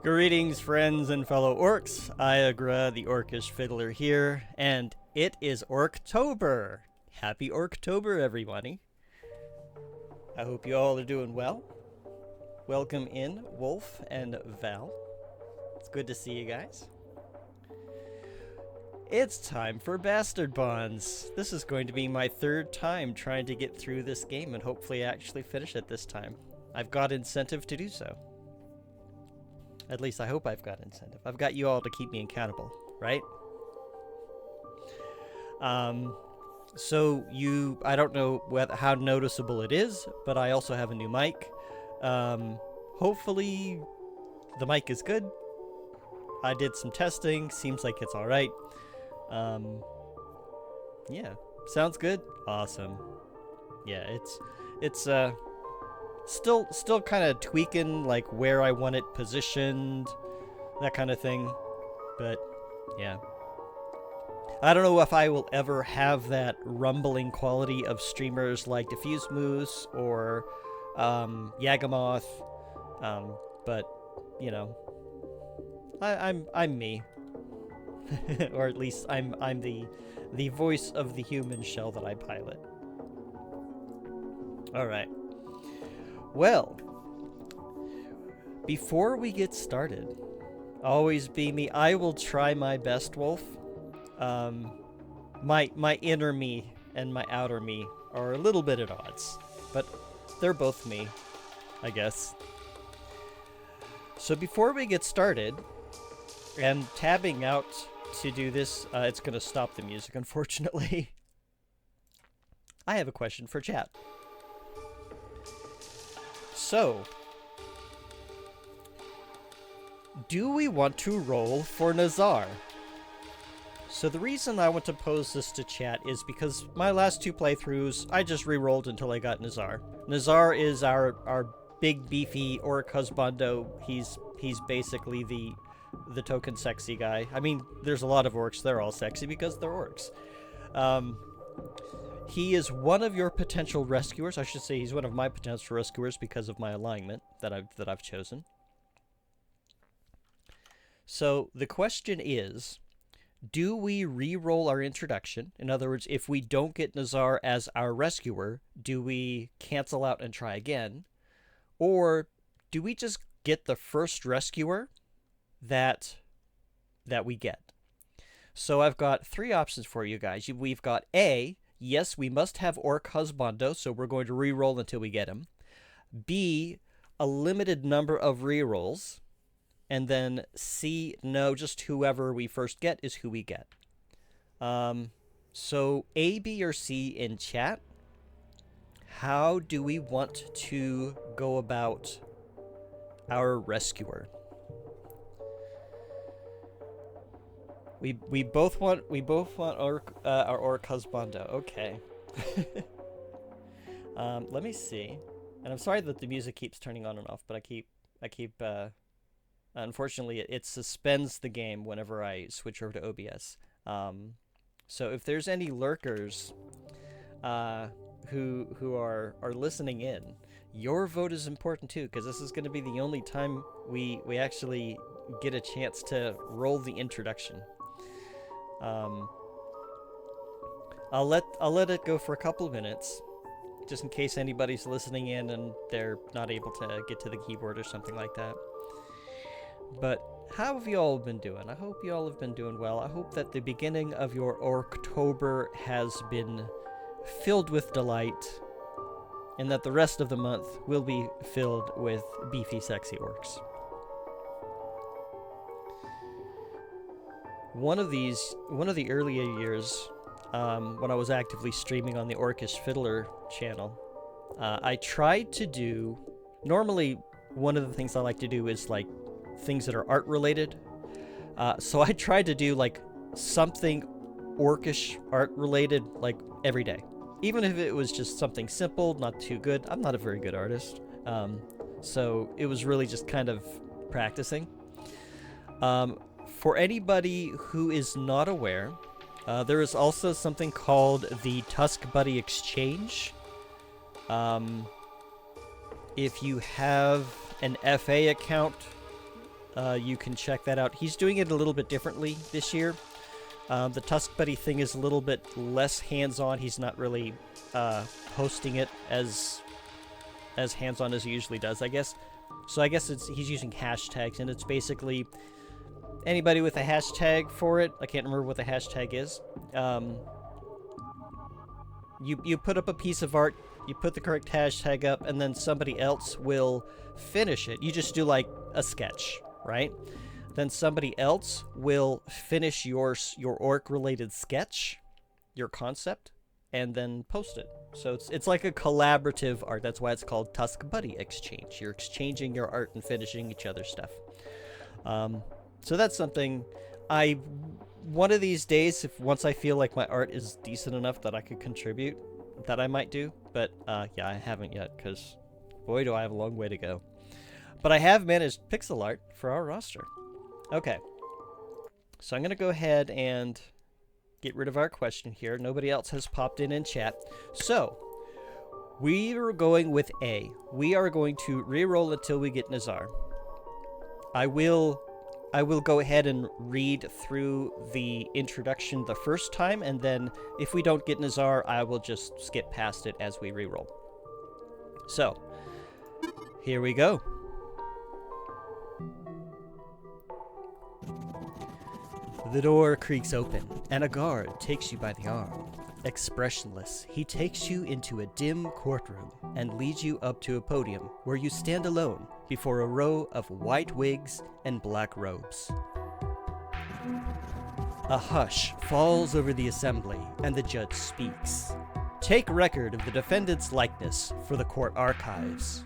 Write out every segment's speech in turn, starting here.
Greetings, friends and fellow orcs. Iagra, the Orcish Fiddler here, and it is Orctober. Happy Orctober, everybody. I hope you all are doing well. Welcome in, Wolf and Val. It's good to see you guys. It's time for Bastard Bonds. This is going to be my third time trying to get through this game and hopefully actually finish it this time. I've got incentive to do so. At least I hope I've got incentive. I've got you all to keep me accountable, right? I don't know how noticeable it is, but I also have a new mic. Hopefully the mic is good. I did some testing, seems like it's all right. Yeah, sounds good. Awesome. Yeah, it's still kind of tweaking like where I want it positioned, that kind of thing. But yeah, I don't know if I will ever have that rumbling quality of streamers like Diffuse Moose or Yagamoth, but you know, I'm me. Or at least I'm the voice of the human shell that I pilot. All right. Well, before we get started, always be me. I will try my best, Wolf. My inner me and my outer me are a little bit at odds, but they're both me, I guess. So before we get started, and tabbing out to do this, it's going to stop the music, unfortunately. I have a question for chat. So, do we want to roll for Nazar? So the reason I want to pose this to chat is because my last two playthroughs, I just re-rolled until I got Nazar. Nazar is our big beefy orc husbando. He's basically the token sexy guy. I mean, there's a lot of orcs, they're all sexy because they're orcs. He is one of your potential rescuers. I should say he's one of my potential rescuers because of my alignment that I've chosen. So the question is, do we re-roll our introduction? In other words, if we don't get Nazar as our rescuer, do we cancel out and try again? Or do we just get the first rescuer that we get? So I've got three options for you guys. We've got A, yes, we must have Orc Husbando, so we're going to re-roll until we get him. B, a limited number of re-rolls. And then C, no, just whoever we first get is who we get. So A, B, or C in chat. How do we want to go about our rescuer? We both want our Orc Husbando. Okay. Let me see. And I'm sorry that the music keeps turning on and off, but I keep unfortunately it suspends the game whenever I switch over to OBS. So if there's any lurkers who are listening in, your vote is important too, because this is going to be the only time we actually get a chance to roll the introduction. I'll let it go for a couple of minutes, just in case anybody's listening in and they're not able to get to the keyboard or something like that. But how have you all been doing? I hope you all have been doing well. I hope that the beginning of your Orctober has been filled with delight, and that the rest of the month will be filled with beefy, sexy orcs. One of the earlier years, when I was actively streaming on the Orcish Fiddler channel, I tried to do, normally one of the things I like to do is like things that are art related. So I tried to do like something orcish art related like every day. Even if it was just something simple, not too good. I'm not a very good artist. So it was really just kind of practicing. For anybody who is not aware, there is also something called the Tusk Buddy Exchange. If you have an FA account, You can check that out. He's doing it a little bit differently this year. The Tusk Buddy thing is a little bit less hands-on. He's not really hosting it as hands-on as he usually does, I guess. So I guess he's using hashtags, and it's basically anybody with a hashtag for it. I can't remember what the hashtag is. You put up a piece of art, you put the correct hashtag up, and then somebody else will finish it. You just do like a sketch, right? Then somebody else will finish your orc-related sketch, your concept, and then post it. So it's like a collaborative art. That's why it's called Tusk Buddy Exchange. You're exchanging your art and finishing each other's stuff. So that's something one of these days, once I feel like my art is decent enough that I could contribute, that I might do. But yeah, I haven't yet, because boy, do I have a long way to go. But I have managed pixel art for our roster. Okay, so I'm going to go ahead and get rid of our question here. Nobody else has popped in chat. So, we are going with A. We are going to reroll until we get Nazar. I will go ahead and read through the introduction the first time, and then if we don't get Nazar, I will just skip past it as we reroll. So, here we go. The door creaks open, and a guard takes you by the arm. Expressionless, he takes you into a dim courtroom and leads you up to a podium where you stand alone before a row of white wigs and black robes. A hush falls over the assembly, and the judge speaks. Take record of the defendant's likeness for the court archives.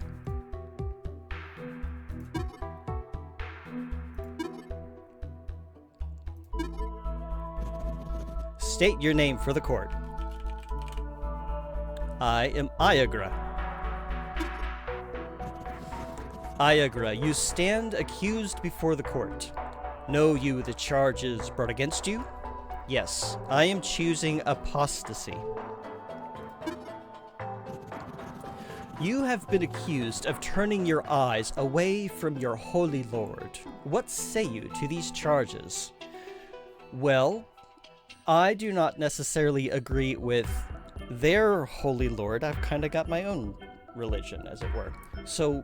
State your name for the court. I am Iagra. Iagra, you stand accused before the court. Know you the charges brought against you? Yes, I am choosing apostasy. You have been accused of turning your eyes away from your holy lord. What say you to these charges? Well, I do not necessarily agree with their holy lord. I've kind of got my own religion, as it were. So,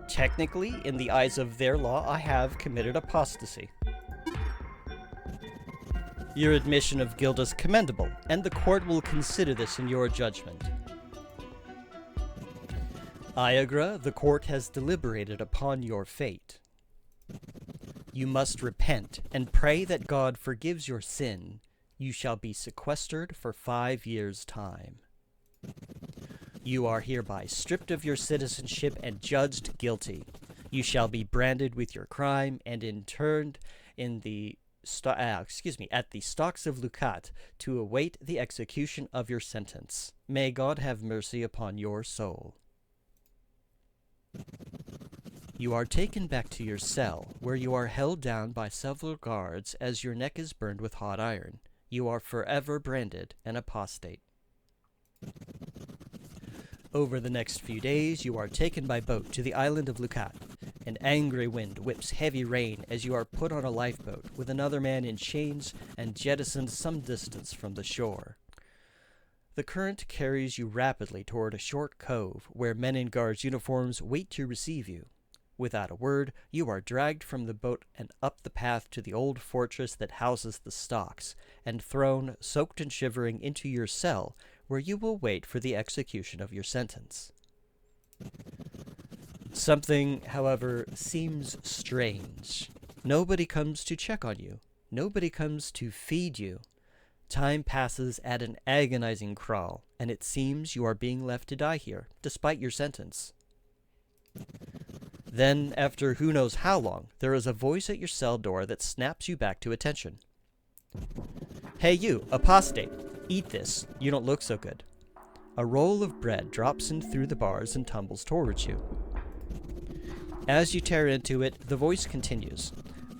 technically, in the eyes of their law, I have committed apostasy. Your admission of guilt is commendable, and the court will consider this in your judgment. Iagra, the court has deliberated upon your fate. You must repent and pray that God forgives your sin. You shall be sequestered for 5 years' time. You are hereby stripped of your citizenship and judged guilty. You shall be branded with your crime and interned in the at the stocks of Lukat to await the execution of your sentence. May God have mercy upon your soul. You are taken back to your cell, where you are held down by several guards as your neck is burned with hot iron. You are forever branded an apostate. Over the next few days, you are taken by boat to the island of Lukat. An angry wind whips heavy rain as you are put on a lifeboat with another man in chains and jettisoned some distance from the shore. The current carries you rapidly toward a short cove where men in guards' uniforms wait to receive you. Without a word, you are dragged from the boat and up the path to the old fortress that houses the stocks, and thrown, soaked and shivering, into your cell, where you will wait for the execution of your sentence. Something, however, seems strange. Nobody comes to check on you. Nobody comes to feed you. Time passes at an agonizing crawl, and it seems you are being left to die here, despite your sentence. Then, after who knows how long, there is a voice at your cell door that snaps you back to attention. Hey you, apostate, eat this, you don't look so good. A roll of bread drops in through the bars and tumbles towards you. As you tear into it, the voice continues.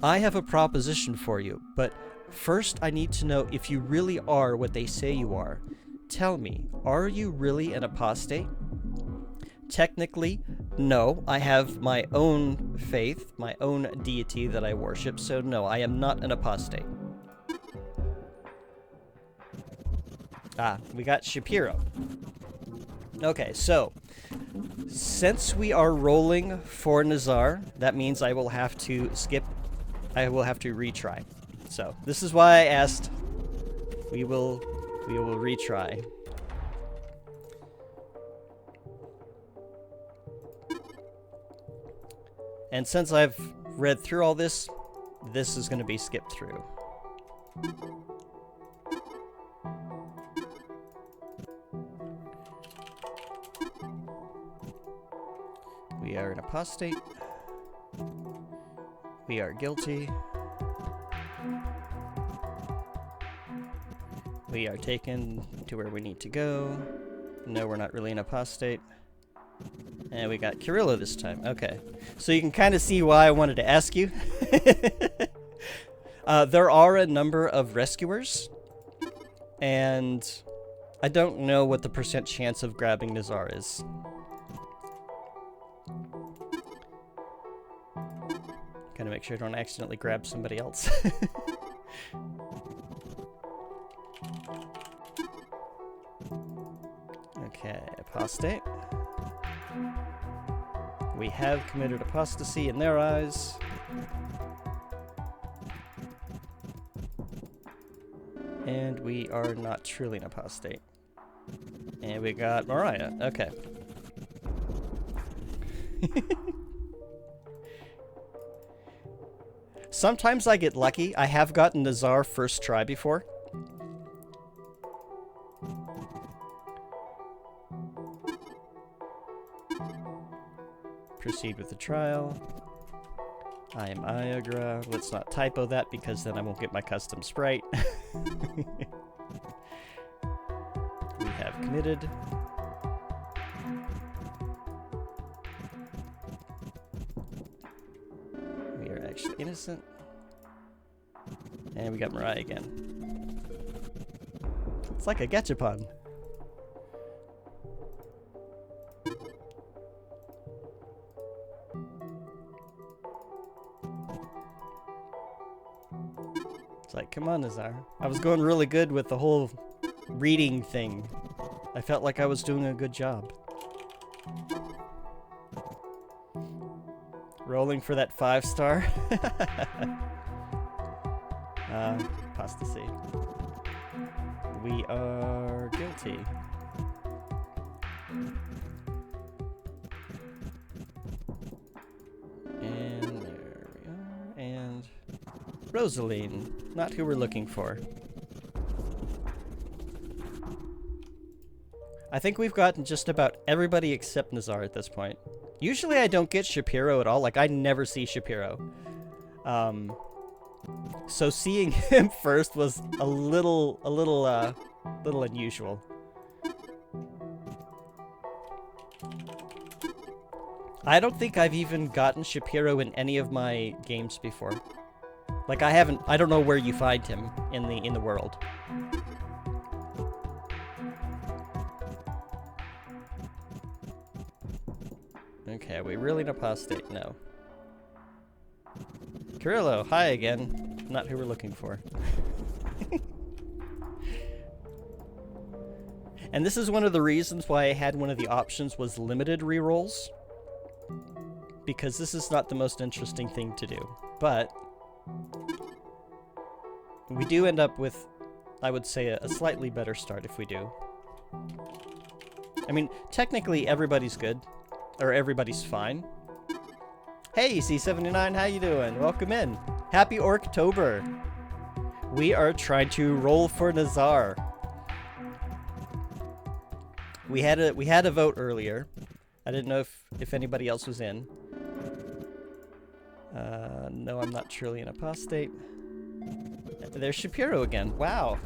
I have a proposition for you, but first I need to know if you really are what they say you are. Tell me, are you really an apostate? Technically, No, I have my own faith, my own deity that I worship, so no, I am not an apostate. Ah, we got Shapiro. Okay, so since we are rolling for Nazar, that means I will have to skip. I will have to retry. So this is why I asked. We will retry. And since I've read through all this, this is going to be skipped through. We are an apostate. We are guilty. We are taken to where we need to go. No, we're not really an apostate. And we got Kirilla this time. Okay. So you can kind of see why I wanted to ask you. There are a number of rescuers. And I don't know what the % chance of grabbing Nazar is. Gotta make sure I don't accidentally grab somebody else. Okay, apostate. We have committed apostasy in their eyes. And we are not truly an apostate. And we got Mariah. Okay. Sometimes I get lucky. I have gotten Nazar first try before. Proceed with the trial. I am Iagra. Let's not typo that because then I won't get my custom sprite. We have committed. We are actually innocent. And we got Mariah again. It's like a gachapon. It's like, come on, Nazar. I was going really good with the whole reading thing. I felt like I was doing a good job. Rolling for that 5-star. Apostasy. We are guilty. And there we are. And Rosaline. Not who we're looking for. I think we've gotten just about everybody except Nazar at this point. Usually I don't get Shapiro at all. Like, I never see Shapiro. So seeing him first was a little unusual. I don't think I've even gotten Shapiro in any of my games before. Like, I don't know where you find him in the world. Okay, are we really an apostate? No. Kirillo, hi again. Not who we're looking for. And this is one of the reasons why I had one of the options was limited rerolls. Because this is not the most interesting thing to do. But we do end up with, I would say, a slightly better start if we do. I mean, technically everybody's good. Or everybody's fine. Hey, C79, how you doing? Welcome in. Happy Orctober. We are trying to roll for Nazar. We had a vote earlier. I didn't know if anybody else was in. No, I'm not truly an apostate. There's Shapiro again. Wow.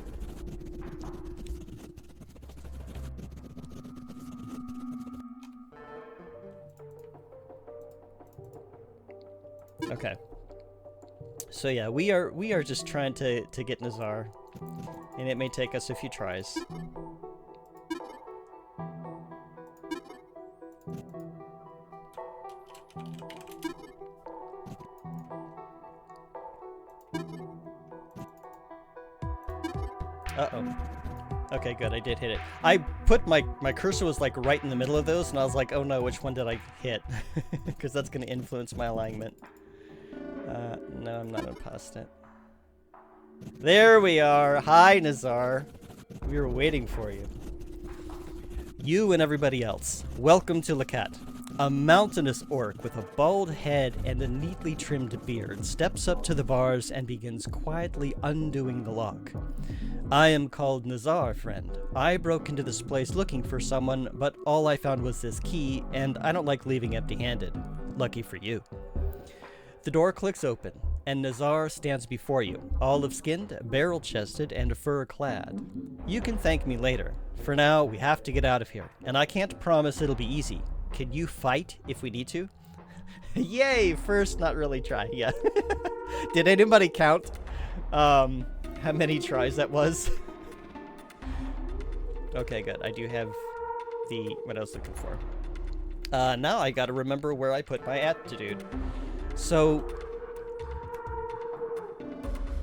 Okay. So yeah, we are just trying to get Nazar, and it may take us a few tries. Uh-oh. Okay, good. I did hit it. I put my cursor was like right in the middle of those, and I was like, oh no, which one did I hit? Because that's going to influence my alignment. No, I'm not going to past it. There we are. Hi, Nazar. We were waiting for you. You and everybody else, welcome to Lakat. A mountainous orc with a bald head and a neatly trimmed beard steps up to the bars and begins quietly undoing the lock. I am called Nazar, friend. I broke into this place looking for someone, but all I found was this key, and I don't like leaving empty-handed. Lucky for you. The door clicks open, and Nazar stands before you, olive-skinned, barrel-chested, and fur-clad. You can thank me later. For now, we have to get out of here, and I can't promise it'll be easy. Can you fight if we need to? Yay! First, not really try. Yeah. Did anybody count how many tries that was? Okay, good. I do have the... what I was looking for. Now I gotta remember where I put my attitude. So...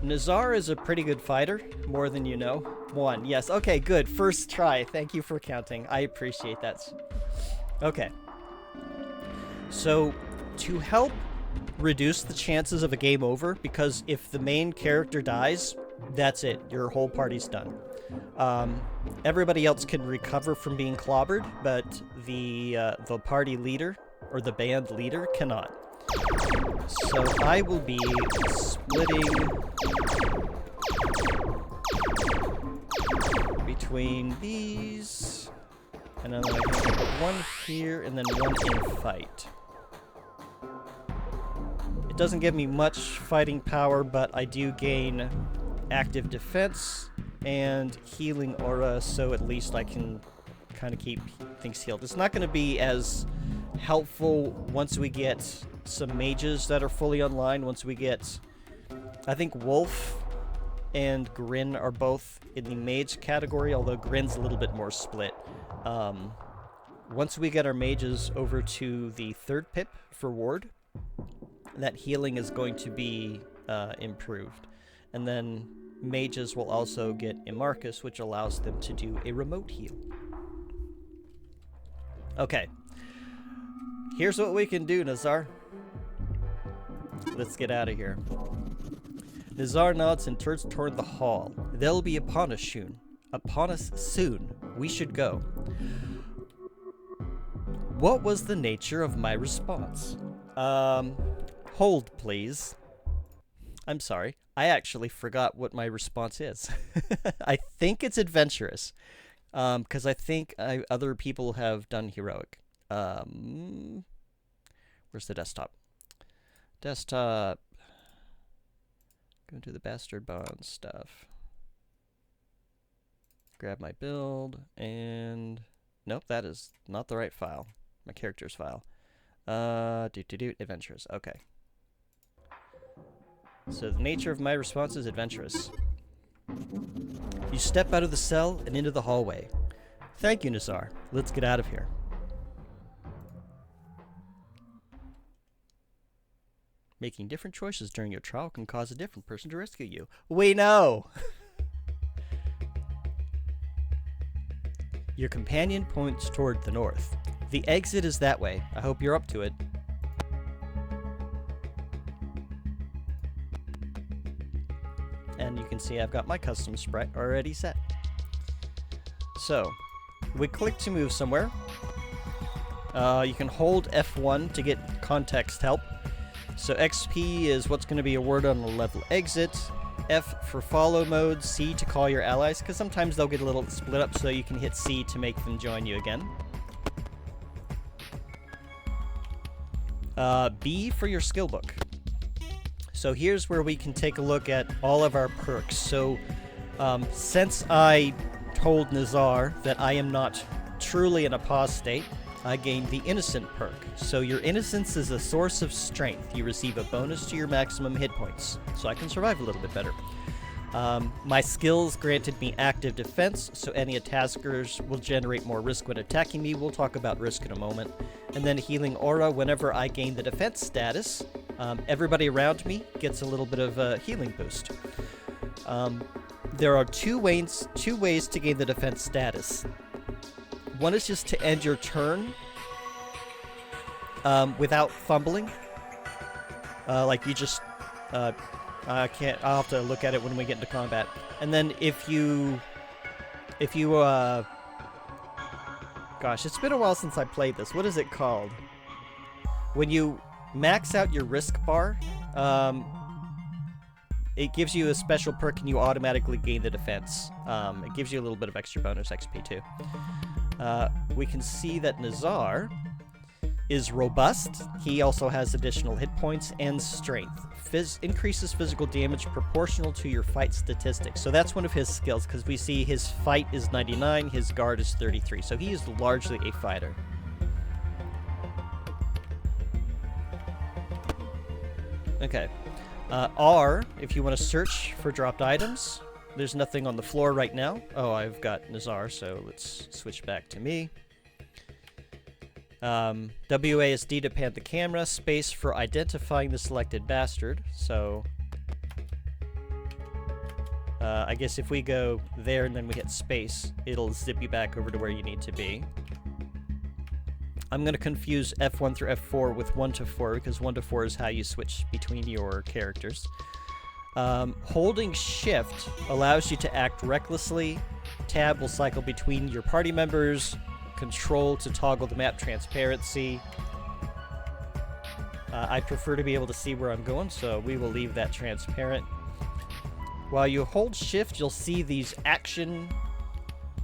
Nazar is a pretty good fighter, more than you know. 1. Yes, okay, good. First try. Thank you for counting. I appreciate that. Okay. So, to help reduce the chances of a game over, because if the main character dies, that's it. Your whole party's done. Everybody else can recover from being clobbered, but the party leader, or the band leader, cannot. So I will be splitting between these, and then I can put one here and then one in fight. It doesn't give me much fighting power, but I do gain active defense and healing aura, so at least I can kind of keep things healed. It's not going to be as helpful once we get some mages that are fully online. Once we get, I think Wolf and Grin are both in the mage category, although Grin's a little bit more split. Once we get our mages over to the 3rd pip for ward, that healing is going to be improved. And then mages will also get Imarcus, which allows them to do a remote heal. Okay. Here's what we can do, Nazar. Let's get out of here. Nazar nods and turns toward the hall. They'll be upon us soon. Upon us soon. We should go. What was the nature of my response? Hold, please. I'm sorry. I actually forgot what my response is. I think it's adventurous. Because I think other people have done heroic. Where's the desktop? Desktop. Go to the Bastard Bond stuff. Grab my build, and... nope, that is not the right file. My character's file. Adventurous. Okay. So the nature of my response is adventurous. You step out of the cell and into the hallway. Thank you, Nazar. Let's get out of here. Making different choices during your trial can cause a different person to rescue you. We know! Your companion points toward the north. The exit is that way. I hope you're up to it. And you can see I've got my custom sprite already set. So, we click to move somewhere. You can hold F1 to get context help. So XP is what's going to be awarded on a level exit. F for follow mode, C to call your allies, because sometimes they'll get a little split up, so you can hit C to make them join you again. B for your skill book. So here's where we can take a look at all of our perks. So since I told Nazar that I am not truly in a pause state, I gained the Innocent perk. So your Innocence is a source of strength. You receive a bonus to your maximum hit points, so I can survive a little bit better. My skills granted me active defense, so any attackers will generate more risk when attacking me. We'll talk about risk in a moment. and then healing aura whenever I gain the defense status. Everybody around me gets a little bit of a healing boost. There are two ways to gain the defense status. One is just to end your turn without fumbling. Like you just I can't. I'll have to look at it when we get into combat. And then if you gosh, it's been a while since I played this. What is it called? When you max out your risk bar, it gives you a special perk and you automatically gain the defense. It gives you a little bit of extra bonus XP too. We can see that Nazar is robust. He also has additional hit points and strength. Increases physical damage proportional to your fight statistics. So that's one of his skills, because we see his fight is 99, his guard is 33. So he is largely a fighter. Okay. R, if you want to search for dropped items. There's nothing on the floor right now. Oh, I've got Nazar, so let's switch back to me. WASD to pan the camera, space for identifying the selected bastard. So, I guess if we go there and then we hit space, it'll zip you back over to where you need to be. I'm going to confuse F1 through F4 with 1 to 4, because 1 to 4 is how you switch between your characters. Holding shift allows you to act recklessly. Tab will cycle between your party members. Control to toggle the map transparency. I prefer to be able to see where I'm going, so we will leave that transparent. While you hold shift, you'll see these action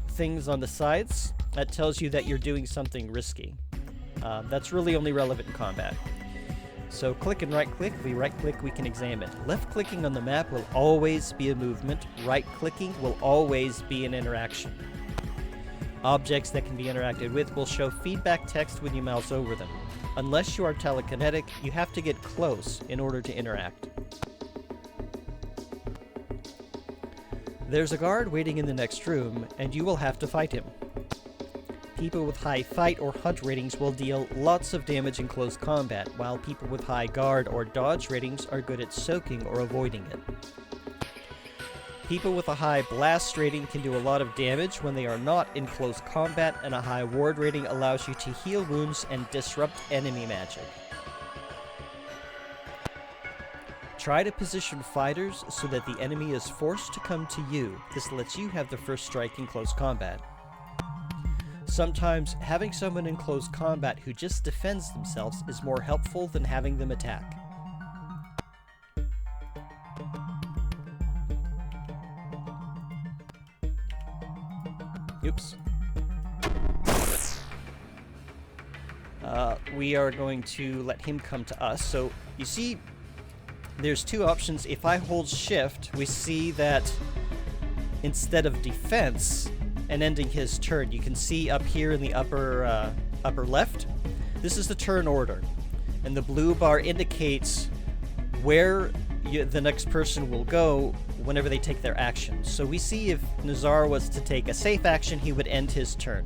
things on the sides. That tells you that you're doing something risky. That's really only relevant in combat. So click and right click. If we right click, we can examine. Left clicking on the map will always be a movement. Right clicking will always be an interaction. Objects that can be interacted with will show feedback text when you mouse over them. Unless you are telekinetic, you have to get close in order to interact. There's a guard waiting in the next room, and you will have to fight him. People with high fight or hunt ratings will deal lots of damage in close combat, while people with high guard or dodge ratings are good at soaking or avoiding it. People with a high blast rating can do a lot of damage when they are not in close combat, and a high ward rating allows you to heal wounds and disrupt enemy magic. Try to position fighters so that the enemy is forced to come to you. This lets you have the first strike in close combat. Sometimes having someone in close combat who just defends themselves is more helpful than having them attack. Oops. We are going to let him come to us. So, you see, there's two options. If I hold shift, we see that instead of defense and ending his turn, you can see up here in the upper left, this is the turn order. And the blue bar indicates where the next person will go whenever they take their action. So we see if Nazar was to take a safe action, he would end his turn.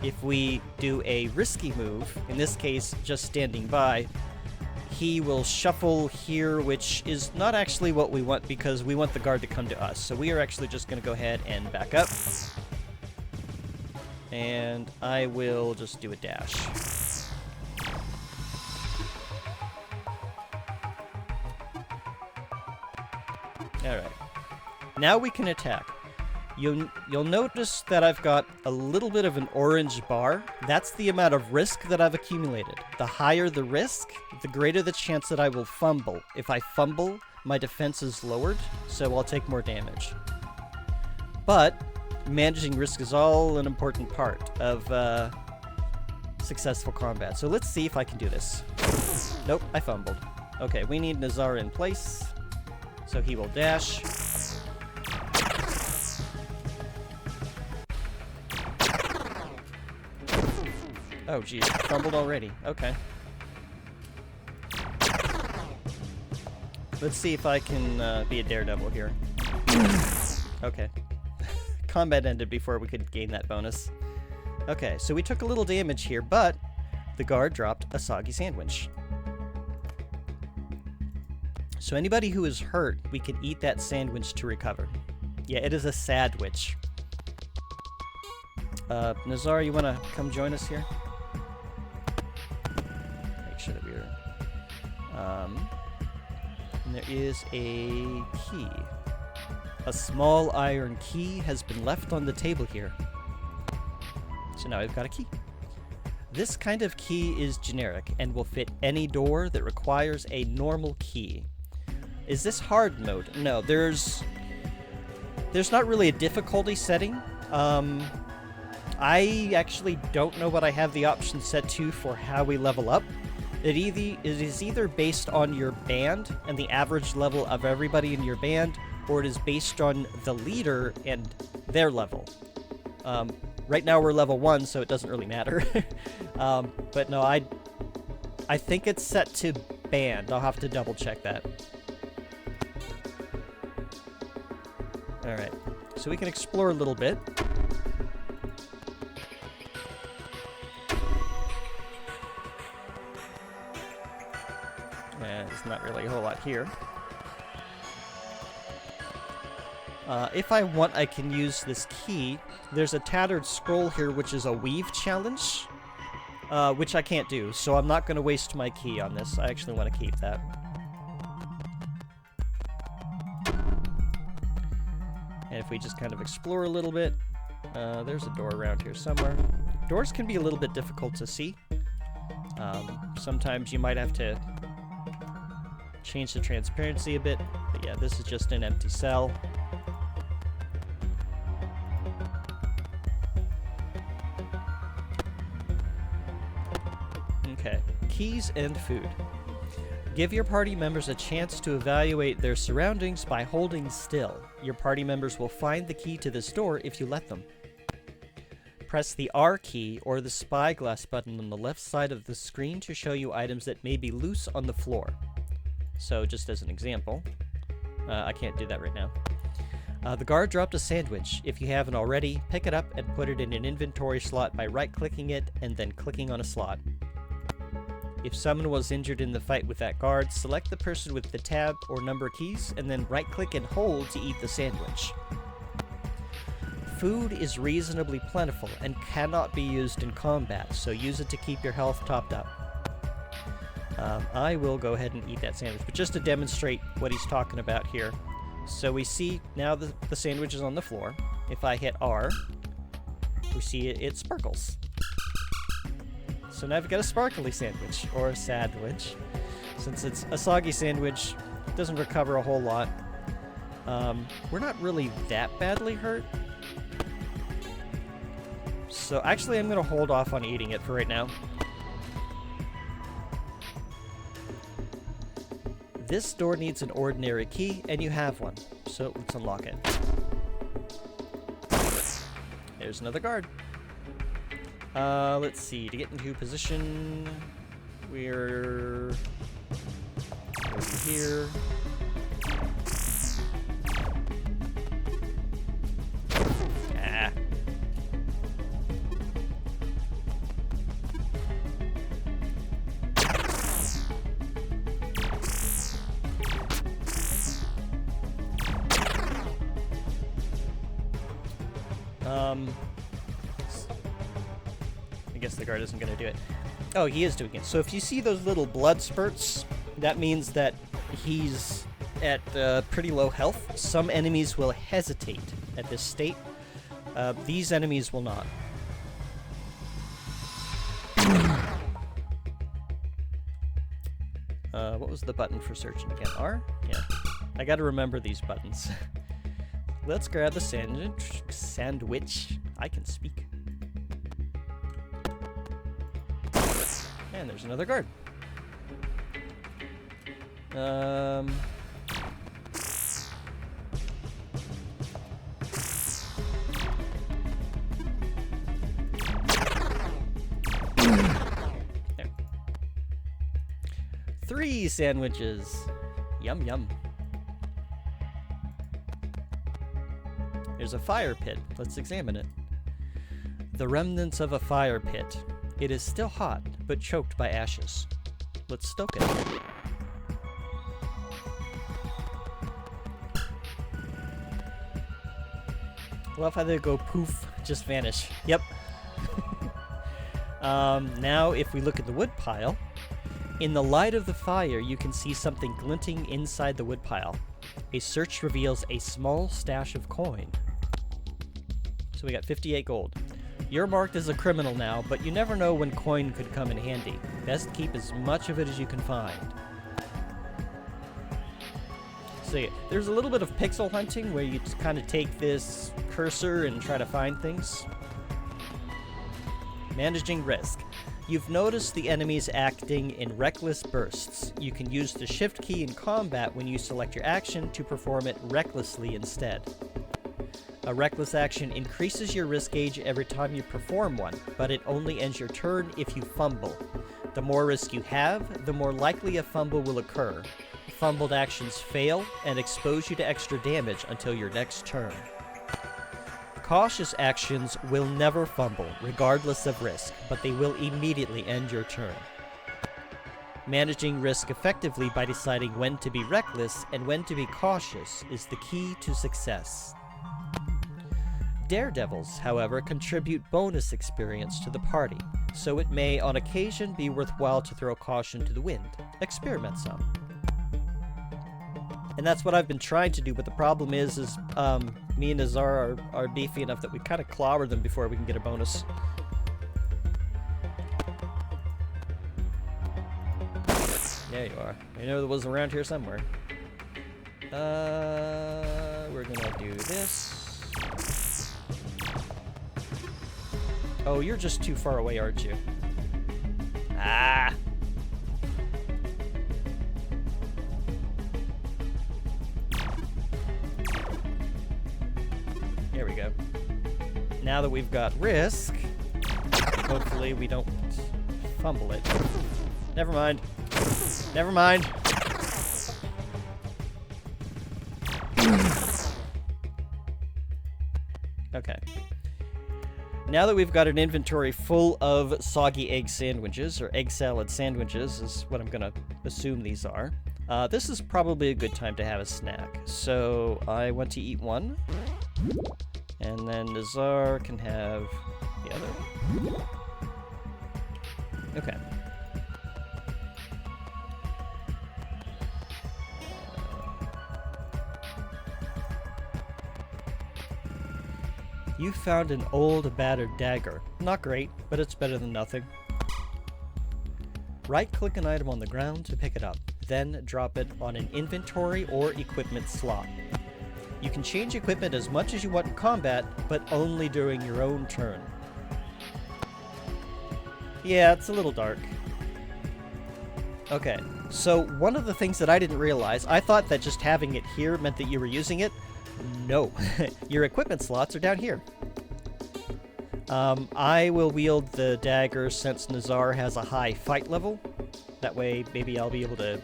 If we do a risky move, in this case just standing by, he will shuffle here, which is not actually what we want, because we want the guard to come to us. So we are actually just going to go ahead and back up. And I will just do a dash. Alright. Now we can attack. You'll notice that I've got a little bit of an orange bar. That's the amount of risk that I've accumulated. The higher the risk, the greater the chance that I will fumble. If I fumble, my defense is lowered, so I'll take more damage. But managing risk is all an important part of successful combat. So let's see if I can do this. Nope, I fumbled. Okay, we need Nazar in place, so he will dash. Oh, geez. Fumbled already. Okay. Let's see if I can be a daredevil here. Okay. Combat ended before we could gain that bonus. Okay, so we took a little damage here, but the guard dropped a soggy sandwich. So anybody who is hurt, we can eat that sandwich to recover. Yeah, it is a sadwich. Nazar, you want to come join us here? Make sure that we're... and there is a key. A small iron key has been left on the table here. So now I've got a key. This kind of key is generic and will fit any door that requires a normal key. Is this hard mode? No, there's not really a difficulty setting. I actually don't know what I have the option set to for how we level up. It is either based on your band and the average level of everybody in your band, or it is based on the leader and their level. Right now we're level 1, so it doesn't really matter. But no, I think it's set to band. I'll have to double check that. Alright, so we can explore a little bit. There's not really a whole lot here. If I want, I can use this key. There's a tattered scroll here, which is a weave challenge, which I can't do, so I'm not going to waste my key on this. I actually want to keep that. And if we just kind of explore a little bit, there's a door around here somewhere. Doors can be a little bit difficult to see. Sometimes you might have to change the transparency a bit, but yeah, this is just an empty cell. Okay, keys and food. Give your party members a chance to evaluate their surroundings by holding still. Your party members will find the key to this door if you let them. Press the R key or the spyglass button on the left side of the screen to show you items that may be loose on the floor. So, just as an example, I can't do that right now. The guard dropped a sandwich. If you haven't already, pick it up and put it in an inventory slot by right-clicking it and then clicking on a slot. If someone was injured in the fight with that guard, select the person with the tab or number keys and then right-click and hold to eat the sandwich. Food is reasonably plentiful and cannot be used in combat, so use it to keep your health topped up. I will go ahead and eat that sandwich, but just to demonstrate what he's talking about here. So we see now the sandwich is on the floor. If I hit R, we see it sparkles. So now I've got a sparkly sandwich, or a sadwich. Since it's a soggy sandwich, it doesn't recover a whole lot. We're not really that badly hurt. So actually I'm going to hold off on eating it for right now. This door needs an ordinary key, and you have one. So let's unlock it. There's another guard. Let's see. To get into position, we're over here. Ah. I guess the guard isn't going to do it. Oh, he is doing it. So if you see those little blood spurts, that means that he's at pretty low health. Some enemies will hesitate at this state. These enemies will not. What was the button for searching again? R? Yeah. I gotta remember these buttons. Let's grab the sandwich. I can speak. And there's another guard. There. 3 sandwiches. Yum yum. There's a fire pit. Let's examine it. The remnants of a fire pit. It is still hot, but choked by ashes. Let's stoke it. Love how they go poof, just vanish. Yep. Now, if we look at the wood pile, in the light of the fire, you can see something glinting inside the wood pile. A search reveals a small stash of coin. So we got 58 gold. You're marked as a criminal now, but you never know when coin could come in handy. Best keep as much of it as you can find. So there's a little bit of pixel hunting where you kind of take this cursor and try to find things. Managing risk. You've noticed the enemies acting in reckless bursts. You can use the shift key in combat when you select your action to perform it recklessly instead. A reckless action increases your risk gauge every time you perform one, but it only ends your turn if you fumble. The more risk you have, the more likely a fumble will occur. Fumbled actions fail and expose you to extra damage until your next turn. Cautious actions will never fumble, regardless of risk, but they will immediately end your turn. Managing risk effectively by deciding when to be reckless and when to be cautious is the key to success. Daredevils, however, contribute bonus experience to the party, so it may on occasion be worthwhile to throw caution to the wind. Experiment some. And that's what I've been trying to do, but the problem is me and Nazar are beefy enough that we kind of clobber them before we can get a bonus. There you are. I know there was around here somewhere. We're gonna do this. Oh, you're just too far away, aren't you? Ah! There we go. Now that we've got risk, hopefully we don't fumble it. Never mind. Never mind. Okay. Now that we've got an inventory full of soggy egg sandwiches, or egg salad sandwiches is what I'm gonna assume these are, this is probably a good time to have a snack. So I want to eat one. And then Nazar can have the other one. Okay. You found an old, battered dagger. Not great, but it's better than nothing. Right-click an item on the ground to pick it up, then drop it on an inventory or equipment slot. You can change equipment as much as you want in combat, but only during your own turn. Yeah, it's a little dark. Okay, so one of the things that I didn't realize, I thought that just having it here meant that you were using it. No, your equipment slots are down here. I will wield the dagger since Nazar has a high fight level. That way, maybe I'll be able to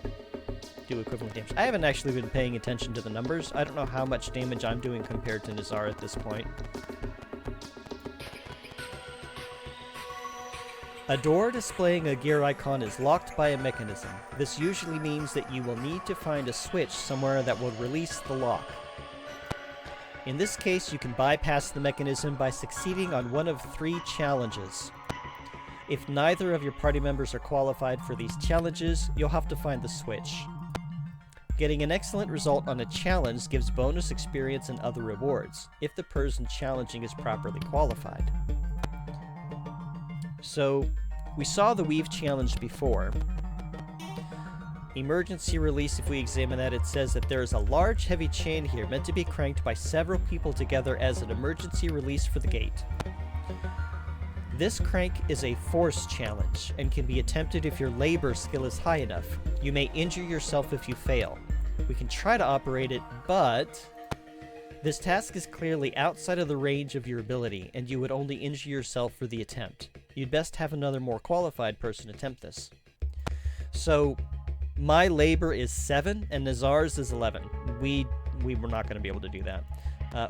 do equivalent damage. I haven't actually been paying attention to the numbers. I don't know how much damage I'm doing compared to Nazar at this point. A door displaying a gear icon is locked by a mechanism. This usually means that you will need to find a switch somewhere that will release the lock. In this case, you can bypass the mechanism by succeeding on one of 3 challenges. If neither of your party members are qualified for these challenges, you'll have to find the switch. Getting an excellent result on a challenge gives bonus experience and other rewards, if the person challenging is properly qualified. So, we saw the weave challenge before. Emergency release, if we examine that, it says that there is a large heavy chain here meant to be cranked by several people together as an emergency release for the gate. This crank is a force challenge and can be attempted if your labor skill is high enough. You may injure yourself if you fail. We can try to operate it, but this task is clearly outside of the range of your ability, and you would only injure yourself for the attempt. You'd best have another more qualified person attempt this. So, my labor is 7, and Nazar's is 11. We were not going to be able to do that.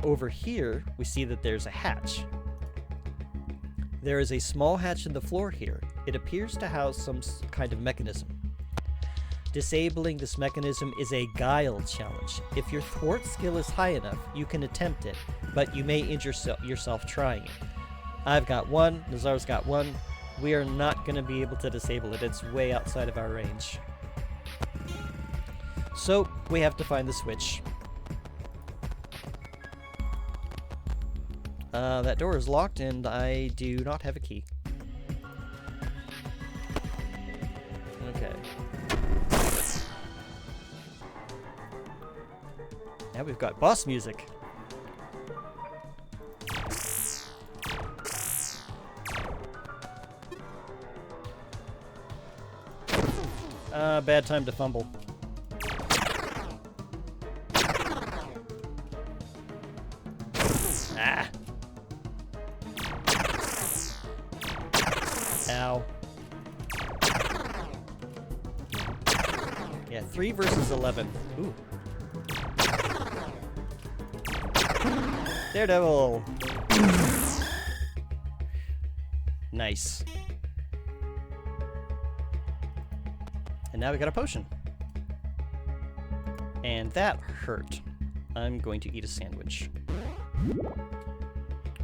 Over here, we see that there's a hatch. There is a small hatch in the floor here. It appears to house some kind of mechanism. Disabling this mechanism is a guile challenge. If your thwart skill is high enough, you can attempt it, but you may injure yourself trying it. I've got one, Nazar's got one. We are not going to be able to disable it. It's way outside of our range. So, we have to find the switch. That door is locked and I do not have a key. Okay. Now we've got boss music. Bad time to fumble. Ah. Ow. Yeah, 3 versus 11. Ooh. Daredevil! Nice. And now we got a potion. And that hurt. I'm going to eat a sandwich.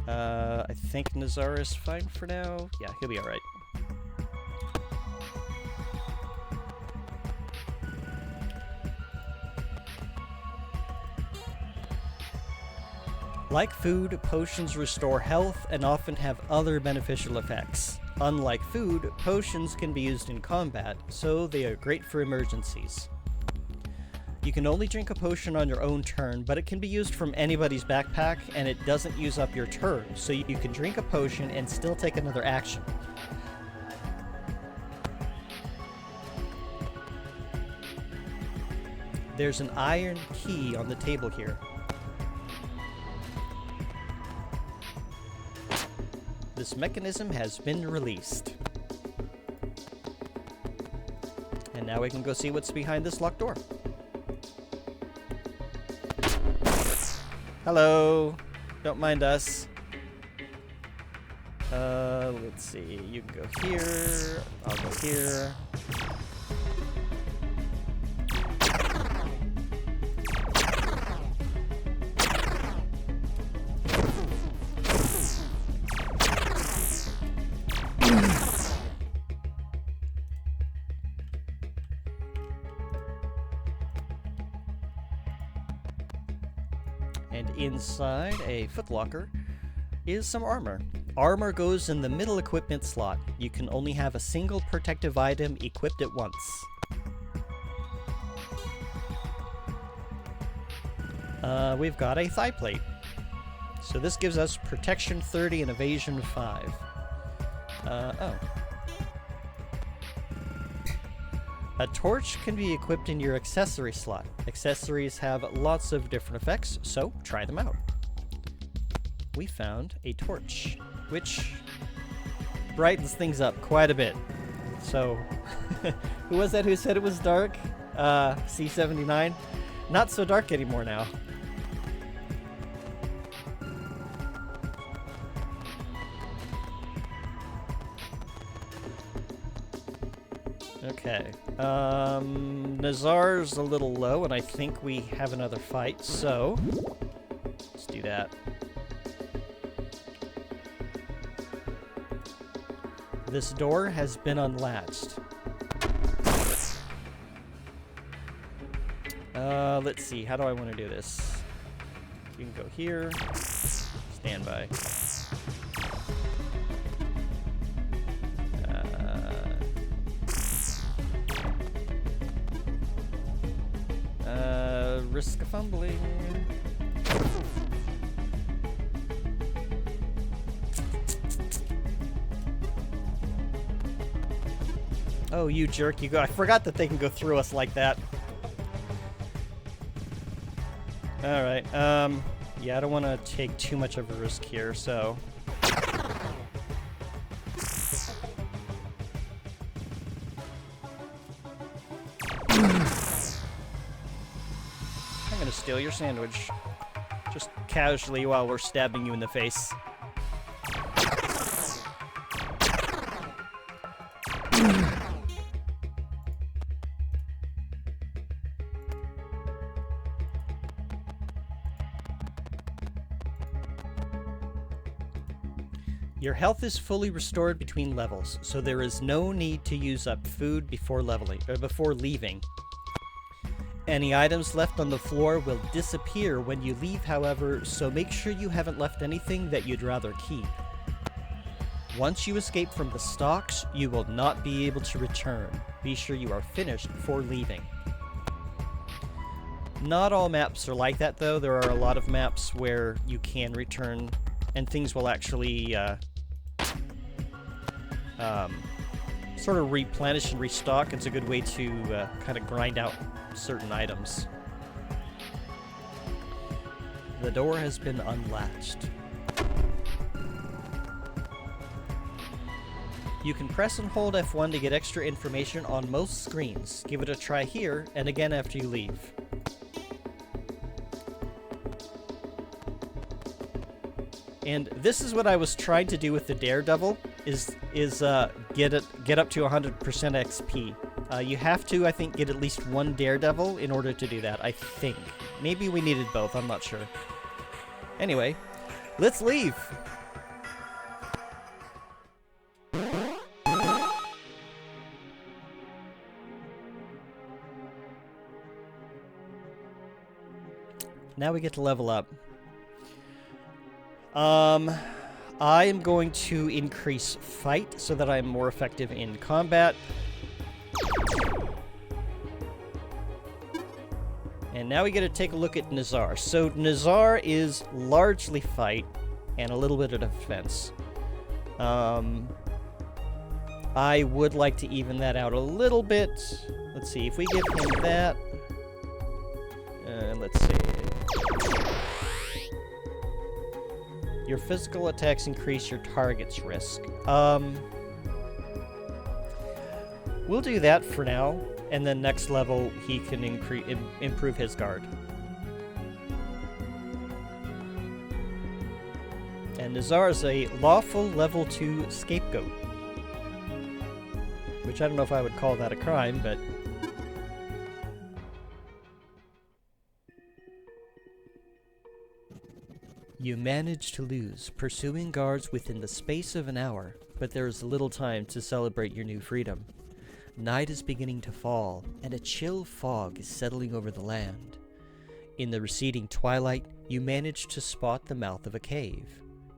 I think Nazar is fine for now. Yeah, he'll be alright. Like food, potions restore health and often have other beneficial effects. Unlike food, potions can be used in combat, so they are great for emergencies. You can only drink a potion on your own turn, but it can be used from anybody's backpack, and it doesn't use up your turn, so you can drink a potion and still take another action. There's an iron key on the table here. This mechanism has been released. And now we can go see what's behind this locked door. Hello. Don't mind us. Let's see. You can go here. I'll go here. And inside a footlocker is some armor. Armor goes in the middle equipment slot. You can only have a single protective item equipped at once. We've got a thigh plate. So this gives us protection 30 and evasion 5. Oh. A torch can be equipped in your accessory slot. Accessories have lots of different effects, so try them out. We found a torch, which brightens things up quite a bit. So, who was that who said it was dark? C79? Not so dark anymore now. Okay. Nazar's a little low, and I think we have another fight, so let's do that. This door has been unlatched. Let's see. How do I want to do this? You can go here. Stand by. Risk of fumbling. Oh, you jerk, you go. I forgot that they can go through us like that. Alright, yeah, I don't want to take too much of a risk here, so... I'm gonna steal your sandwich. Just casually while we're stabbing you in the face. Your health is fully restored between levels, so there is no need to use up food before leaving. Any items left on the floor will disappear when you leave, however, so make sure you haven't left anything that you'd rather keep. Once you escape from the stocks, you will not be able to return. Be sure you are finished before leaving. Not all maps are like that, though. There are a lot of maps where you can return, and things will actually sort of replenish and restock. It's a good way to kind of grind out certain items. The door has been unlatched. You can press and hold F1 to get extra information on most screens. Give it a try here, and again after you leave. And this is what I was trying to do with the Daredevil, is get up to 100% XP. You have to, I think, get at least one Daredevil in order to do that, I think. Maybe we needed both, I'm not sure. Anyway, let's leave! Now we get to level up. I am going to increase fight so that I'm more effective in combat. And now we get to take a look at Nazar. So Nazar is largely fight and a little bit of defense. I would like to even that out a little bit. Let's see, if we give him that... let's see... Your physical attacks increase your target's risk. We'll do that for now, and then next level he can improve his guard. And Nazar is a lawful level 2 scapegoat. Which I don't know if I would call that a crime, but... You manage to lose, pursuing guards within the space of an hour, but there is little time to celebrate your new freedom. Night is beginning to fall, and a chill fog is settling over the land. In the receding twilight, you manage to spot the mouth of a cave.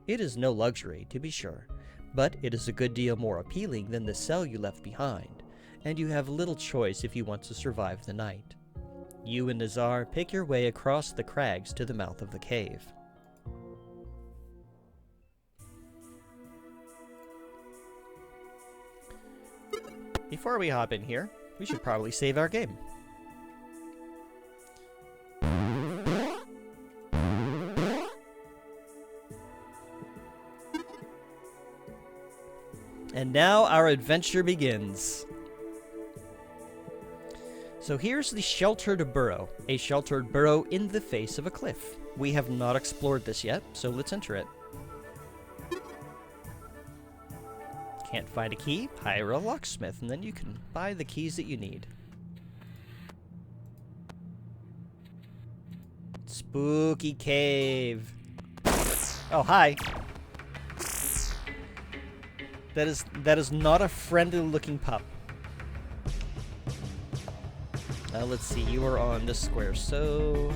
It is no luxury, to be sure, but it is a good deal more appealing than the cell you left behind, and you have little choice if you want to survive the night. You and Nazar pick your way across the crags to the mouth of the cave. Before we hop in here, we should probably save our game. And now our adventure begins. So here's the sheltered burrow, a sheltered burrow in the face of a cliff. We have not explored this yet, so let's enter it. Can't find a key? Hire a locksmith, and then you can buy the keys that you need. Spooky cave. Oh, hi. That is not a friendly-looking pup. Let's see. You are on this square, so...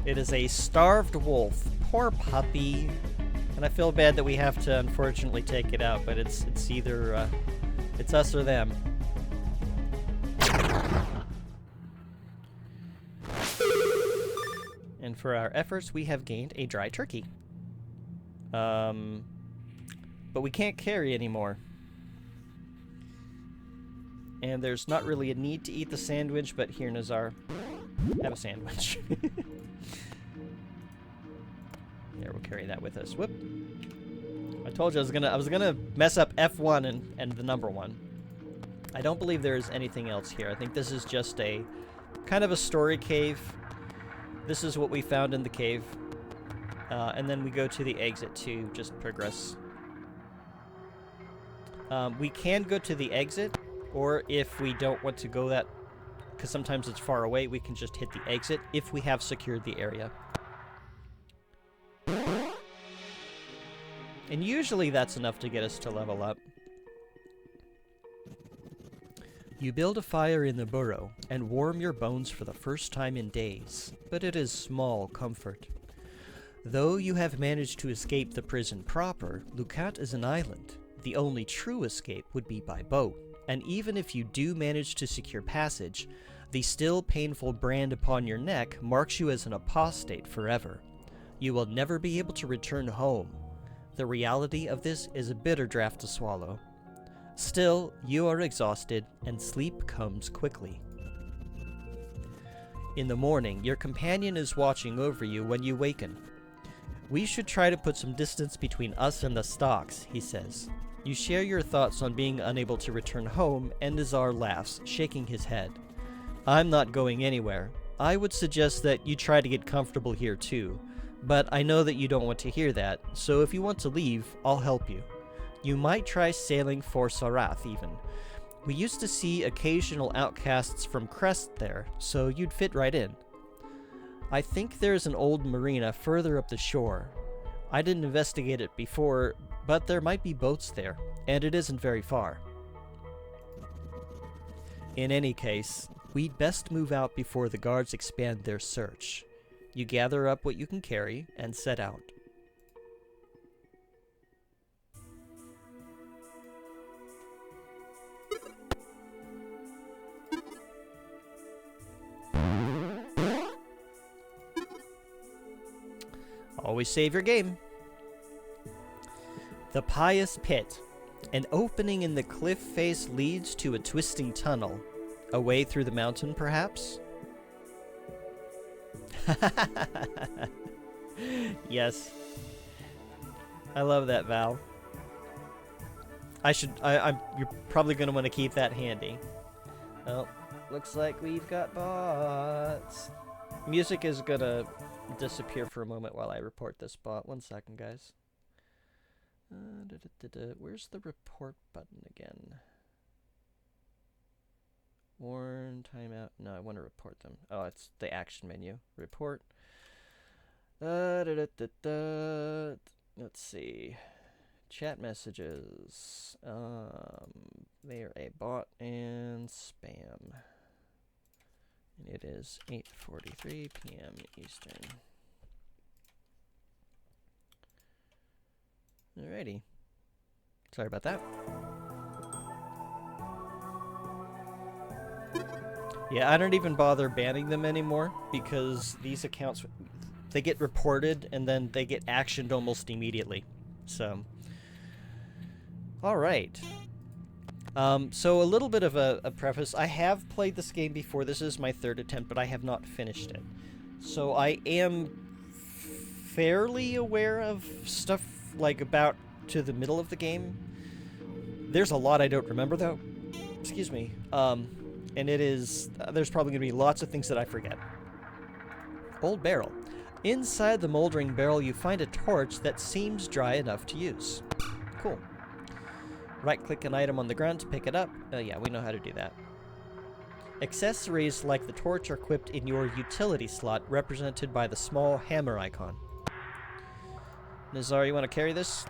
It is a starved wolf. Poor puppy. And I feel bad that we have to, unfortunately, take it out, but it's either, it's us or them. And for our efforts, we have gained a dry turkey. But we can't carry anymore. And there's not really a need to eat the sandwich, but here, Nazar, have a sandwich. There, we'll carry that with us. Whoop. I told you I was gonna mess up F1 and the number 1. I don't believe there is anything else here. I think this is just a kind of a story cave. This is what we found in the cave. And then we go to the exit to just progress. We can go to the exit, or if we don't want to go that, because sometimes it's far away, we can just hit the exit if we have secured the area. And usually that's enough to get us to level up. You build a fire in the burrow and warm your bones for the first time in days, but it is small comfort. Though you have managed to escape the prison proper, Lucat is an island. The only true escape would be by boat, and even if you do manage to secure passage, the still painful brand upon your neck marks you as an apostate forever. You will never be able to return home. The reality of this is a bitter draught to swallow. Still, you are exhausted, and sleep comes quickly. In the morning, your companion is watching over you when you waken. We should try to put some distance between us and the stocks, he says. You share your thoughts on being unable to return home, and Nazar laughs, shaking his head. I'm not going anywhere. I would suggest that you try to get comfortable here too, but I know that you don't want to hear that, so if you want to leave, I'll help you. You might try sailing for Sarath even. We used to see occasional outcasts from Crest there, so you'd fit right in. I think there's an old marina further up the shore. I didn't investigate it before, but there might be boats there, and it isn't very far. In any case, we'd best move out before the guards expand their search. You gather up what you can carry and set out. Always save your game. The Pious Pit. An opening in the cliff face leads to a twisting tunnel. A way through the mountain, perhaps? Yes. I love that, Val. You're probably going to want to keep that handy. Oh, looks like we've got bots. Music is going to disappear for a moment while I report this bot. 1 second, guys. Where's the report button again? Warn, timeout. No, I want to report them. Oh, it's the action menu. Report. Let's see. Chat messages. They are a bot and spam. And it is 8:43 p.m. Eastern. Alrighty. Sorry about that. Yeah, I don't even bother banning them anymore because these accounts, they get reported and then they get actioned almost immediately. So, alright. So a little bit of a preface. I have played this game before. This is my 3rd attempt, but I have not finished it. So I am fairly aware of stuff like about to the middle of the game. There's a lot I don't remember though. Excuse me. And it is, there's probably going to be lots of things that I forget. Old barrel. Inside the moldering barrel you find a torch that seems dry enough to use. Cool. Right-click an item on the ground to pick it up. Yeah, we know how to do that. Accessories like the torch are equipped in your utility slot, represented by the small hammer icon. Nazar, you want to carry this?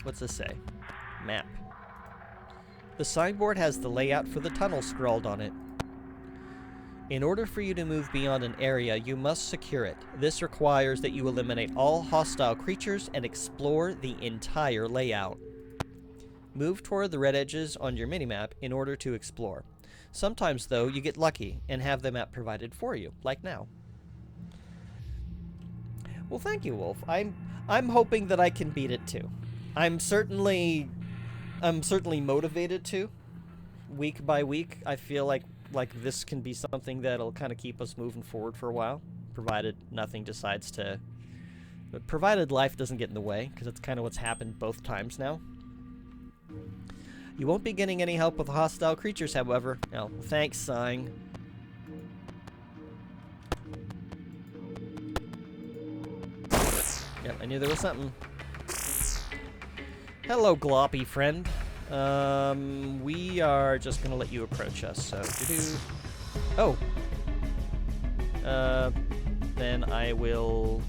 What's this say? Map. The signboard has the layout for the tunnel scrawled on it. In order for you to move beyond an area, you must secure it. This requires that you eliminate all hostile creatures and explore the entire layout. Move toward the red edges on your minimap in order to explore. Sometimes, though, you get lucky and have the map provided for you, like now. Well, thank you, Wolf. I'm hoping that I can beat it too. I'm certainly motivated to. Week by week, I feel like this can be something that'll kind of keep us moving forward for a while, provided nothing decides to... provided life doesn't get in the way, because that's kind of what's happened both times now. You won't be getting any help with hostile creatures, however. Oh, thanks, Sighing. Yep, I knew there was something. Hello, gloppy friend. We are just gonna let you approach us, so oh. Then I will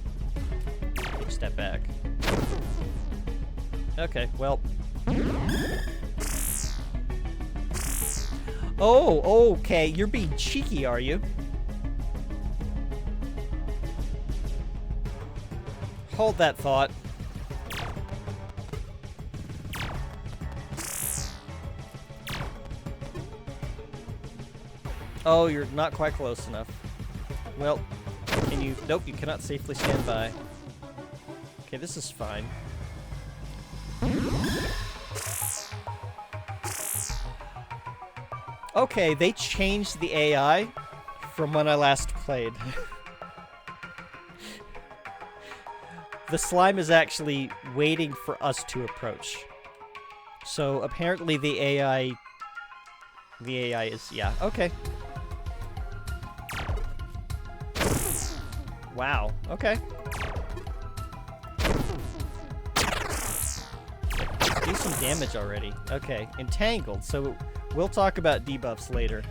take a step back. Okay, well. Oh, okay, you're being cheeky, are you? Hold that thought. Oh, you're not quite close enough. Well, can you... Nope, you cannot safely stand by. Okay, this is fine. Okay, they changed the AI from when I last played. The slime is actually waiting for us to approach. So apparently the AI... The AI is... Yeah, okay. Wow, okay. Let's do some damage already. Okay, entangled. So we'll talk about debuffs later.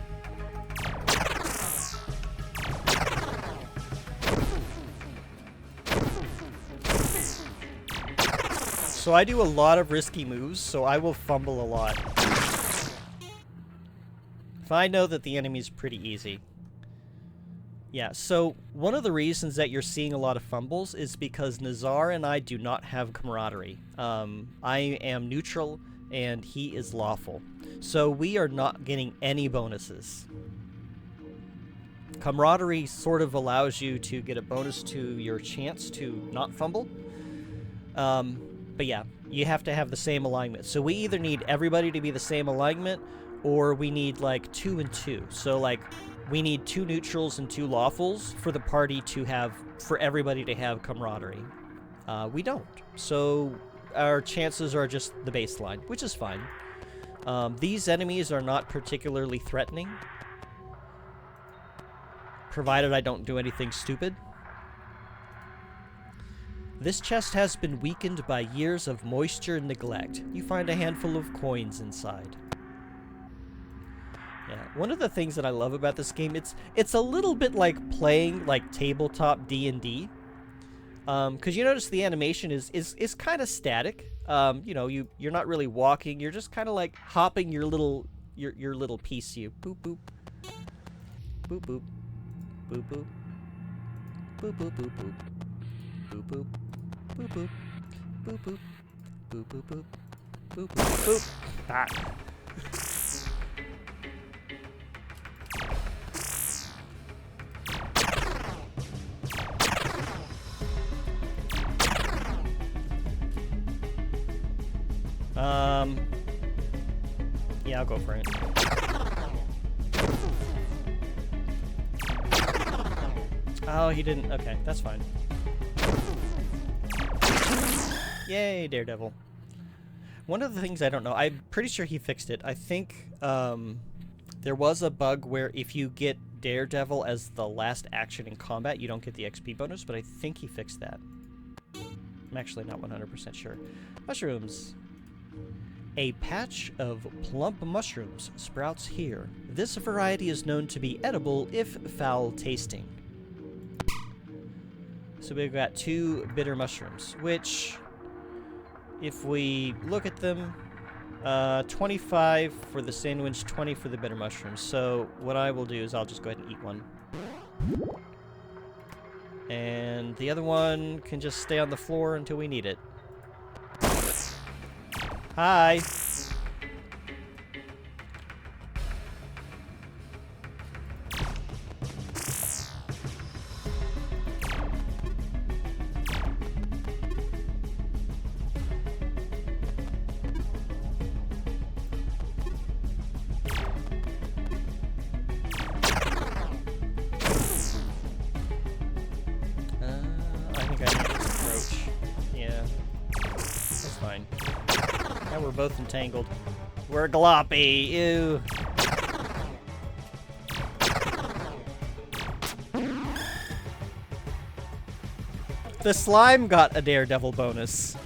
So I do a lot of risky moves, so I will fumble a lot. If I know that the enemy's pretty easy. Yeah, so one of the reasons that you're seeing a lot of fumbles is because Nazar and I do not have camaraderie. I am neutral, and he is lawful. So we are not getting any bonuses. Camaraderie sort of allows you to get a bonus to your chance to not fumble. But yeah, you have to have the same alignment. So we either need everybody to be the same alignment, or we need, like, 2 and 2. So, like, we need 2 neutrals and 2 lawfuls for the party to have, for everybody to have camaraderie. We don't. So our chances are just the baseline, which is fine. These enemies are not particularly threatening, provided I don't do anything stupid. This chest has been weakened by years of moisture and neglect. You find a handful of coins inside. Yeah, one of the things that I love about this game, it's a little bit like playing like tabletop D&D. Because you notice the animation is kind of static. You know, you're not really walking, you're just kind of like hopping your little piece. You boop boop. Boop boop. Boop boop. Boop boop boop boop. Boop boop. Boop boop. Boop boop. Boop boop boop. Boop boop boop. Ah. Yeah, I'll go for it. Oh, he didn't. Okay, that's fine. Yay, Daredevil. One of the things I don't know, I'm pretty sure he fixed it. I think there was a bug where if you get Daredevil as the last action in combat, you don't get the XP bonus, but I think he fixed that. I'm actually not 100% sure. Mushrooms. A patch of plump mushrooms sprouts here. This variety is known to be edible if foul tasting. So we've got 2 bitter mushrooms, which, if we look at them, 25 for the sandwich, 20 for the bitter mushrooms. So what I will do is I'll just go ahead and eat one. And the other one can just stay on the floor until we need it. Hi! I think I need to approach. Yeah. That's fine. Now we're both entangled. We're gloppy. Ew. The slime got a daredevil bonus.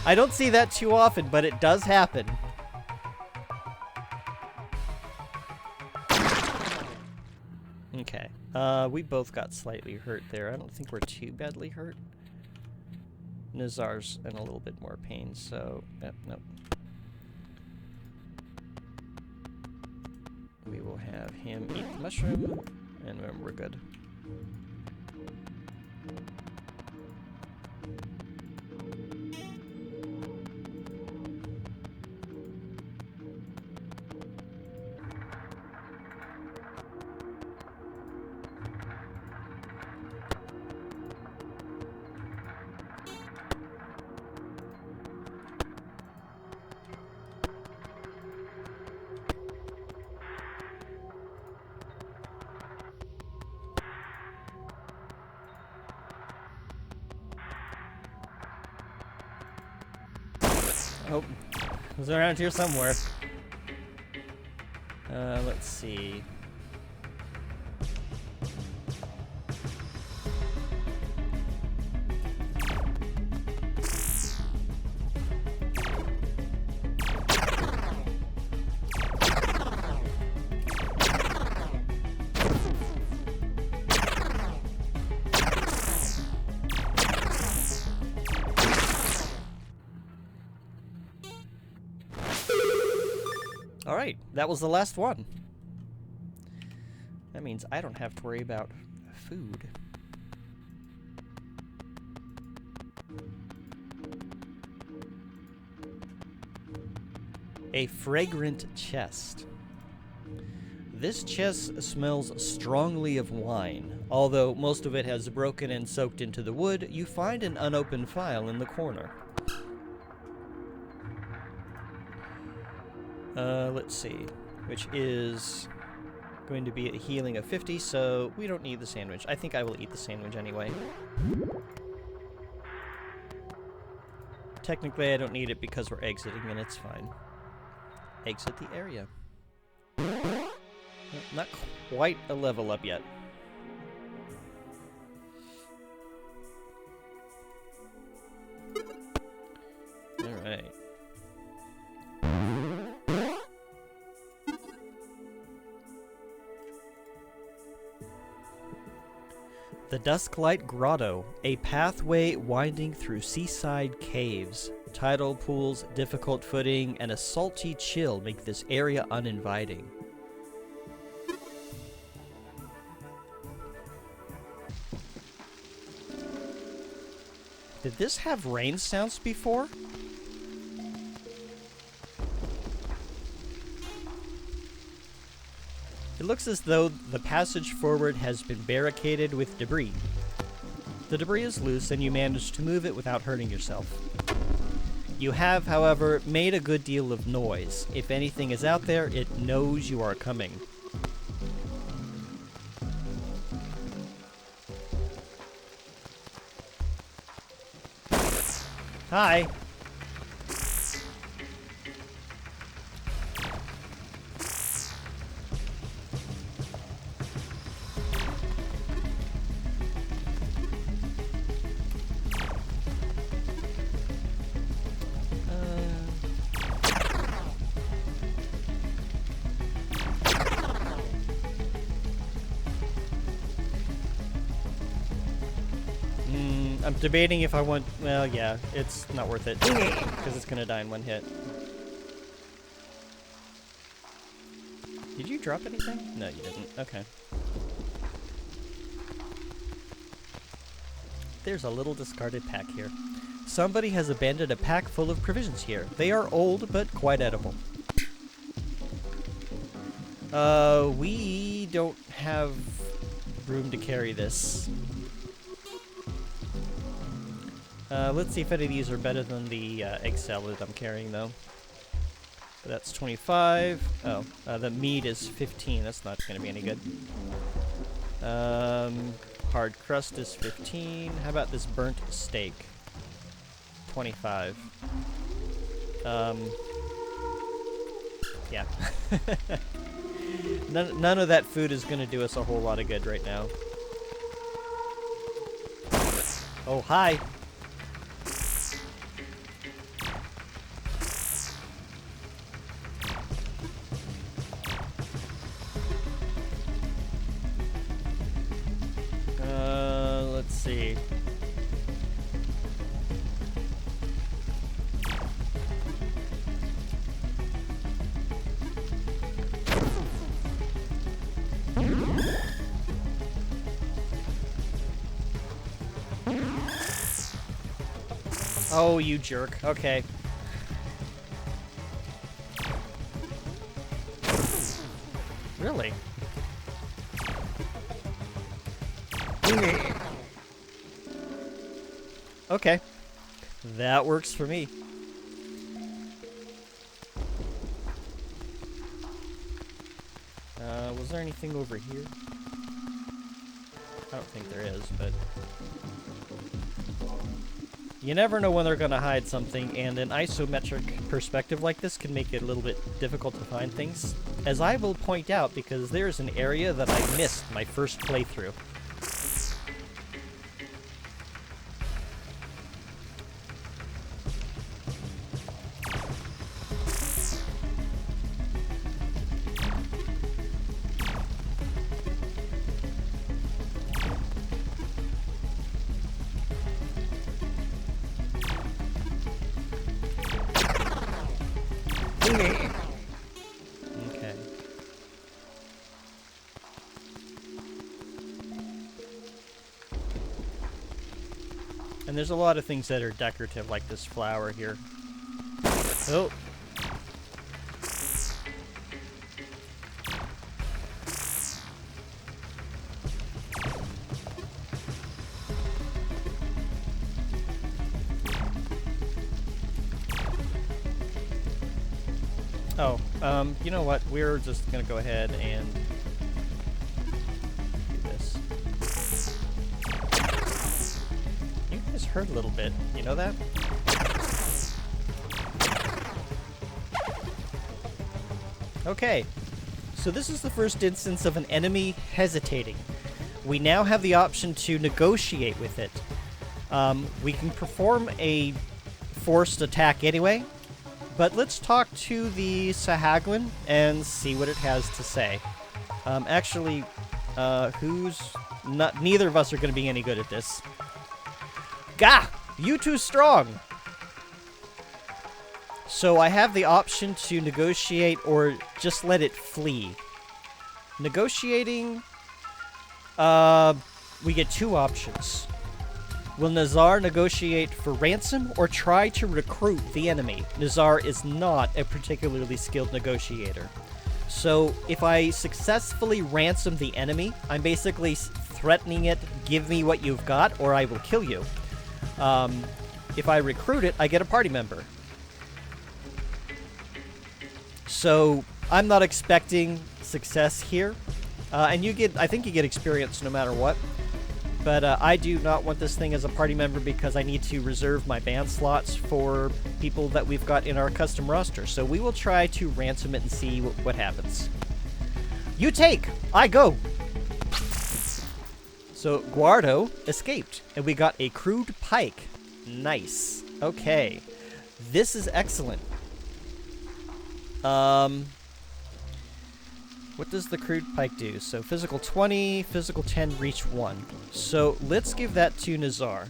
I don't see that too often, but it does happen. Okay. We both got slightly hurt there. I don't think we're too badly hurt. Nazar's in a little bit more pain, so... nope. We will have him eat the mushroom, and then we're good. Oh, it was around here somewhere. Let's see. Alright, that was the last one. That means I don't have to worry about food. A fragrant chest. This chest smells strongly of wine. Although most of it has broken and soaked into the wood, you find an unopened file in the corner. Let's see, which is going to be a healing of 50, so we don't need the sandwich. I think I will eat the sandwich anyway. Technically, I don't need it because we're exiting, and it's fine. Exit the area. Not quite a level up yet. Alright. The Dusklight Grotto, a pathway winding through seaside caves. Tidal pools, difficult footing, and a salty chill make this area uninviting. Did this have rain sounds before? It looks as though the passage forward has been barricaded with debris. The debris is loose and you manage to move it without hurting yourself. You have, however, made a good deal of noise. If anything is out there, it knows you are coming. Hi! I'm debating if I want... Well, yeah, it's not worth it. Because it's gonna die in one hit. Did you drop anything? No, you didn't. Okay. There's a little discarded pack here. Somebody has abandoned a pack full of provisions here. They are old, but quite edible. We don't have room to carry this. Let's see if any of these are better than the egg salad I'm carrying, though. So that's 25. Oh, the meat is 15. That's not going to be any good. Hard crust is 15. How about this burnt steak? 25. Yeah. None of that food is going to do us a whole lot of good right now. Oh, hi. Let's see. Oh, you jerk. Okay. Really? Okay. That works for me. Was there anything over here? I don't think there is, but... You never know when they're going to hide something, and an isometric perspective like this can make it a little bit difficult to find things. As I will point out, because there's an area that I missed my first playthrough. Okay. And there's a lot of things that are decorative, like this flower here. Oh. Oh, you know what? We're just gonna go ahead and do this. You guys hurt a little bit. You know that? Okay. So this is the first instance of an enemy hesitating. We now have the option to negotiate with it. We can perform a forced attack anyway. But let's talk to the Sahaglin and see what it has to say. Actually, neither of us are going to be any good at this. Gah! You too strong! So I have the option to negotiate or just let it flee. Negotiating, we get two options. Will Nazar negotiate for ransom or try to recruit the enemy? Nazar is not a particularly skilled negotiator. So if I successfully ransom the enemy, I'm basically threatening it, give me what you've got or I will kill you. If I recruit it, I get a party member. So I'm not expecting success here. And I think you get experience no matter what. But I do not want this thing as a party member because I need to reserve my band slots for people that we've got in our custom roster. So we will try to ransom it and see what happens. You take! I go! So Guardo escaped, and we got a crude pike. Nice. Okay. This is excellent. What does the crude pike do? So physical 20, physical 10, reach 1. So let's give that to Nazar.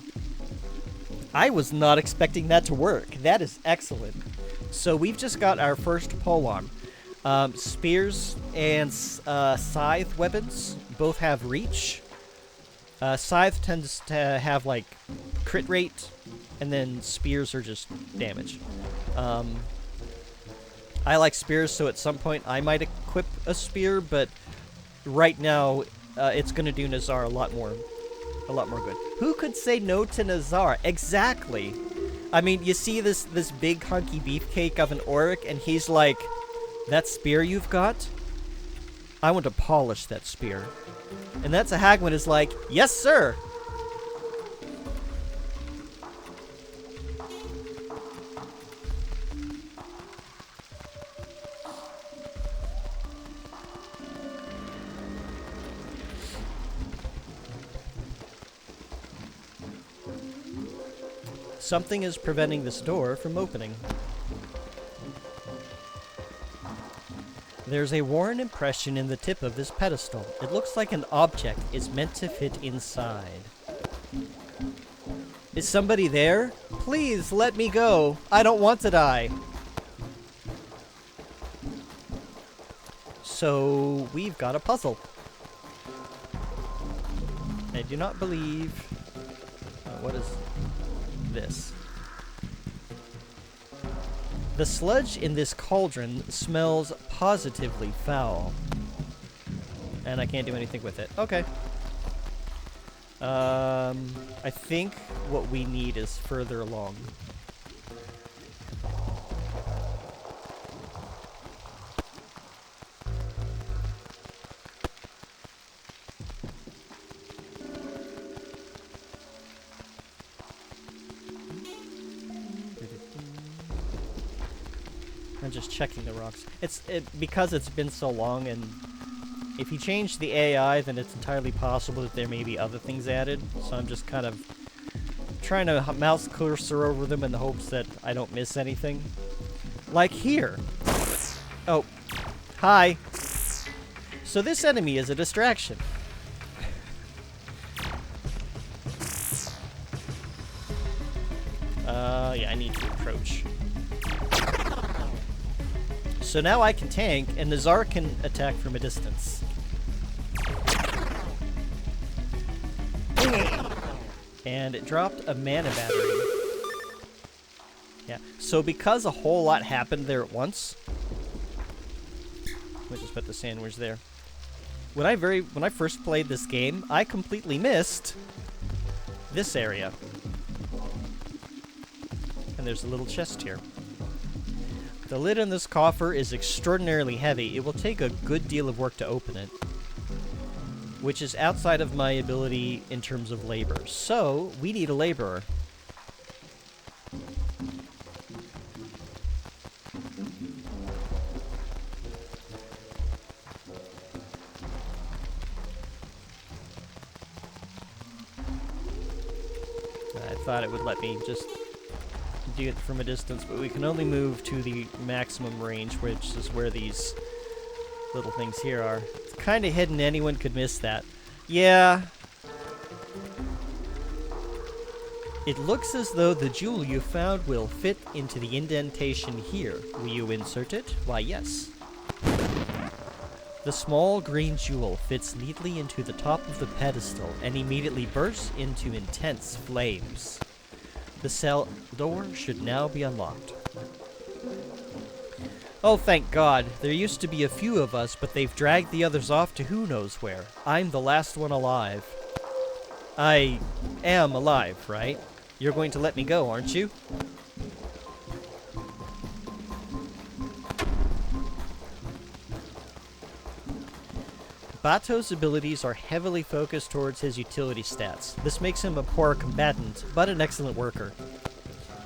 I was not expecting that to work. That is excellent. So we've just got our first polearm. Spears and scythe weapons both have reach. Scythe tends to have like crit rate, and then spears are just damage. I like spears, so at some point I might equip a spear, but right now it's going to do Nazar a lot more good. Who could say no to Nazar? Exactly. I mean, you see this big hunky beefcake of an orc, and he's like, "That spear you've got? I want to polish that spear." And that's a Hagman is like, "Yes, sir." Something is preventing this door from opening. There's a worn impression in the tip of this pedestal. It looks like an object is meant to fit inside. Is somebody there? Please, let me go. I don't want to die. So, we've got a puzzle. I do not believe... what is this? The sludge in this cauldron smells positively foul. And I can't do anything with it. Okay. I think what we need is further along. I'm just checking the rocks. Because it's been so long, and if you change the AI, then it's entirely possible that there may be other things added. So I'm just kind of trying to mouse cursor over them in the hopes that I don't miss anything. Like here. Oh. Hi. So this enemy is a distraction. Yeah, I need to approach. So now I can tank, and Nazar can attack from a distance. And it dropped a mana battery. Yeah, so because a whole lot happened there at once... Let me just put the sandwich there. When I first played this game, I completely missed this area. And there's a little chest here. The lid on this coffer is extraordinarily heavy. It will take a good deal of work to open it, which is outside of my ability in terms of labor. So, we need a laborer. I thought it would let me just do it from a distance, but we can only move to the maximum range, which is where these little things here are. It's kind of hidden. Anyone could miss that. Yeah. It looks as though the jewel you found will fit into the indentation here. Will you insert it? Why, yes. The small green jewel fits neatly into the top of the pedestal and immediately bursts into intense flames. The cell door should now be unlocked. Oh, thank God. There used to be a few of us, but they've dragged the others off to who knows where. I'm the last one alive. I am alive, right? You're going to let me go, aren't you? Bato's abilities are heavily focused towards his utility stats. This makes him a poor combatant, but an excellent worker.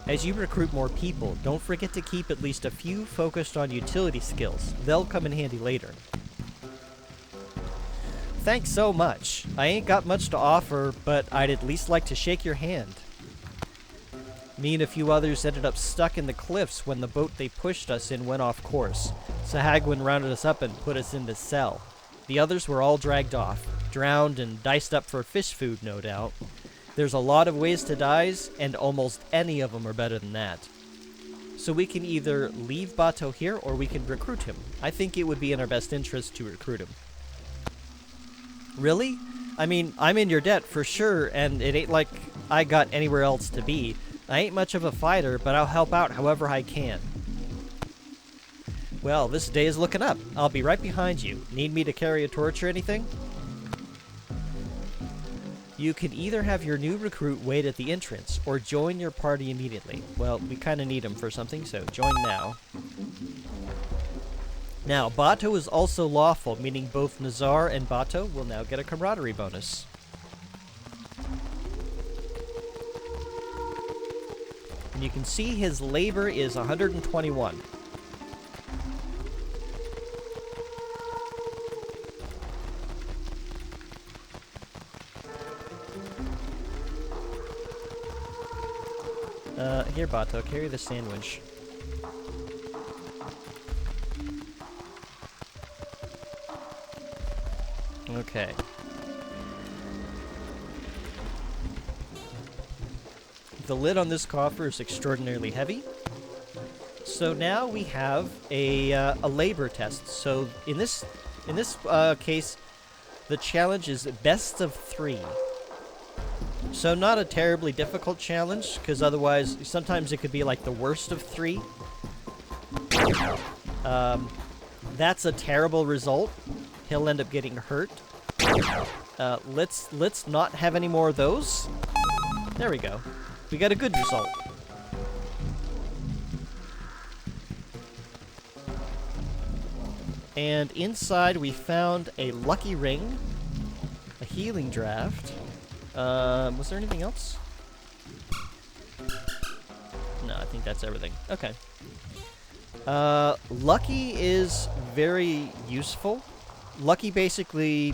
As you recruit more people, don't forget to keep at least a few focused on utility skills. They'll come in handy later. Thanks so much. I ain't got much to offer, but I'd at least like to shake your hand. Me and a few others ended up stuck in the cliffs when the boat they pushed us in went off course. Sahagwin rounded us up and put us in this cell. The others were all dragged off, drowned and diced up for fish food, no doubt. There's a lot of ways to die, and almost any of them are better than that. So we can either leave Bato here, or we can recruit him. I think it would be in our best interest to recruit him. Really? I mean, I'm in your debt for sure, and it ain't like I got anywhere else to be. I ain't much of a fighter, but I'll help out however I can. Well, this day is looking up. I'll be right behind you. Need me to carry a torch or anything? You can either have your new recruit wait at the entrance, or join your party immediately. Well, we kind of need him for something, so join now. Now, Bato is also lawful, meaning both Nazar and Bato will now get a camaraderie bonus. And you can see his labor is 121. Here, Bato, carry the sandwich. Okay. The lid on this coffer is extraordinarily heavy. So now we have a labor test. So in this case, the challenge is best of 3. So not a terribly difficult challenge, because otherwise sometimes it could be like the worst of 3. That's a terrible result. He'll end up getting hurt. Let's not have any more of those. There we go. We got a good result. And inside we found a lucky ring, a healing draft. Was there anything else? No, I think that's everything. Okay. Lucky is very useful. Lucky basically,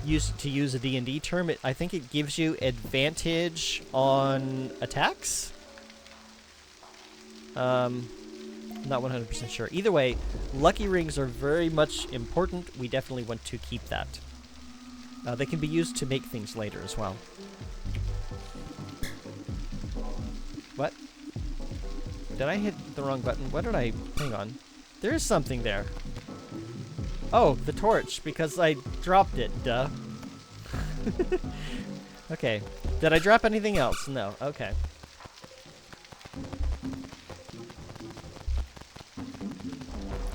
to use a D&D term, I think it gives you advantage on attacks? Not 100% sure. Either way, lucky rings are very much important. We definitely want to keep that. They can be used to make things later as well. What? Did I hit the wrong button? What did I... Hang on. There is something there. Oh, the torch, because I dropped it, duh. Okay. Did I drop anything else? No. Okay.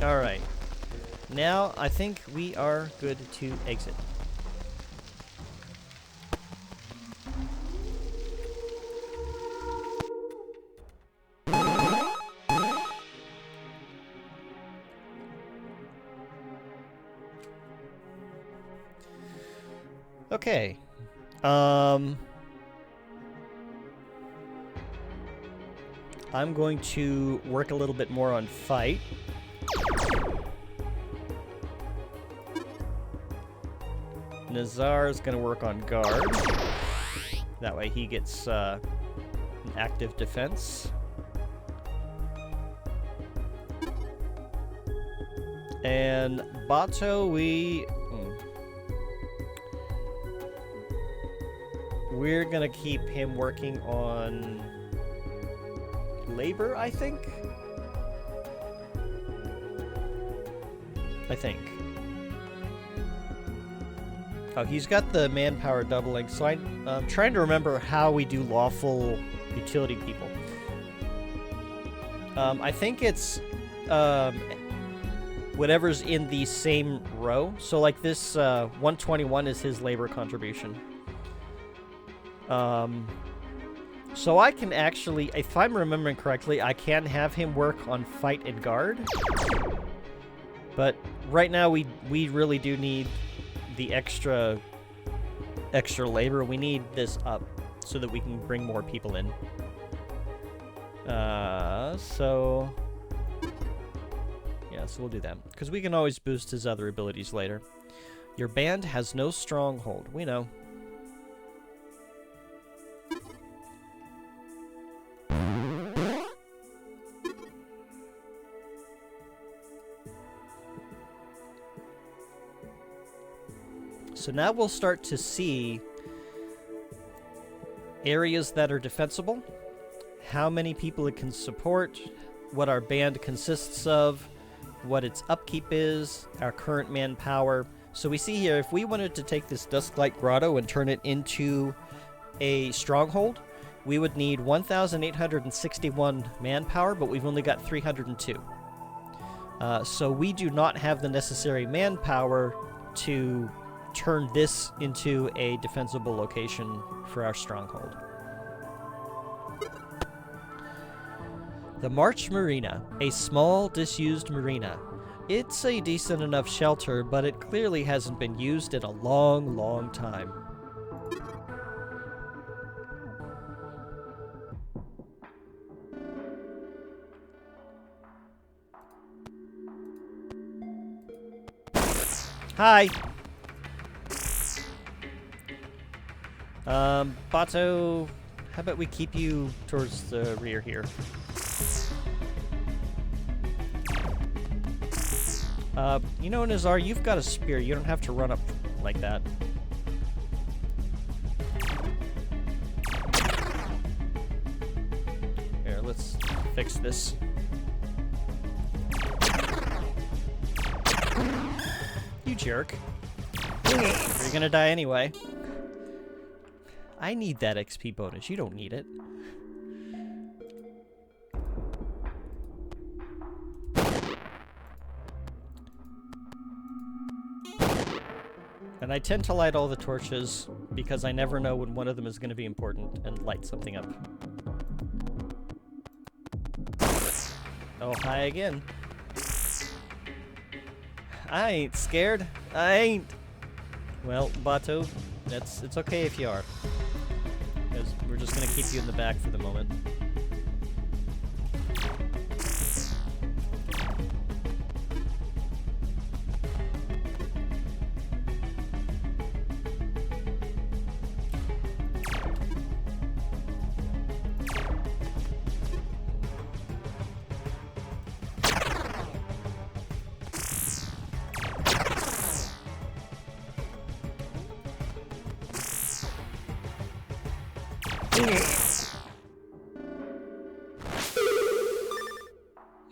Alright. Now, I think we are good to exit. Okay. I'm going to work a little bit more on fight. Nazar is going to work on guard. That way he gets an active defense. And Bato, we're going to keep him working on labor, I think? Oh, he's got the manpower doubling, so I'm trying to remember how we do lawful utility people. I think it's whatever's in the same row. So like this 121 is his labor contribution. So I can actually, if I'm remembering correctly, I can have him work on fight and guard. But right now we really do need the extra labor. We need this up so that we can bring more people in. So we'll do that, because we can always boost his other abilities later. Your band has no stronghold. We know. So now we'll start to see areas that are defensible, how many people it can support, what our band consists of, what its upkeep is, our current manpower. So we see here, if we wanted to take this Dusklight Grotto and turn it into a stronghold, we would need 1,861 manpower, but we've only got 302. So we do not have the necessary manpower to turn this into a defensible location for our stronghold. The March Marina, a small, disused marina. It's a decent enough shelter, but it clearly hasn't been used in a long, long time. Hi! Bato, How about we keep you towards the rear here? You know, Nazar, you've got a spear. You don't have to run up like that. Here, let's fix this. You jerk. You're gonna die anyway. I need that XP bonus. You don't need it. And I tend to light all the torches because I never know when one of them is going to be important and light something up. Oh, hi again. I ain't scared. I ain't. Well, Bato, it's okay if you are. Because we're just going to keep you in the back for the moment.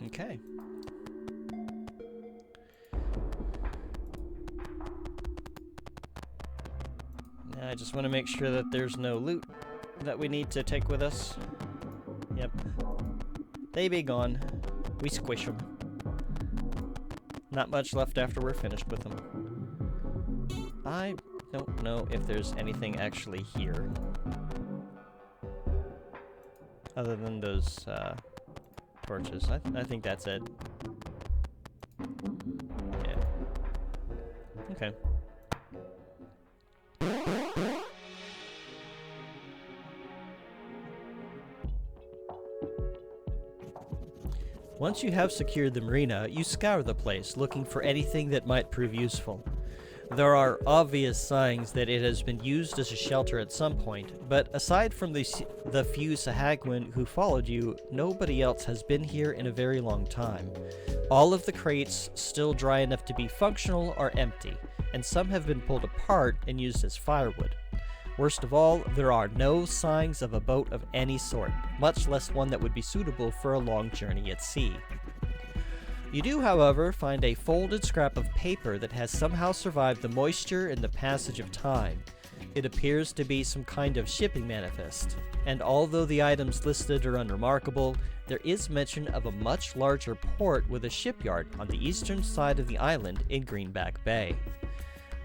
Okay. Now I just want to make sure that there's no loot that we need to take with us. Yep. They be gone. We squish them. Not much left after we're finished with them. I don't know if there's anything actually here. Other than those, torches. I think that's it. Yeah. Okay. Once you have secured the marina, you scour the place, looking for anything that might prove useful. There are obvious signs that it has been used as a shelter at some point, but aside from the few Sahagwin who followed you, nobody else has been here in a very long time. All of the crates, still dry enough to be functional, are empty, and some have been pulled apart and used as firewood. Worst of all, there are no signs of a boat of any sort, much less one that would be suitable for a long journey at sea. You do, however, find a folded scrap of paper that has somehow survived the moisture and the passage of time. It appears to be some kind of shipping manifest, and although the items listed are unremarkable, there is mention of a much larger port with a shipyard on the eastern side of the island in Greenback Bay.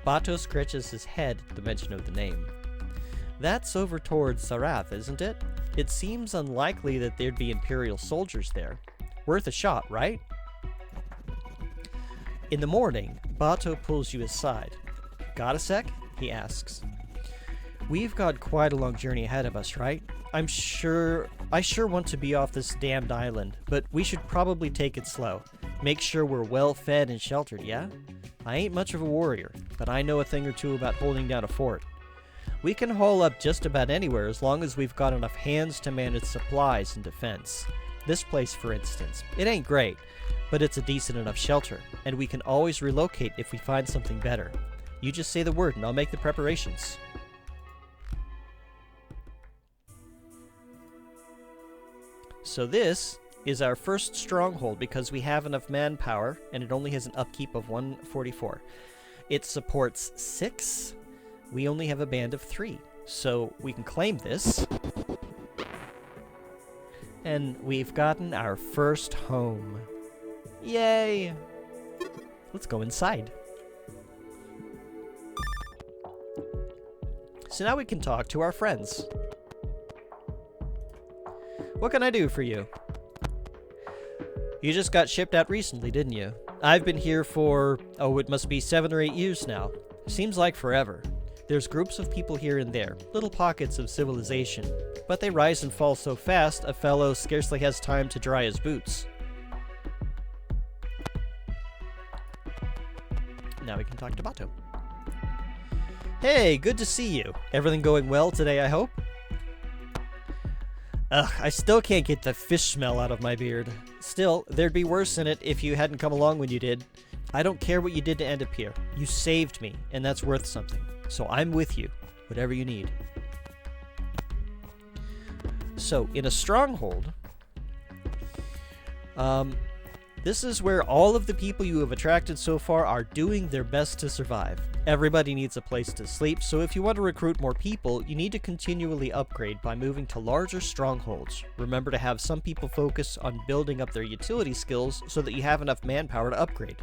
Bato scratches his head at the mention of the name. That's over towards Sarath, isn't it? It seems unlikely that there'd be Imperial soldiers there. Worth a shot, right? In the morning, Bato pulls you aside. Got a sec? He asks. We've got quite a long journey ahead of us, right? I sure want to be off this damned island, but we should probably take it slow. Make sure we're well fed and sheltered, yeah? I ain't much of a warrior, but I know a thing or two about holding down a fort. We can haul up just about anywhere as long as we've got enough hands to manage supplies and defense. This place, for instance, it ain't great, but it's a decent enough shelter, and we can always relocate if we find something better. You just say the word and I'll make the preparations. So this is our first stronghold because we have enough manpower, and it only has an upkeep of 144. It supports 6. We only have a band of 3, so we can claim this. And we've gotten our first home. Yay! Let's go inside. So now we can talk to our friends. What can I do for you? You just got shipped out recently, didn't you? I've been here for, oh, it must be 7 or 8 years now. Seems like forever. There's groups of people here and there, little pockets of civilization, but they rise and fall so fast a fellow scarcely has time to dry his boots. Now we can talk to Bato. Hey, good to see you. Everything going well today, I hope? Ugh, I still can't get the fish smell out of my beard. Still, there'd be worse in it if you hadn't come along when you did. I don't care what you did to end up here. You saved me, and that's worth something. So I'm with you, whatever you need. So, in a stronghold, this is where all of the people you have attracted so far are doing their best to survive. Everybody needs a place to sleep, so if you want to recruit more people, you need to continually upgrade by moving to larger strongholds. Remember to have some people focus on building up their utility skills so that you have enough manpower to upgrade.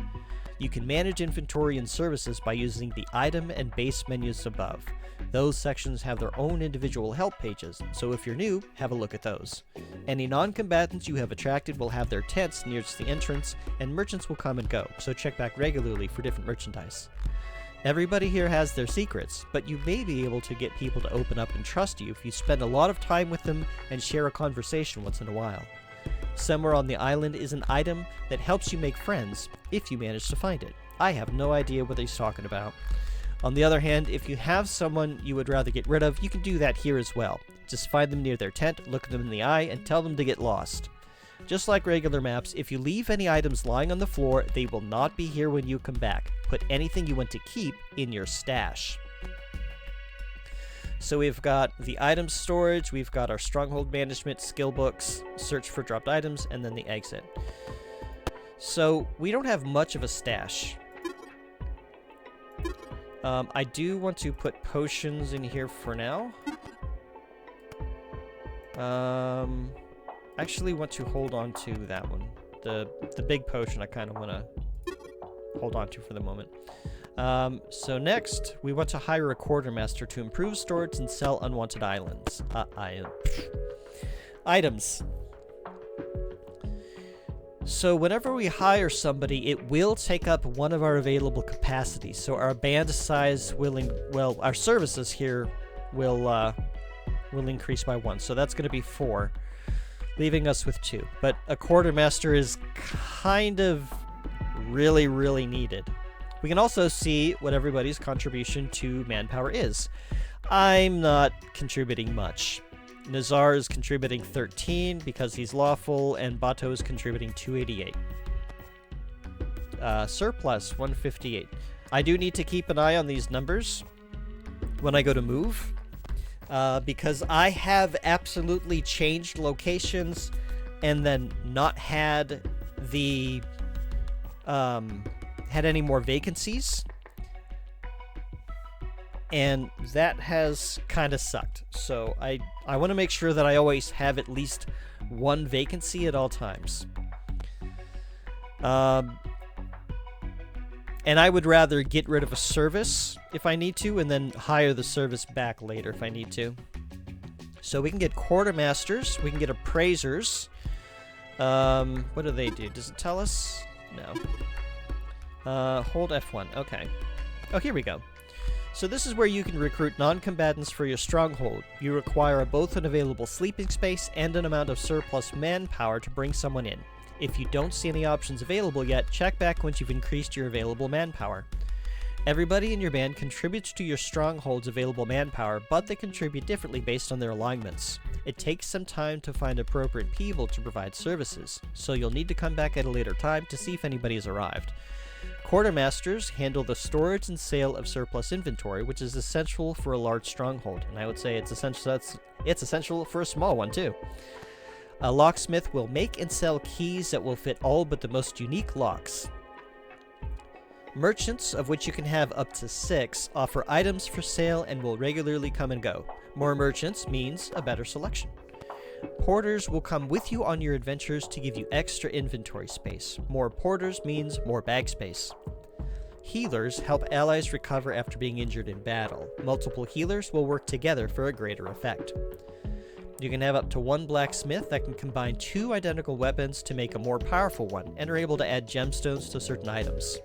You can manage inventory and services by using the item and base menus above. Those sections have their own individual help pages, so if you're new, have a look at those. Any non-combatants you have attracted will have their tents nearest the entrance, and merchants will come and go, so check back regularly for different merchandise. Everybody here has their secrets, but you may be able to get people to open up and trust you if you spend a lot of time with them and share a conversation once in a while. Somewhere on the island is an item that helps you make friends, if you manage to find it. I have no idea what he's talking about. On the other hand, if you have someone you would rather get rid of, you can do that here as well. Just find them near their tent, look them in the eye, and tell them to get lost. Just like regular maps, if you leave any items lying on the floor, they will not be here when you come back. Put anything you want to keep in your stash. So we've got the item storage, we've got our stronghold management, skill books, search for dropped items, and then the exit. So we don't have much of a stash. I do want to put potions in here for now. Actually want to hold on to that one. The big potion I kind of want to hold on to for the moment. So next, we want to hire a quartermaster to improve storage and sell unwanted items. So whenever we hire somebody, it will take up one of our available capacities. So our band size our services here will increase by 1. So that's going to be 4, leaving us with 2. But a quartermaster is kind of really, really needed. We can also see what everybody's contribution to manpower is. I'm not contributing much. Nazar is contributing 13 because he's lawful, and Bato is contributing 288. Surplus 158. I do need to keep an eye on these numbers when I go to move, because I have absolutely changed locations and then not had the had any more vacancies, and that has kind of sucked. So I want to make sure that I always have at least one vacancy at all times. And I would rather get rid of a service if I need to, and then hire the service back later if I need to. So we can get quartermasters, we can get appraisers. What do they do? Does it tell us? No. Hold F1. Okay. Oh, here we go. So this is where you can recruit non-combatants for your stronghold. You require both an available sleeping space and an amount of surplus manpower to bring someone in. If you don't see any options available yet, check back once you've increased your available manpower. Everybody in your band contributes to your stronghold's available manpower, but they contribute differently based on their alignments. It takes some time to find appropriate people to provide services, so you'll need to come back at a later time to see if anybody has arrived. Quartermasters handle the storage and sale of surplus inventory, which is essential for a large stronghold, and I would say it's essential for a small one too. A locksmith will make and sell keys that will fit all but the most unique locks. Merchants, of which you can have up to 6, offer items for sale and will regularly come and go. More merchants means a better selection. Porters will come with you on your adventures to give you extra inventory space. More porters means more bag space. Healers help allies recover after being injured in battle. Multiple healers will work together for a greater effect. You can have up to 1 blacksmith that can combine 2 identical weapons to make a more powerful one, and are able to add gemstones to certain items.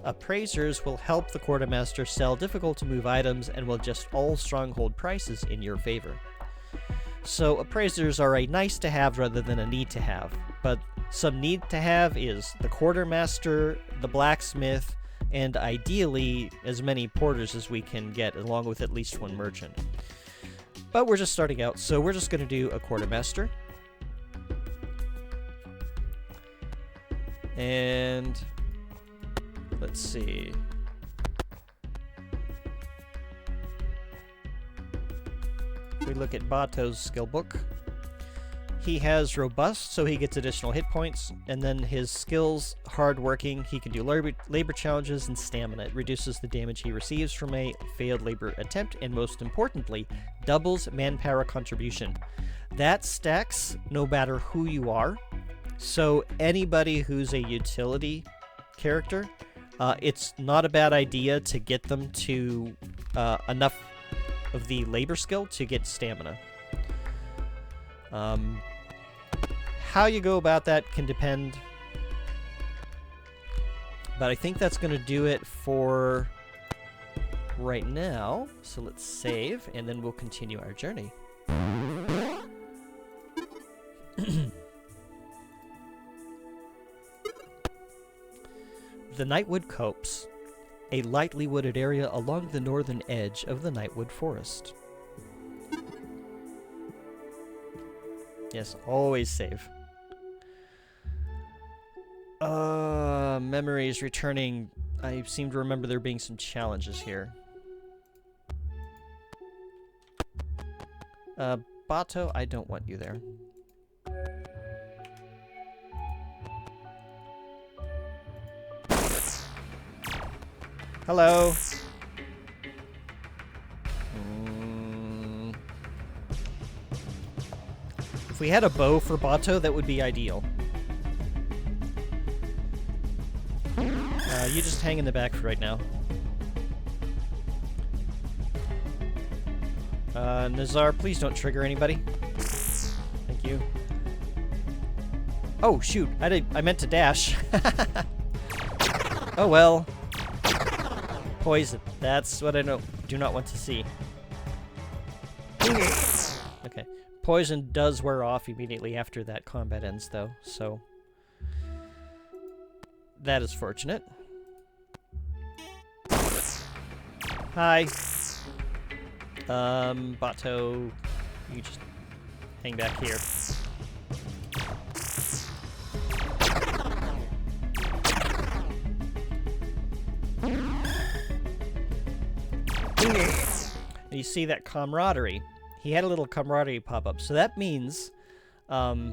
Appraisers will help the quartermaster sell difficult-to-move items and will adjust all stronghold prices in your favor. So appraisers are a nice-to-have rather than a need-to-have, but some need-to-have is the quartermaster, the blacksmith, and ideally as many porters as we can get, along with at least 1 merchant. But we're just starting out, so we're just going to do a quartermaster. And let's see. If we look at Bato's skill book, he has robust, so he gets additional hit points, and then his skills, hardworking, he can do labor challenges, and stamina. It reduces the damage he receives from a failed labor attempt, and most importantly, doubles manpower contribution. That stacks no matter who you are, so anybody who's a utility character, it's not a bad idea to get them to enough of the labor skill to get stamina. How you go about that can depend, but I think that's going to do it for right now. So let's save, and then we'll continue our journey. The Nightwood Copse, a lightly wooded area along the northern edge of the Nightwood Forest. Yes, always save. Memories returning. I seem to remember there being some challenges here. Bato, I don't want you there. Hello. If we had a bow for Bato, that would be ideal. You just hang in the back for right now. Nazar, please don't trigger anybody. Thank you. Oh, shoot. I meant to dash. Oh, well. Poison. That's what I do not want to see. Okay. Poison does wear off immediately after that combat ends, though, so that is fortunate. Hi. Bato, you just hang back here. You see that camaraderie. He had a little camaraderie pop up, so that means, I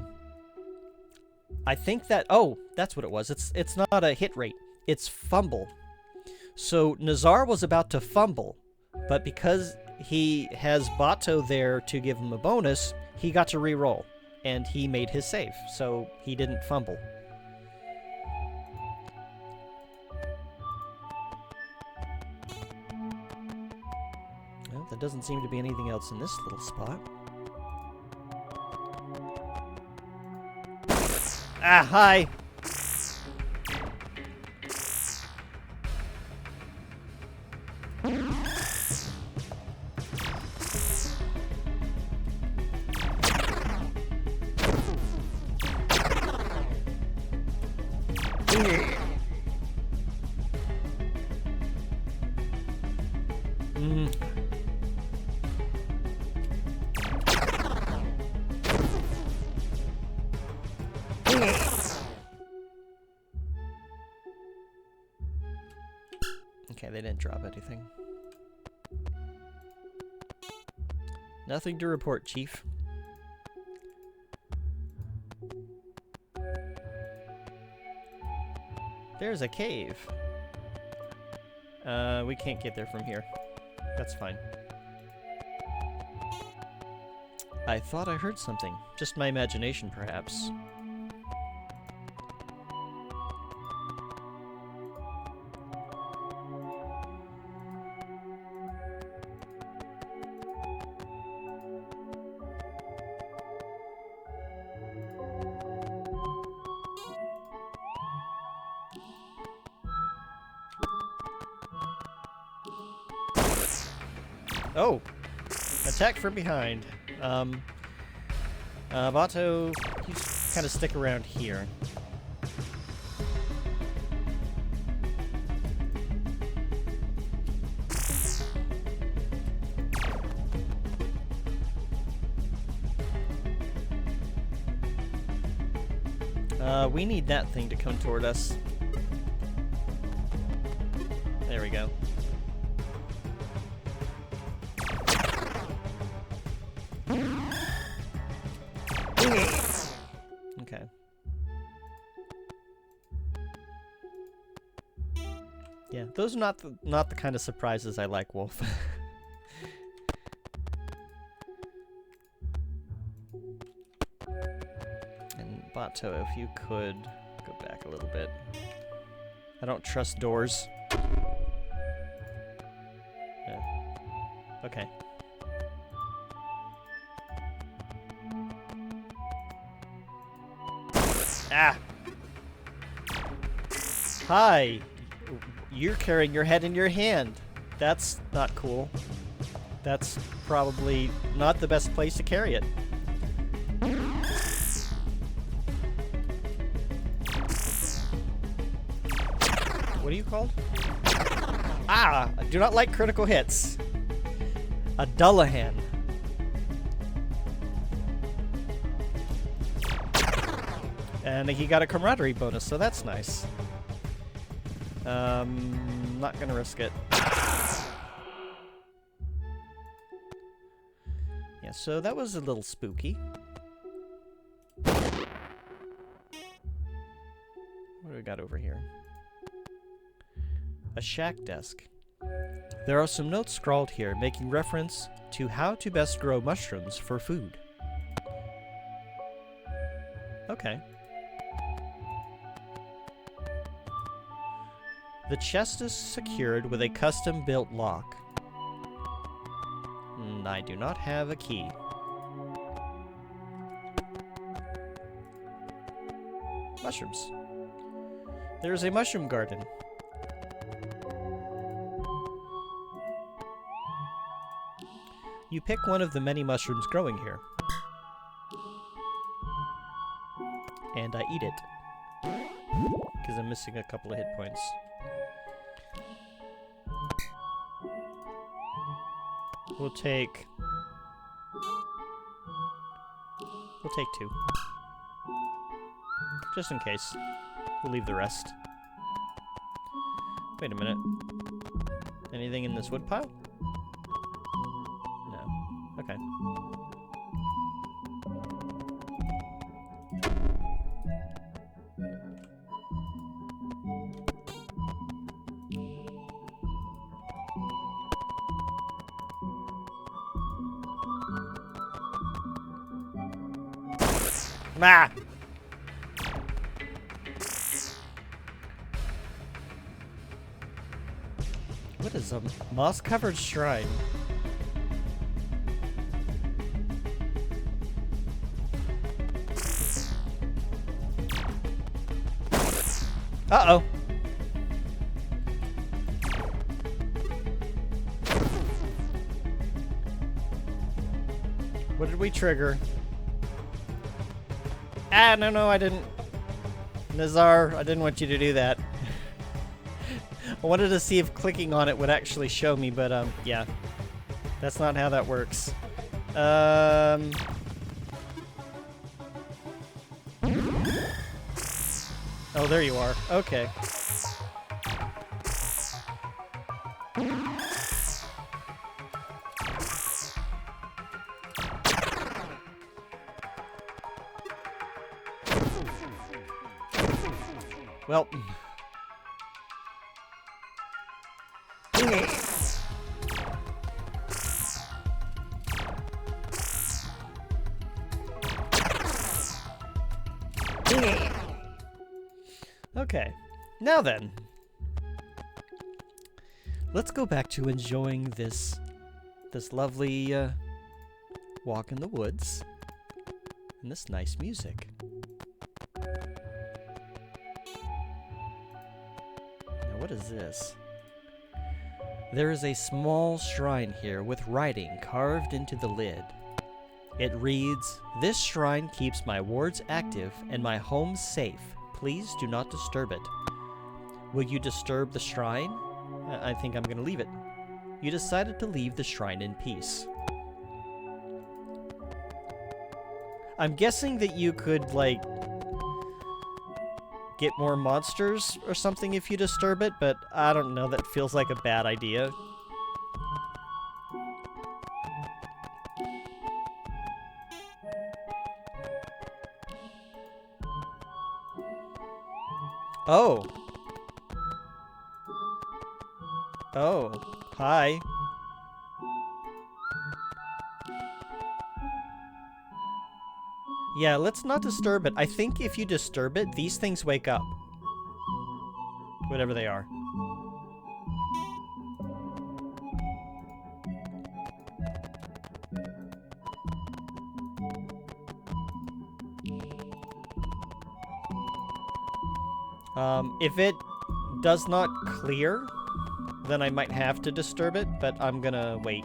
think that, oh, that's what it was. It's not a hit rate, it's fumble. So Nazar was about to fumble, but because he has Bato there to give him a bonus, he got to re-roll, and he made his save, so he didn't fumble. Well, there doesn't seem to be anything else in this little spot. Ah, hi! Okay, they didn't drop anything. Nothing to report, Chief. There's a cave. We can't get there from here. That's fine. I thought I heard something. Just my imagination, perhaps. Oh! Attack from behind. Bato, you just kind of stick around here. We need that thing to come toward us. There we go. Okay. Yeah, those are not the kind of surprises I like, Wolf. And Bato, if you could go back a little bit. I don't trust doors. Yeah. Okay. Ah! Hi! You're carrying your head in your hand. That's not cool. That's probably not the best place to carry it. What are you called? Ah! I do not like critical hits. A Dullahan. And he got a camaraderie bonus, so that's nice. Not gonna risk it. Yeah, so that was a little spooky. What do we got over here? A shack desk. There are some notes scrawled here making reference to how to best grow mushrooms for food. Okay. The chest is secured with a custom-built lock. I do not have a key. Mushrooms. There is a mushroom garden. You pick one of the many mushrooms growing here. And I eat it. Because I'm missing a couple of hit points. We'll take 2. Just in case. We'll leave the rest. Wait a minute. Anything in this wood pile? No. Okay. Ah! What is a moss-covered shrine? Uh-oh. What did we trigger? Ah, no, I didn't. Nazar, I didn't want you to do that. I wanted to see if clicking on it would actually show me, but, yeah. That's not how that works. Oh, there you are. Okay. Well. Okay. Now then. Let's go back to enjoying this lovely walk in the woods and this nice music. What is this? There is a small shrine here with writing carved into the lid. It reads, "This shrine keeps my wards active and my home safe. Please do not disturb it." Will you disturb the shrine? I think I'm going to leave it. You decided to leave the shrine in peace. I'm guessing that you could, like, get more monsters or something if you disturb it, but I don't know, that feels like a bad idea. Oh. Oh. Hi. Yeah, let's not disturb it. I think if you disturb it, these things wake up. Whatever they are. If it does not clear, then I might have to disturb it, but I'm gonna wait.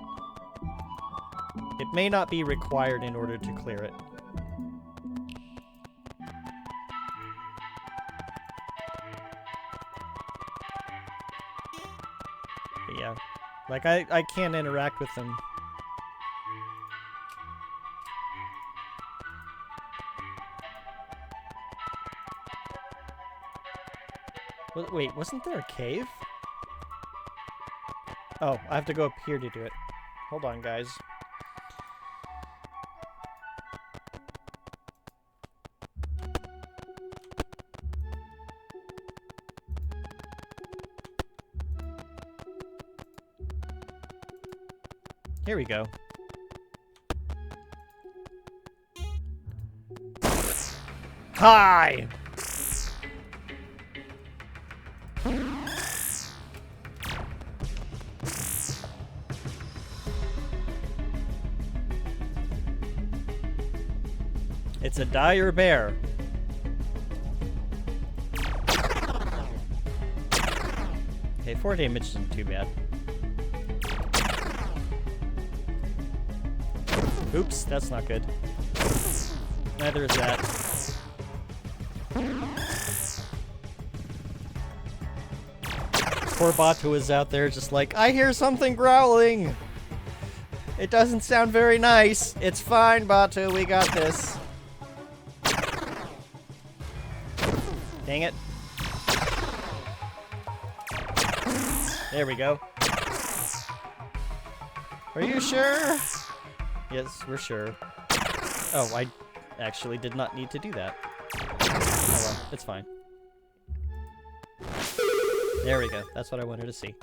It may not be required in order to clear it. But yeah, like I can't interact with them. Wait, wasn't there a cave? Oh, I have to go up here to do it. Hold on, guys. Here we go. Hi! It's a dire bear. Okay, 4 damage isn't too bad. Oops, that's not good. Neither is that. Poor Bato is out there just like, I hear something growling! It doesn't sound very nice. It's fine, Bato, we got this. Dang it. There we go. Are you sure? Yes, we're sure. Oh, I actually did not need to do that. Oh well, it's fine. There we go. That's what I wanted to see.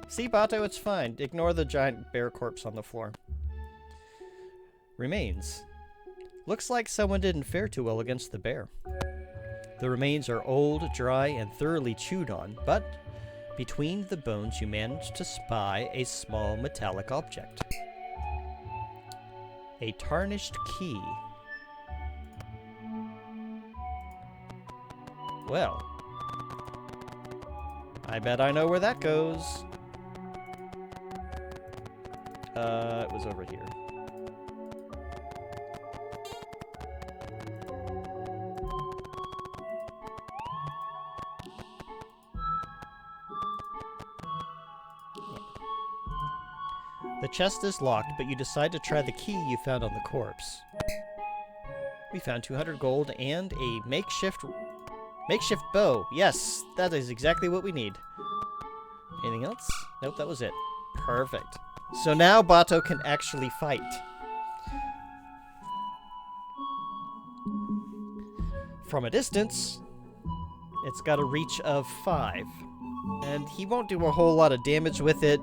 See, Bato, it's fine. Ignore the giant bear corpse on the floor. Remains. Looks like someone didn't fare too well against the bear. The remains are old, dry, and thoroughly chewed on, but between the bones you manage to spy a small metallic object. A tarnished key. Well, I bet I know where that goes. It was over here. The chest is locked, but you decide to try the key you found on the corpse. We found 200 gold and a makeshift bow. Yes, that is exactly what we need. Anything else? Nope, that was it. Perfect. So now Bato can actually fight. From a distance, it's got a reach of 5. And he won't do a whole lot of damage with it,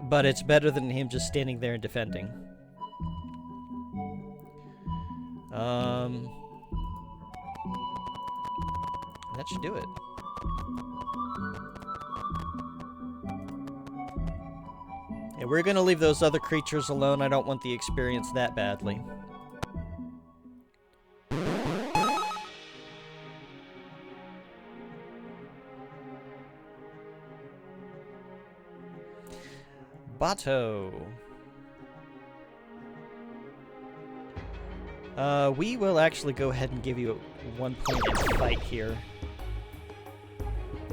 but it's better than him just standing there and defending. That should do it. Yeah, we're gonna leave those other creatures alone. I don't want the experience that badly. Bato. We will actually go ahead and give you a 1 point in fight here.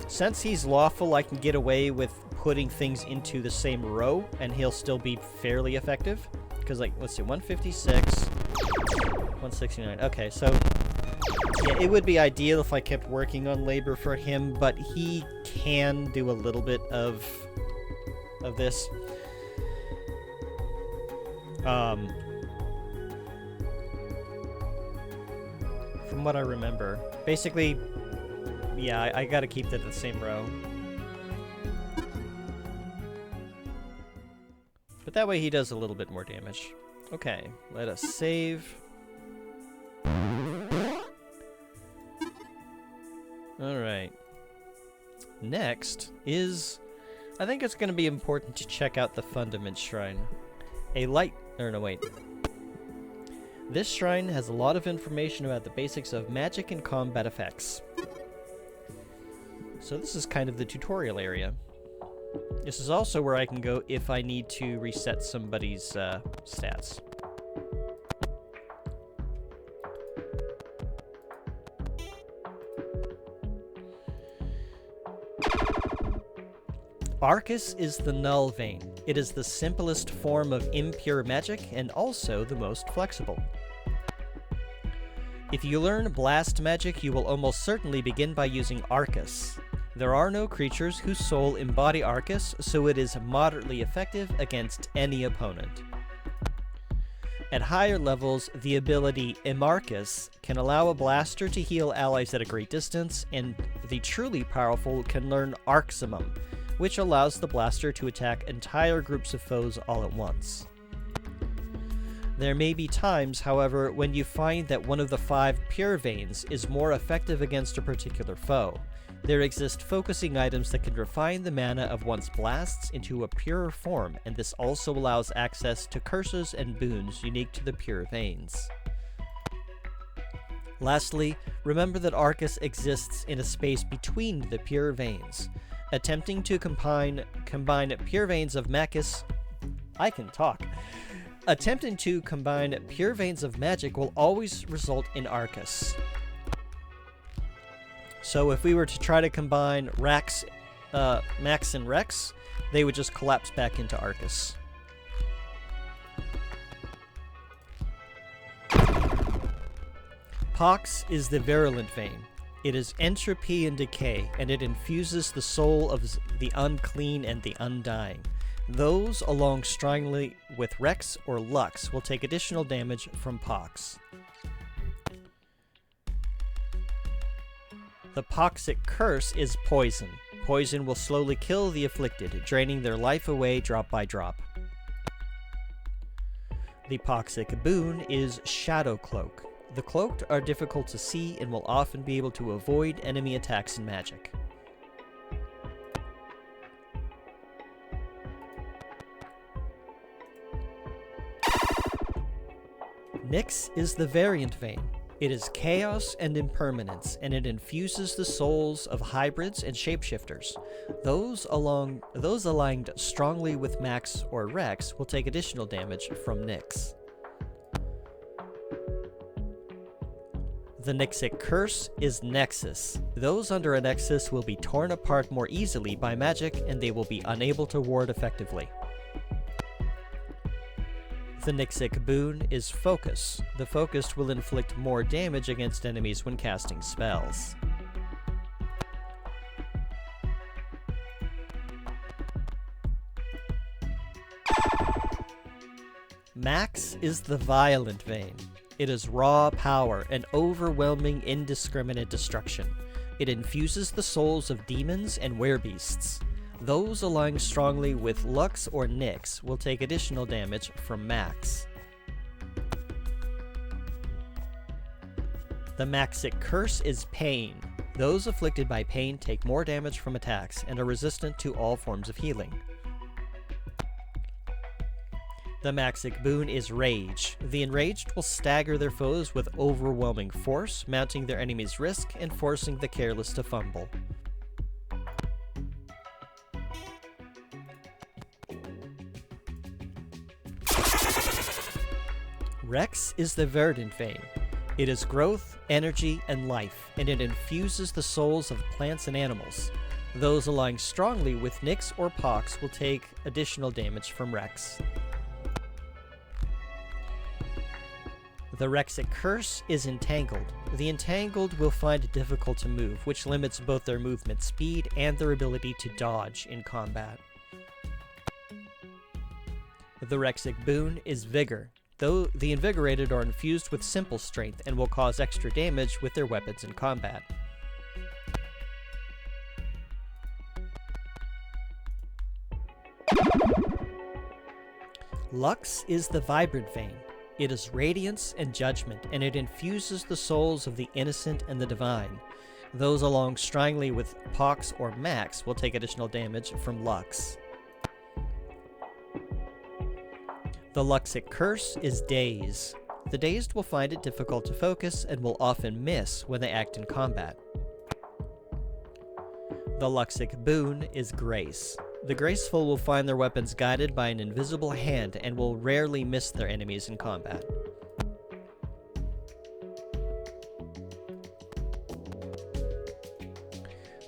Since he's lawful, I can get away with putting things into the same row, and he'll still be fairly effective. Because, like, let's see, 156, 169. Okay, so Yeah, it would be ideal if I kept working on labor for him, but he can do a little bit of this. From what I remember. Basically, yeah, I gotta keep that in the same row. But that way he does a little bit more damage. Okay, let us save. Alright. Next is... I think it's going to be important to check out the Fundament Shrine. This shrine has a lot of information about the basics of magic and combat effects. So this is kind of the tutorial area. This is also where I can go if I need to reset somebody's stats. Arcus is the Null Vein. It is the simplest form of impure magic and also the most flexible. If you learn Blast Magic, you will almost certainly begin by using Arcus. There are no creatures whose soul embody Arcus, so it is moderately effective against any opponent. At higher levels, the ability Emarcus can allow a blaster to heal allies at a great distance, and the truly powerful can learn Arximum, which allows the blaster to attack entire groups of foes all at once. There may be times, however, when you find that one of the 5 Pure Veins is more effective against a particular foe. There exist focusing items that can refine the mana of one's blasts into a purer form, and this also allows access to curses and boons unique to the Pure Veins. Lastly, remember that Arcus exists in a space between the Pure Veins. Attempting to combine Pure Veins of Macus... I can talk. Attempting to combine Pure Veins of Magic will always result in Arcus. So if we were to try to combine Max and Rex, they would just collapse back into Arcus. Pox is the Virulent Vein. It is entropy and decay, and it infuses the soul of the unclean and the undying. Those, along strongly with Rex or Lux, will take additional damage from Pox. The Poxic Curse is poison. Poison will slowly kill the afflicted, draining their life away drop by drop. The Poxic Boon is Shadow Cloak. The cloaked are difficult to see and will often be able to avoid enemy attacks and magic. Nyx is the Variant Vein. It is chaos and impermanence, and it infuses the souls of hybrids and shapeshifters. Those aligned strongly with Max or Rex will take additional damage from Nyx. The Nyxic Curse is Nexus. Those under a Nexus will be torn apart more easily by magic, and they will be unable to ward effectively. The Nyxic Boon is Focus. The Focused will inflict more damage against enemies when casting spells. Max is the Violent Vein. It is raw power and overwhelming indiscriminate destruction. It infuses the souls of demons and werebeasts. Those aligned strongly with Lux or Nyx will take additional damage from Max. The Maxic Curse is Pain. Those afflicted by pain take more damage from attacks and are resistant to all forms of healing. The Maxic Boon is Rage. The enraged will stagger their foes with overwhelming force, mounting their enemy's risk and forcing the careless to fumble. Rex is the Verdant Vein. It is growth, energy, and life, and it infuses the souls of plants and animals. Those aligned strongly with Nyx or Pox will take additional damage from Rex. The Rexic Curse is Entangled. The Entangled will find it difficult to move, which limits both their movement speed and their ability to dodge in combat. The Rexic Boon is Vigor. Though the Invigorated are infused with simple strength and will cause extra damage with their weapons in combat. Lux is the Vibrant Vein. It is radiance and judgment, and it infuses the souls of the innocent and the divine. Those along strongly with Pox or Max will take additional damage from Lux. The Luxic Curse is Daze. The Dazed will find it difficult to focus and will often miss when they act in combat. The Luxic Boon is Grace. The Graceful will find their weapons guided by an invisible hand and will rarely miss their enemies in combat.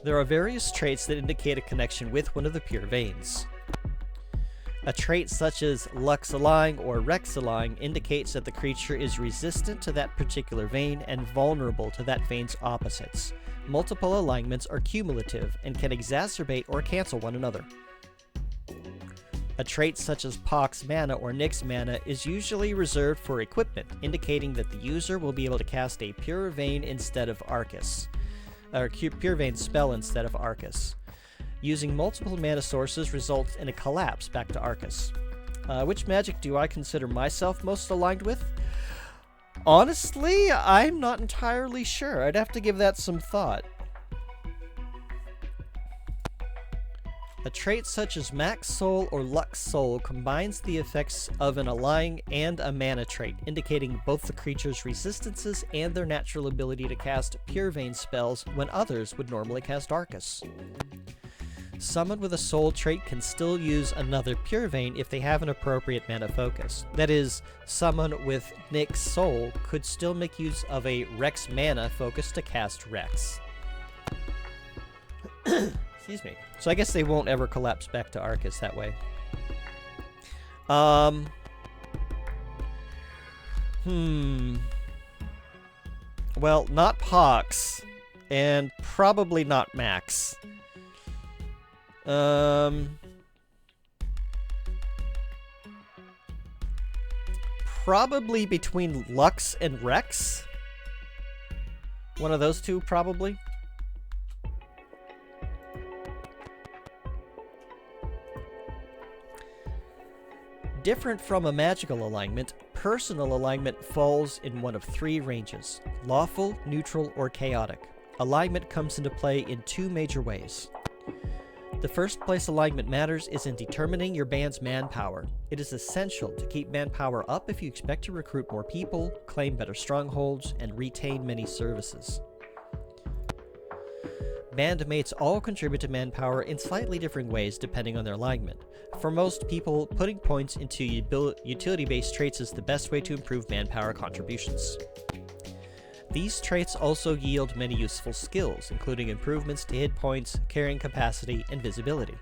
There are various traits that indicate a connection with one of the pure veins. A trait such as Lux-Align or Rex-Align indicates that the creature is resistant to that particular vein and vulnerable to that vein's opposites. Multiple alignments are cumulative and can exacerbate or cancel one another. A trait such as Pox Mana or Nyx Mana is usually reserved for equipment, indicating that the user will be able to cast a Pure Vein instead of Arcus, or Pure Vein spell instead of Arcus. Using multiple mana sources results in a collapse back to Arcus. Which magic do I consider myself most aligned with? Honestly, I'm not entirely sure. I'd have to give that some thought. A trait such as Max Soul or Lux Soul combines the effects of an Align and a mana trait, indicating both the creature's resistances and their natural ability to cast Pure Vein spells when others would normally cast Arcus. Someone with a Soul trait can still use another Pure Vein if they have an appropriate mana focus. That is, someone with Nyx Soul could still make use of a Rex mana focus to cast Rex. Excuse me. So I guess they won't ever collapse back to Arcus that way. Well, not Pox, and probably not Max. Probably between Lux and Rex. One of those two, probably. Different from a magical alignment, personal alignment falls in one of three ranges: lawful, neutral, or chaotic. Alignment comes into play in two major ways. The first place alignment matters is in determining your band's manpower. It is essential to keep manpower up if you expect to recruit more people, claim better strongholds, and retain many services. Bandmates all contribute to manpower in slightly different ways depending on their alignment. For most people, putting points into utility-based traits is the best way to improve manpower contributions. These traits also yield many useful skills, including improvements to hit points, carrying capacity, and visibility.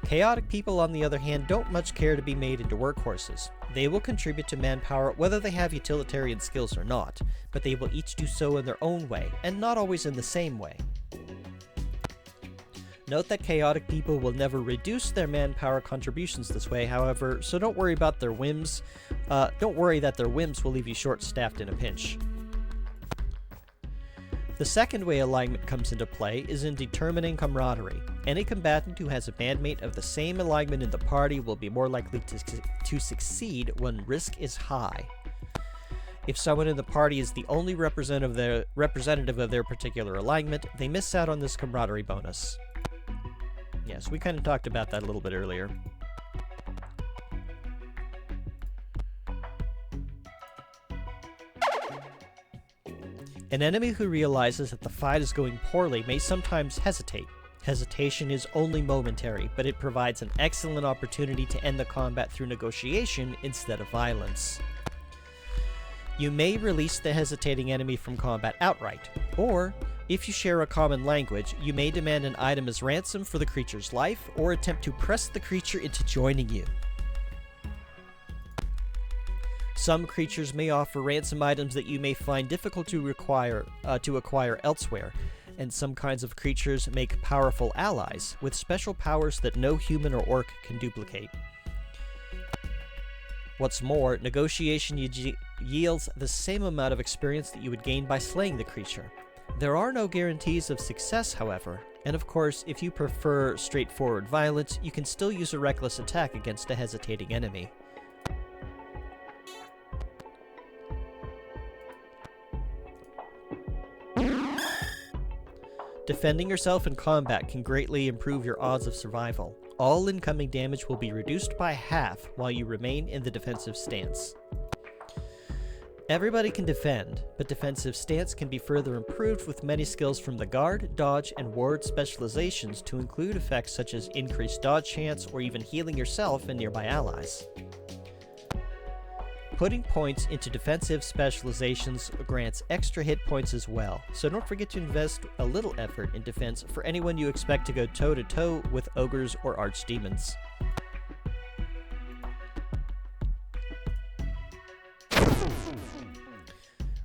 Chaotic people, on the other hand, don't much care to be made into workhorses. They will contribute to manpower whether they have utilitarian skills or not, but they will each do so in their own way, and not always in the same way. Note that chaotic people will never reduce their manpower contributions this way, however, so don't worry about their whims. Don't worry that their whims will leave you short-staffed in a pinch. The second way alignment comes into play is in determining camaraderie. Any combatant who has a bandmate of the same alignment in the party will be more likely to succeed when risk is high. If someone in the party is the only representative of their particular alignment, they miss out on this camaraderie bonus. Yes, we kind of talked about that a little bit earlier. An enemy who realizes that the fight is going poorly may sometimes hesitate. Hesitation is only momentary, but it provides an excellent opportunity to end the combat through negotiation instead of violence. You may release the hesitating enemy from combat outright, or, if you share a common language, you may demand an item as ransom for the creature's life, or attempt to press the creature into joining you. Some creatures may offer ransom items that you may find difficult to acquire elsewhere, and some kinds of creatures make powerful allies, with special powers that no human or orc can duplicate. What's more, negotiation yields the same amount of experience that you would gain by slaying the creature. There are no guarantees of success, however, and of course, if you prefer straightforward violence, you can still use a reckless attack against a hesitating enemy. Defending yourself in combat can greatly improve your odds of survival. All incoming damage will be reduced by half while you remain in the defensive stance. Everybody can defend, but defensive stance can be further improved with many skills from the guard, dodge, and ward specializations to include effects such as increased dodge chance or even healing yourself and nearby allies. Putting points into defensive specializations grants extra hit points as well, so don't forget to invest a little effort in defense for anyone you expect to go toe-to-toe with ogres or archdemons.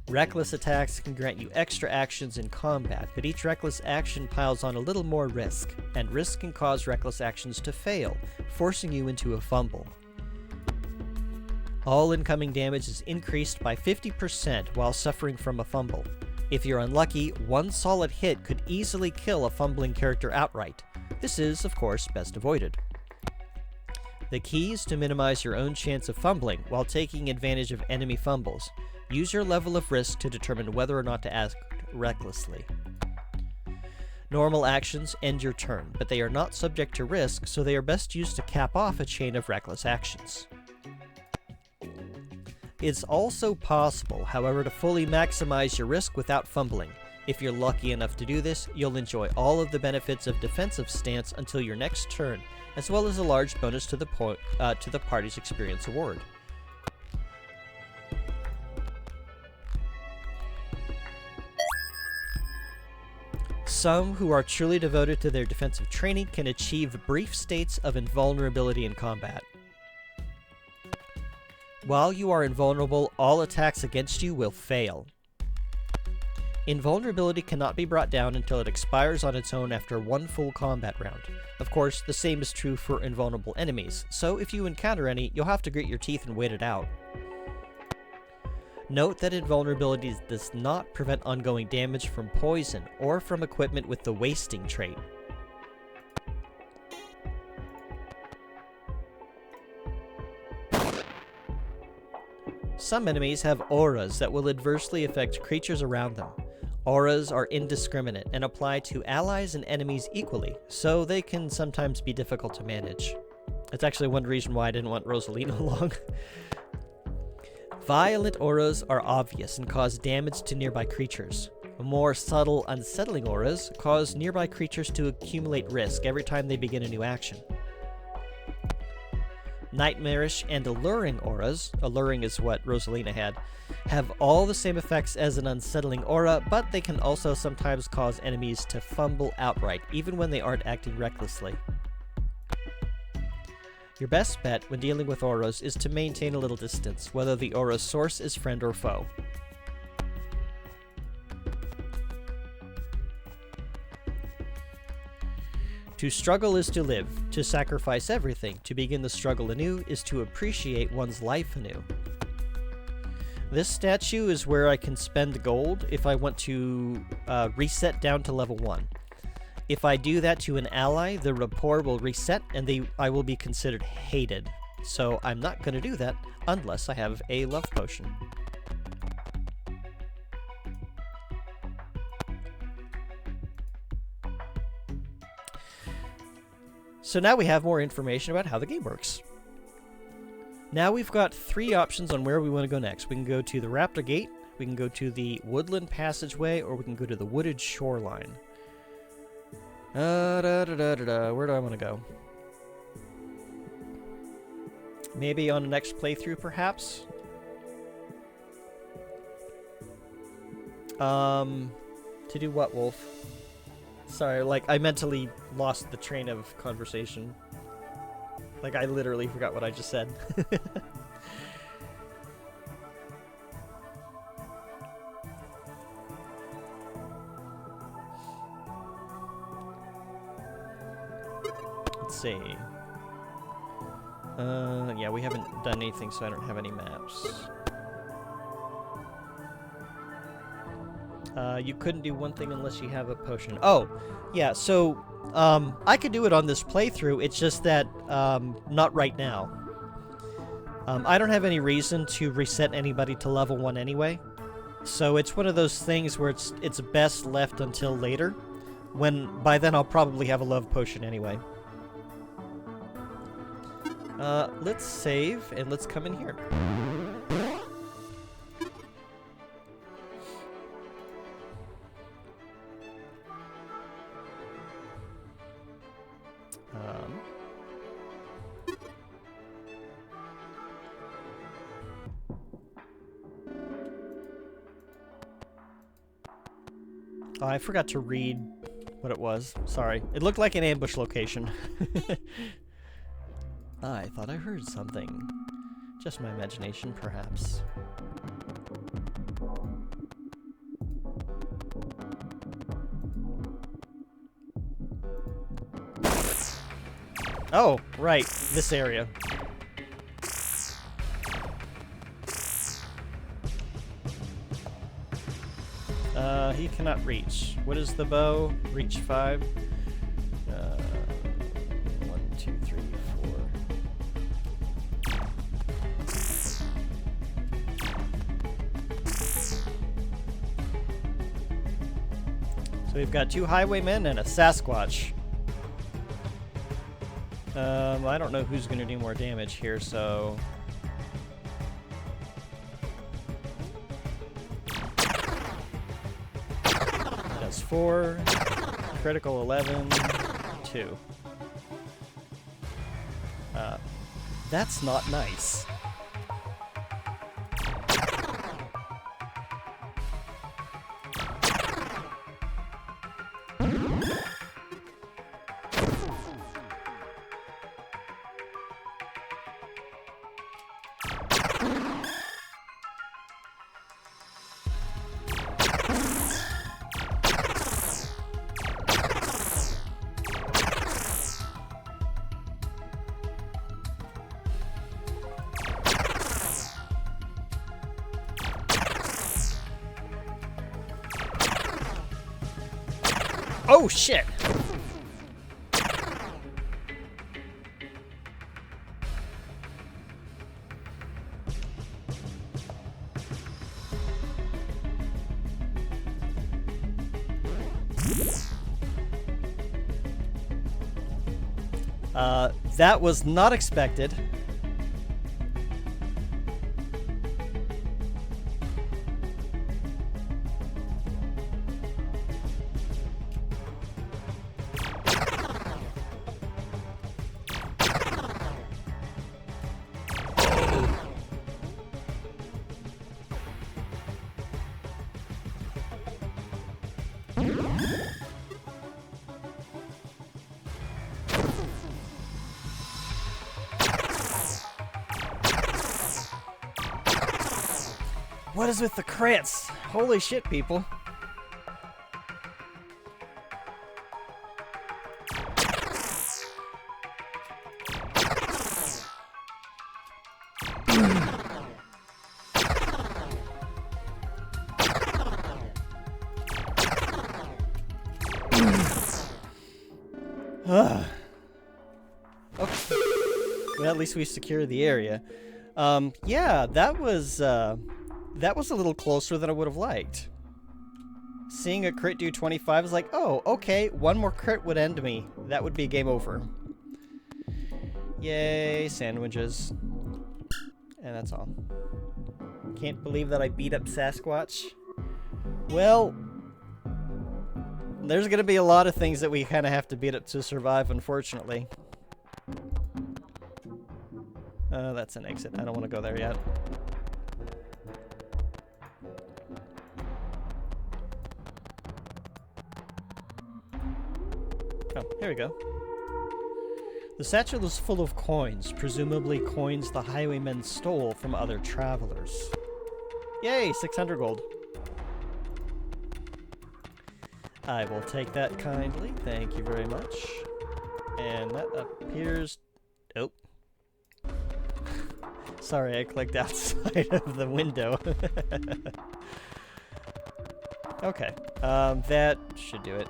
Reckless attacks can grant you extra actions in combat, but each reckless action piles on a little more risk, and risk can cause reckless actions to fail, forcing you into a fumble. All incoming damage is increased by 50% while suffering from a fumble. If you're unlucky, one solid hit could easily kill a fumbling character outright. This is, of course, best avoided. The key is to minimize your own chance of fumbling while taking advantage of enemy fumbles. Use your level of risk to determine whether or not to act recklessly. Normal actions end your turn, but they are not subject to risk, so they are best used to cap off a chain of reckless actions. It's also possible, however, to fully maximize your risk without fumbling. If you're lucky enough to do this, you'll enjoy all of the benefits of defensive stance until your next turn, as well as a large bonus to the party's experience award. Some who are truly devoted to their defensive training can achieve brief states of invulnerability in combat. While you are invulnerable, all attacks against you will fail. Invulnerability cannot be brought down until it expires on its own after one full combat round. Of course, the same is true for invulnerable enemies, so if you encounter any, you'll have to grit your teeth and wait it out. Note that invulnerability does not prevent ongoing damage from poison or from equipment with the wasting trait. Some enemies have auras that will adversely affect creatures around them. Auras are indiscriminate and apply to allies and enemies equally, so they can sometimes be difficult to manage. That's actually one reason why I didn't want Rosalina along. Violent auras are obvious and cause damage to nearby creatures. More subtle, unsettling auras cause nearby creatures to accumulate risk every time they begin a new action. Nightmarish and alluring auras, alluring is what Rosalina had, have all the same effects as an unsettling aura, but they can also sometimes cause enemies to fumble outright, even when they aren't acting recklessly. Your best bet when dealing with auras is to maintain a little distance, whether the aura's source is friend or foe. To struggle is to live. To sacrifice everything to begin the struggle anew is to appreciate one's life anew. This statue is where I can spend gold if I want to reset down to level 1. If I do that to an ally, the rapport will reset and I will be considered hated. So I'm not going to do that unless I have a love potion. So now we have more information about how the game works. Now we've got 3 options on where we want to go next. We can go to the Raptor Gate, we can go to the Woodland Passageway, or we can go to the Wooded Shoreline. Where do I want to go? Maybe on the next playthrough, perhaps? To do what, Wolf? Sorry, like, I mentally lost the train of conversation. Like, I literally forgot what I just said. let's see. Yeah, we haven't done anything, so I don't have any maps. You couldn't do one thing unless you have a potion. Oh, yeah, so, I could do it on this playthrough, it's just that, not right now. I don't have any reason to reset anybody to level 1 anyway. So it's one of those things where it's best left until later, when by then I'll probably have a love potion anyway. Let's save and let's come in here. Oh, I forgot to read what it was. Sorry. It looked like an ambush location. I thought I heard something. Just my imagination, perhaps. Oh, right. This area. He cannot reach. What is the bow? Reach 5. 1, 2, 3, 4. So we've got 2 highwaymen and a Sasquatch. I don't know who's going to do more damage here, so... That's 4. Critical 11. 2. That's not nice. Oh, shit! That was not expected. What is with the crits? Holy shit, people. Okay. Well, at least we secured the area. Yeah, that was a little closer than I would have liked. Seeing a crit do 25 is like, oh, okay, one more crit would end me. That would be game over. Yay, sandwiches. And that's all. Can't believe that I beat up Sasquatch. Well, there's gonna be a lot of things that we kind of have to beat up to survive, unfortunately. That's an exit. I don't want to go there yet. Oh, here we go. The satchel is full of coins, presumably coins the highwaymen stole from other travelers. Yay, 600 gold. I will take that kindly. Thank you very much. And that appears... Oh. Sorry, I clicked outside of the window. Okay. That should do it.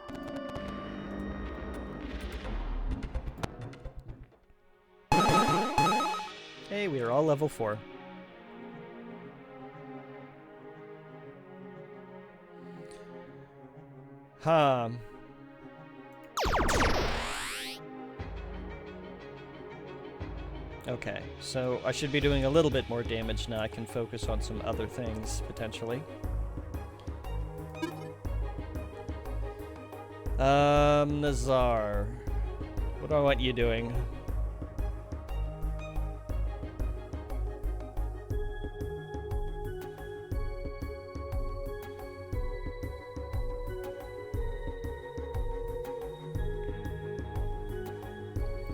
Hey, we are all level 4. Huh. Okay, so I should be doing a little bit more damage now. I can focus on some other things, potentially. Nazar. What do I want you doing?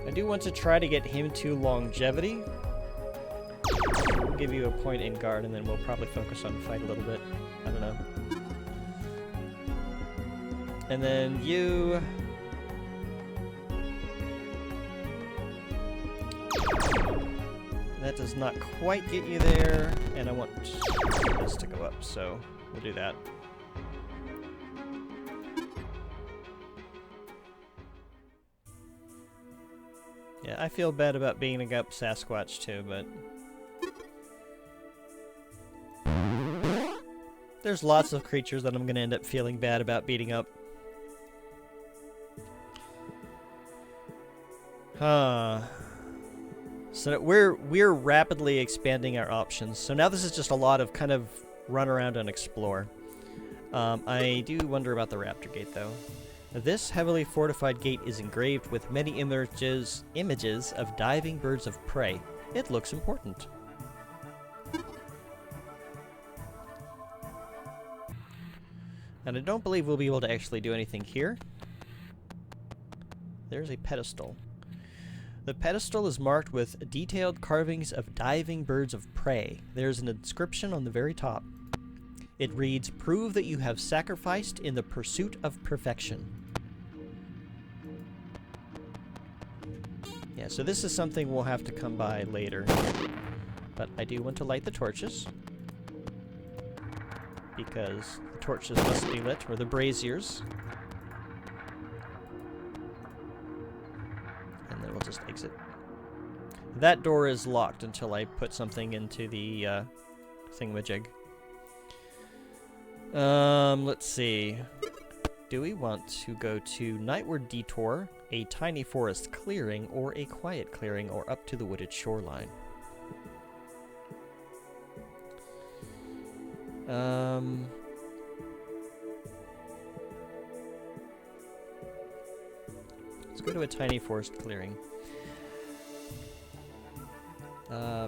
I do want to try to get him to longevity. We'll give you a point in guard, and then we'll probably focus on fight a little bit. I don't know. And then you... That does not quite get you there, and I want this to go up, so we'll do that. Yeah, I feel bad about beating up Sasquatch too, but... There's lots of creatures that I'm going to end up feeling bad about beating up. Huh. So we're rapidly expanding our options. So now this is just a lot of kind of run around and explore. I do wonder about the Raptor Gate, though. This heavily fortified gate is engraved with many images of diving birds of prey. It looks important. And I don't believe we'll be able to actually do anything here. There's a pedestal. The pedestal is marked with detailed carvings of diving birds of prey. There's an inscription on the very top. It reads, "Prove that you have sacrificed in the pursuit of perfection." Yeah, so this is something we'll have to come by later. But I do want to light the torches, because the torches must be lit, or the braziers. And then we'll just exit. That door is locked until I put something into the thingamajig. Let's see. Do we want to go to Nightward Detour, a tiny forest clearing, or a quiet clearing, or up to the wooded shoreline? Let's go to a tiny forest clearing.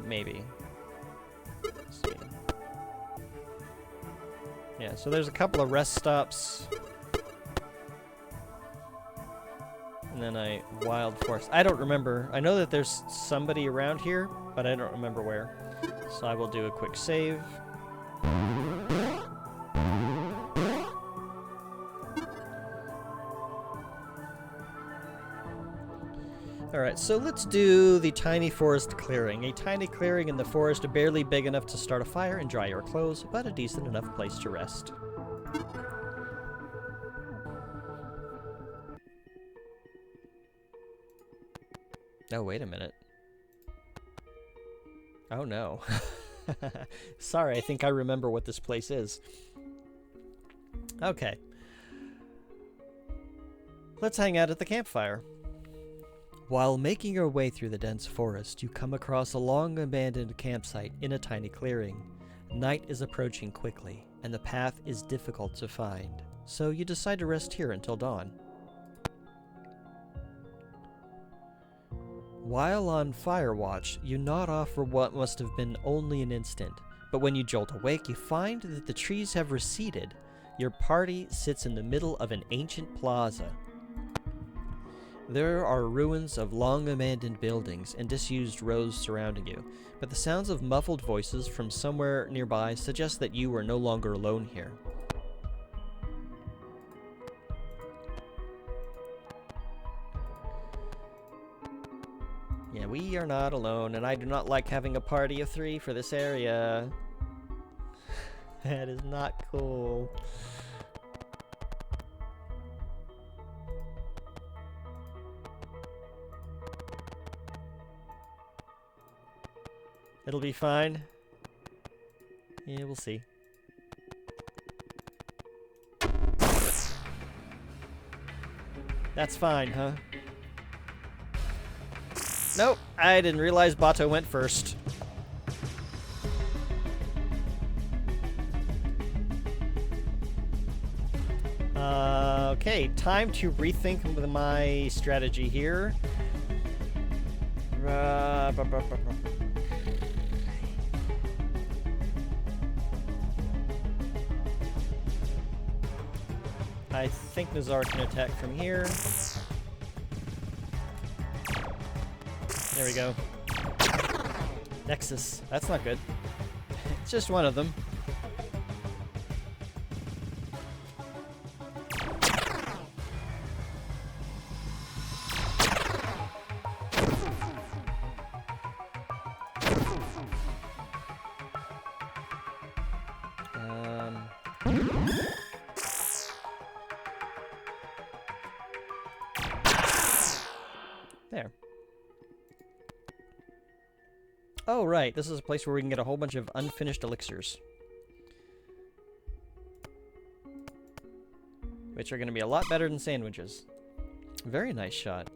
Maybe. Let's see. Yeah, so there's a couple of rest stops. And then a wild forest. I don't remember. I know that there's somebody around here, but I don't remember where. So I will do a quick save. Alright, so let's do the tiny forest clearing. A tiny clearing in the forest, barely big enough to start a fire and dry your clothes, but a decent enough place to rest. Oh, wait a minute. Oh no. Sorry, I think I remember what this place is. Okay. Let's hang out at the campfire. While making your way through the dense forest, you come across a long-abandoned campsite in a tiny clearing. Night is approaching quickly, and the path is difficult to find, so you decide to rest here until dawn. While on fire watch, you nod off for what must have been only an instant, but when you jolt awake, you find that the trees have receded. Your party sits in the middle of an ancient plaza. There are ruins of long-abandoned buildings and disused roads surrounding you, but the sounds of muffled voices from somewhere nearby suggest that you are no longer alone here. we are not alone, and I do not like having a party of 3 for this area. That is not cool. It'll be fine. Yeah, we'll see. That's fine, huh? Nope, I didn't realize Bato went first. Okay, time to rethink my strategy here. I think Nazar can attack from here. There we go. Nexus. That's not good. It's just one of them. There. Oh, right. This is a place where we can get a whole bunch of unfinished elixirs. Which are going to be a lot better than sandwiches. Very nice shot.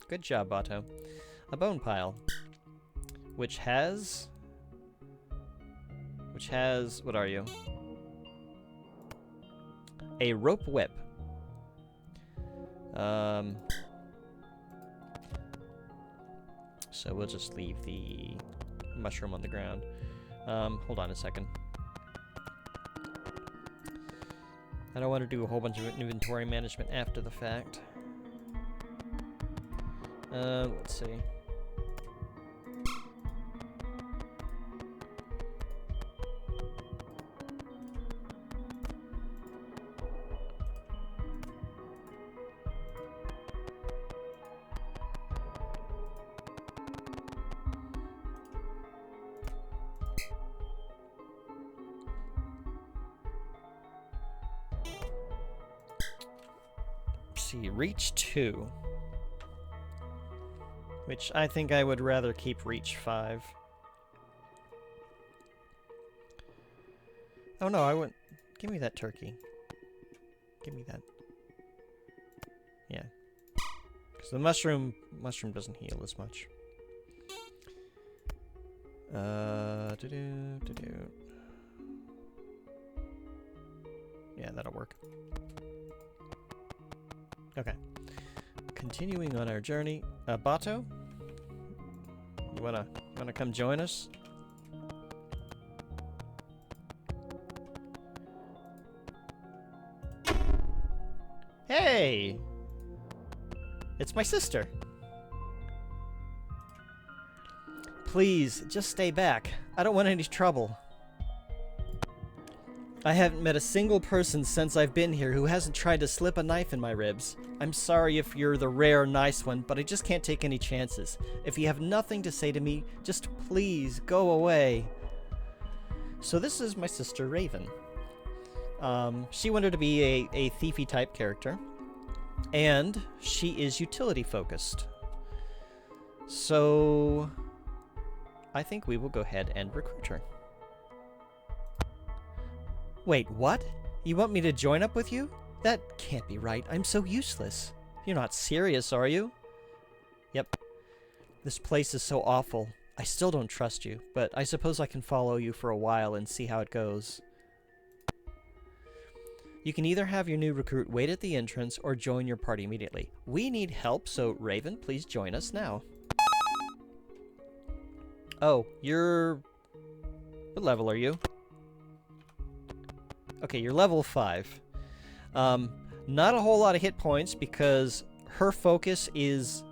Good job, Bato. A bone pile. Which has... What are you? A rope whip. So we'll just leave the mushroom on the ground. Hold on a second. I don't want to do a whole bunch of inventory management after the fact. Let's see. Reach 2. Which I think I would rather keep Reach 5. Oh no, I wouldn't. Give me that turkey. Give me that. Yeah. Because the mushroom doesn't heal as much. Yeah, that'll work. Okay. Continuing on our journey. Bato? You wanna come join us? Hey! It's my sister! Please, just stay back. I don't want any trouble. I haven't met a single person since I've been here who hasn't tried to slip a knife in my ribs. I'm sorry if you're the rare nice one, but I just can't take any chances. If you have nothing to say to me, just please go away. So this is my sister Raven. She wanted to be a thiefy type character, and she is utility focused. So I think we will go ahead and recruit her. Wait, what? You want me to join up with you? That can't be right. I'm so useless. You're not serious, are you? Yep. This place is so awful. I still don't trust you, but I suppose I can follow you for a while and see how it goes. You can either have your new recruit wait at the entrance or join your party immediately. We need help, so Raven, please join us now. Oh, you're... What level are you? Okay, you're level 5. Not a whole lot of hit points because her focus is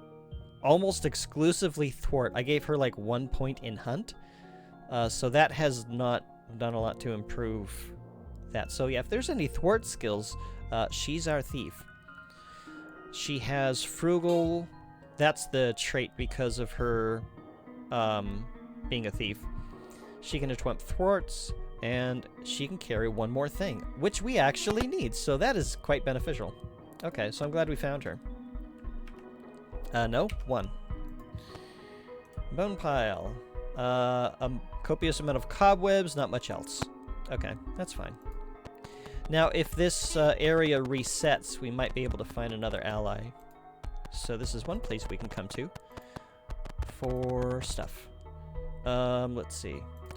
almost exclusively thwart. I gave her like 1 point in hunt. So that has not done a lot to improve that. So yeah, if there's any thwart skills, she's our thief. She has frugal. That's the trait because of her being a thief. She can attempt thwarts, and she can carry one more thing, which we actually need, so that is quite beneficial. Okay, so I'm glad we found her. No, 1. Bone pile. A copious amount of cobwebs, not much else. Okay, that's fine. Now, if this area resets, we might be able to find another ally. So this is one place we can come to for stuff. Let's see.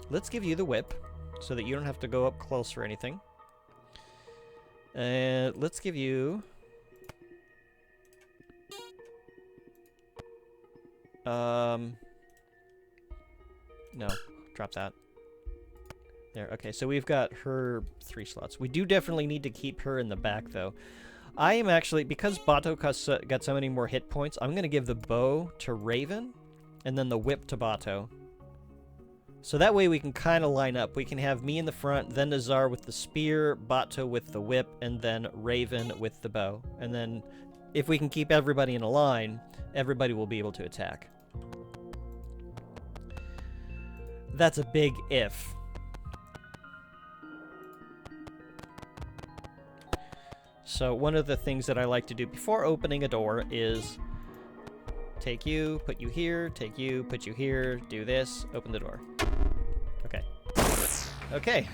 Let's give you the whip, so that you don't have to go up close or anything. And let's give you... No, drop that. There, okay, so we've got her 3 slots. We do definitely need to keep her in the back, though. I am actually, because Bato got so many more hit points, I'm going to give the bow to Raven, and then the whip to Bato. So that way we can kind of line up. We can have me in the front, then Nazar with the spear, Bato with the whip, and then Raven with the bow. And then if we can keep everybody in a line, everybody will be able to attack. That's a big if. So one of the things that I like to do before opening a door is take you, put you here, take you, put you here, do this, open the door. Okay. Okay.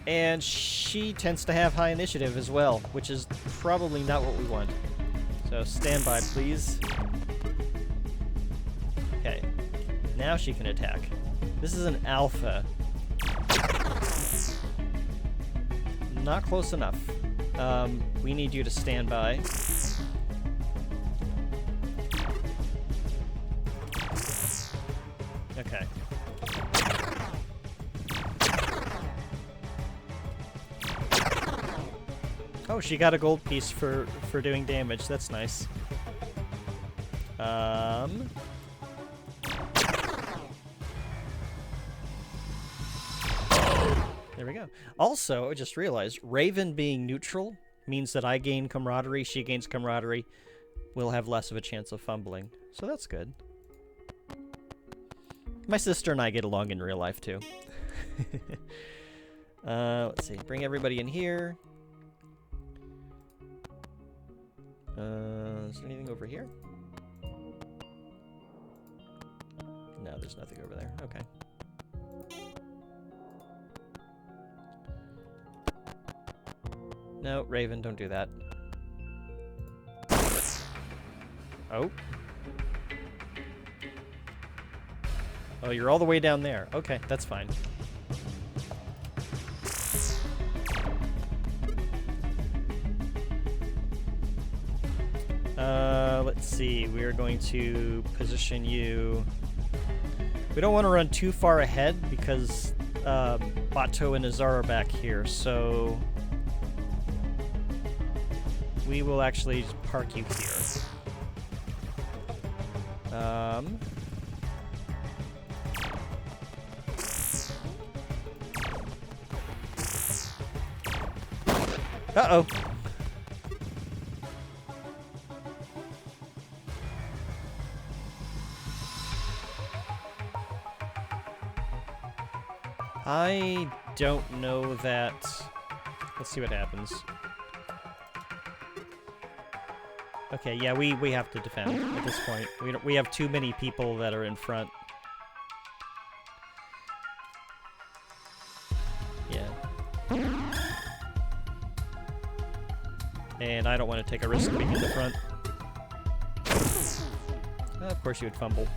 And she tends to have high initiative as well, which is probably not what we want. So stand by, please. Okay. Now she can attack. This is an alpha. Not close enough. We need you to stand by. Okay. Oh, she got a gold piece for doing damage. That's nice. There we go. Also, I just realized, Raven being neutral means that I gain camaraderie, she gains camaraderie. We'll have less of a chance of fumbling. So that's good. My sister and I get along in real life, too. Let's see. Bring everybody in here. Is there anything over here? No, there's nothing over there. Okay. No, Raven, don't do that. Oh. Oh, you're all the way down there. Okay, that's fine. Let's see. We are going to position you... We don't want to run too far ahead because Bato and Nazar are back here, so... We will actually park you here. Uh-oh. I don't know that... Let's see what happens. Okay, yeah, we have to defend at this point. We have too many people that are in front. Yeah. And I don't want to take a risk being in the front. Of course you would fumble.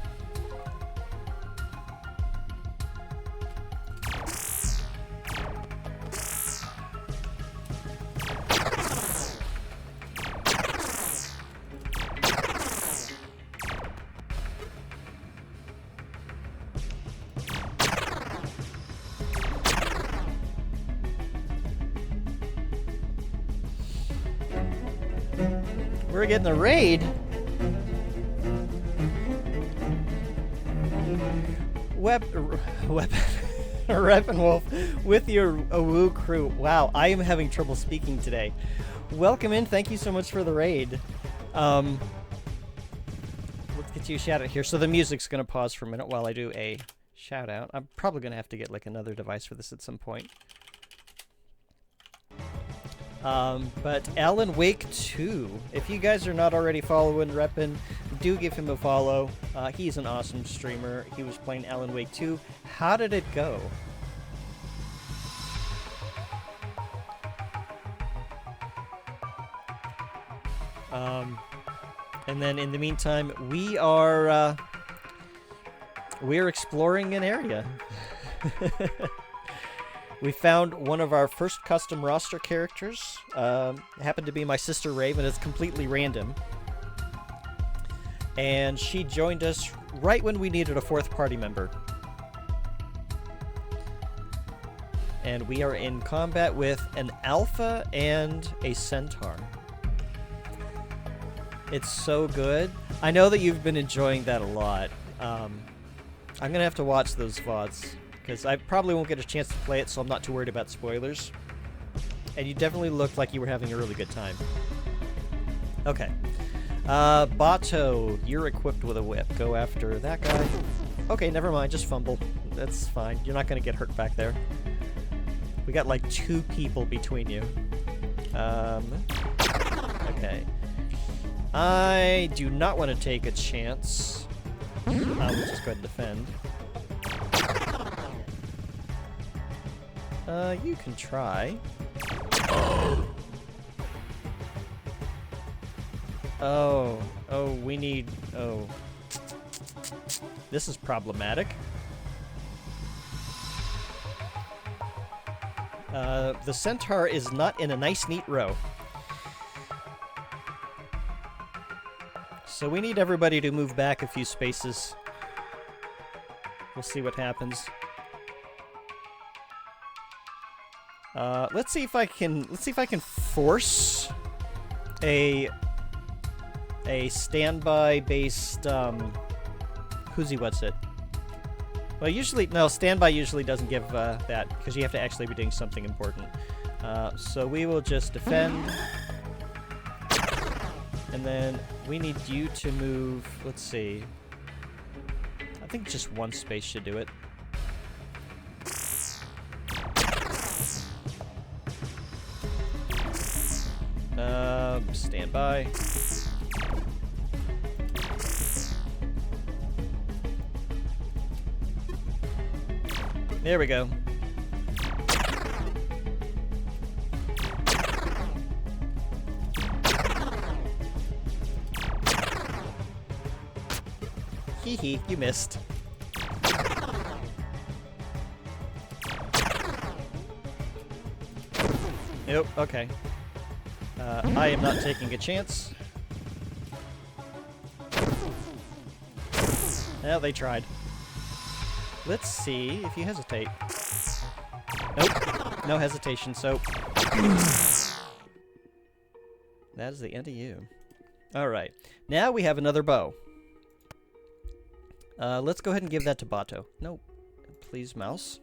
We're getting a raid. Weapon Wolf with your Awu crew. Wow, I am having trouble speaking today. Welcome in. Thank you so much for the raid. do shout out here. So the music's going to pause for a minute while I do a shout out. I'm probably going to have to get like another device for this at some point. But Alan Wake 2, if you guys are not already following Reppin', do give him a follow. He's an awesome streamer. He was playing Alan Wake 2. How did it go? And then in the meantime, we're exploring an area. We found one of our first custom roster characters. It happened to be my sister Raven. It's completely random. And she joined us right when we needed a fourth party member. And we are in combat with an alpha and a centaur. It's so good. I know that you've been enjoying that a lot. I'm going to have to watch those VODs, because I probably won't get a chance to play it, so I'm not too worried about spoilers. And you definitely looked like you were having a really good time. Okay. Bato, you're equipped with a whip. Go after that guy. Okay, never mind. Just fumble. That's fine. You're not going to get hurt back there. We got like 2 people between you. Okay. I do not want to take a chance. We'll just go ahead and defend. You can try. Oh, we need... Oh. This is problematic. The centaur is not in a nice, neat row. So we need everybody to move back a few spaces. We'll see what happens. Let's see if I can force a standby based what's it? Well, usually no, standby usually doesn't give that, because you have to actually be doing something important. So we will just defend. And then we need you to move, let's see. I think just one space should do it. Stand by. There we go. Hee, you missed. Nope, okay. I am not taking a chance. Well, they tried. Let's see if you hesitate. Nope, no hesitation, so... That is the end of you. Alright, now we have another bow. Let's go ahead and give that to Bato. No, please, mouse.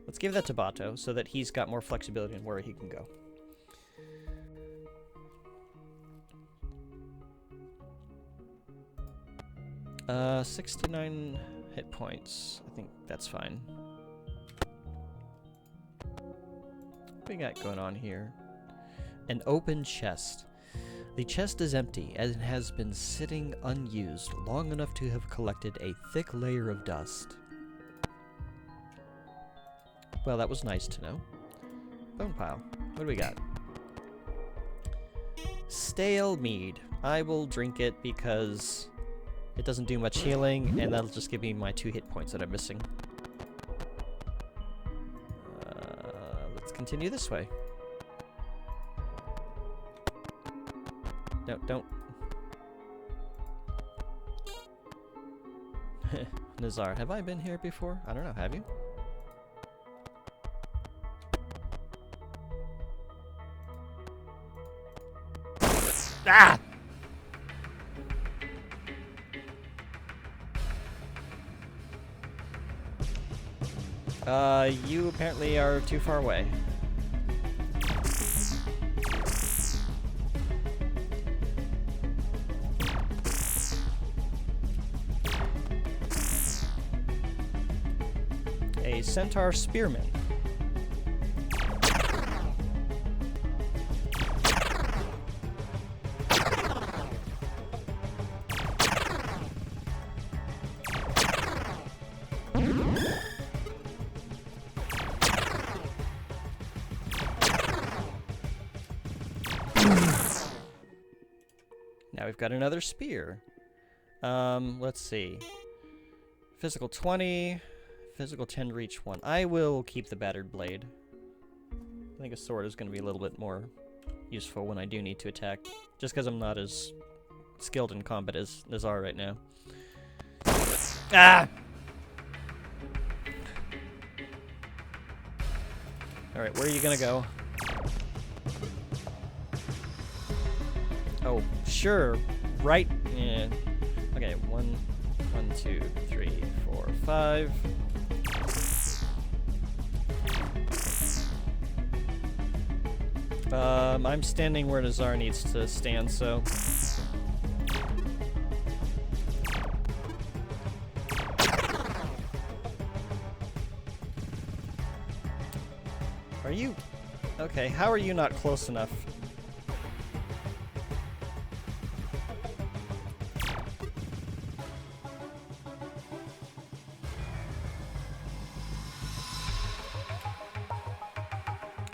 Let's give that to Bato so that he's got more flexibility in where he can go. Uh, 69 hit points. I think that's fine. What we got going on here? An open chest. The chest is empty, and it has been sitting unused long enough to have collected a thick layer of dust. Well, that was nice to know. Bone pile. What do we got? Stale mead. I will drink it because it doesn't do much healing, and that'll just give me my 2 hit points that I'm missing. Let's continue this way. No, don't. Nazar, have I been here before? I don't know, have you? Ah! You apparently are too far away. A centaur spearman. Now we've got another spear. Let's see. Physical 20, physical 10 to reach 1. I will keep the battered blade. I think a sword is going to be a little bit more useful when I do need to attack. Just because I'm not as skilled in combat as Nazar right now. Ah! Alright, where are you going to go? Oh, sure. Right. Yeah. Okay, 1, 2, 3, 4, 5. I'm standing where Nazar needs to stand, so... Are you... Okay, how are you not close enough?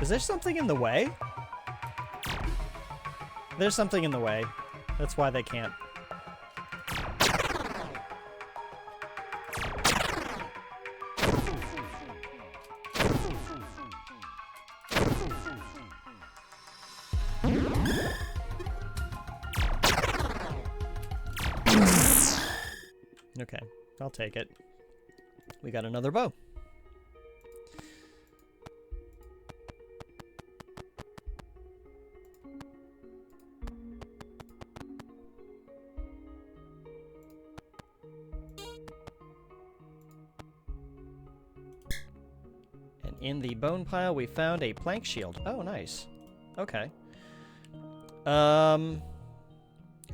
Is there something in the way? There's something in the way. That's why they can't. Okay, I'll take it. We got another bow. In the bone pile, we found a plank shield. Oh, nice. Okay. Who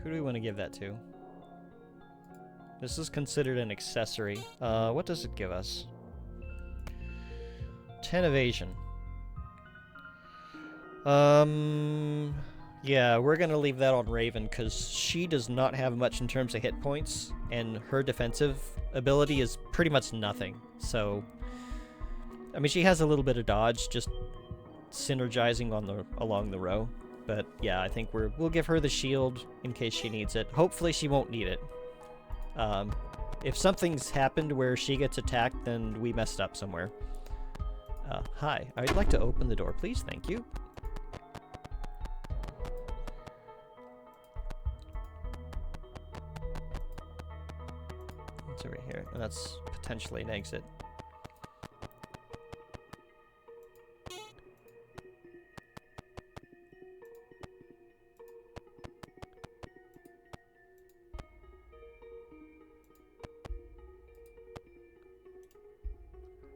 do we want to give that to? This is considered an accessory. What does it give us? 10 evasion. Yeah, we're gonna leave that on Raven, because she does not have much in terms of hit points, and her defensive ability is pretty much nothing, so... I mean, she has a little bit of dodge, just synergizing on along the row. But yeah, I think we'll give her the shield in case she needs it. Hopefully she won't need it. If something's happened where she gets attacked, then we messed up somewhere. Hi, I'd like to open the door, please. Thank you. What's over here? And that's potentially an exit.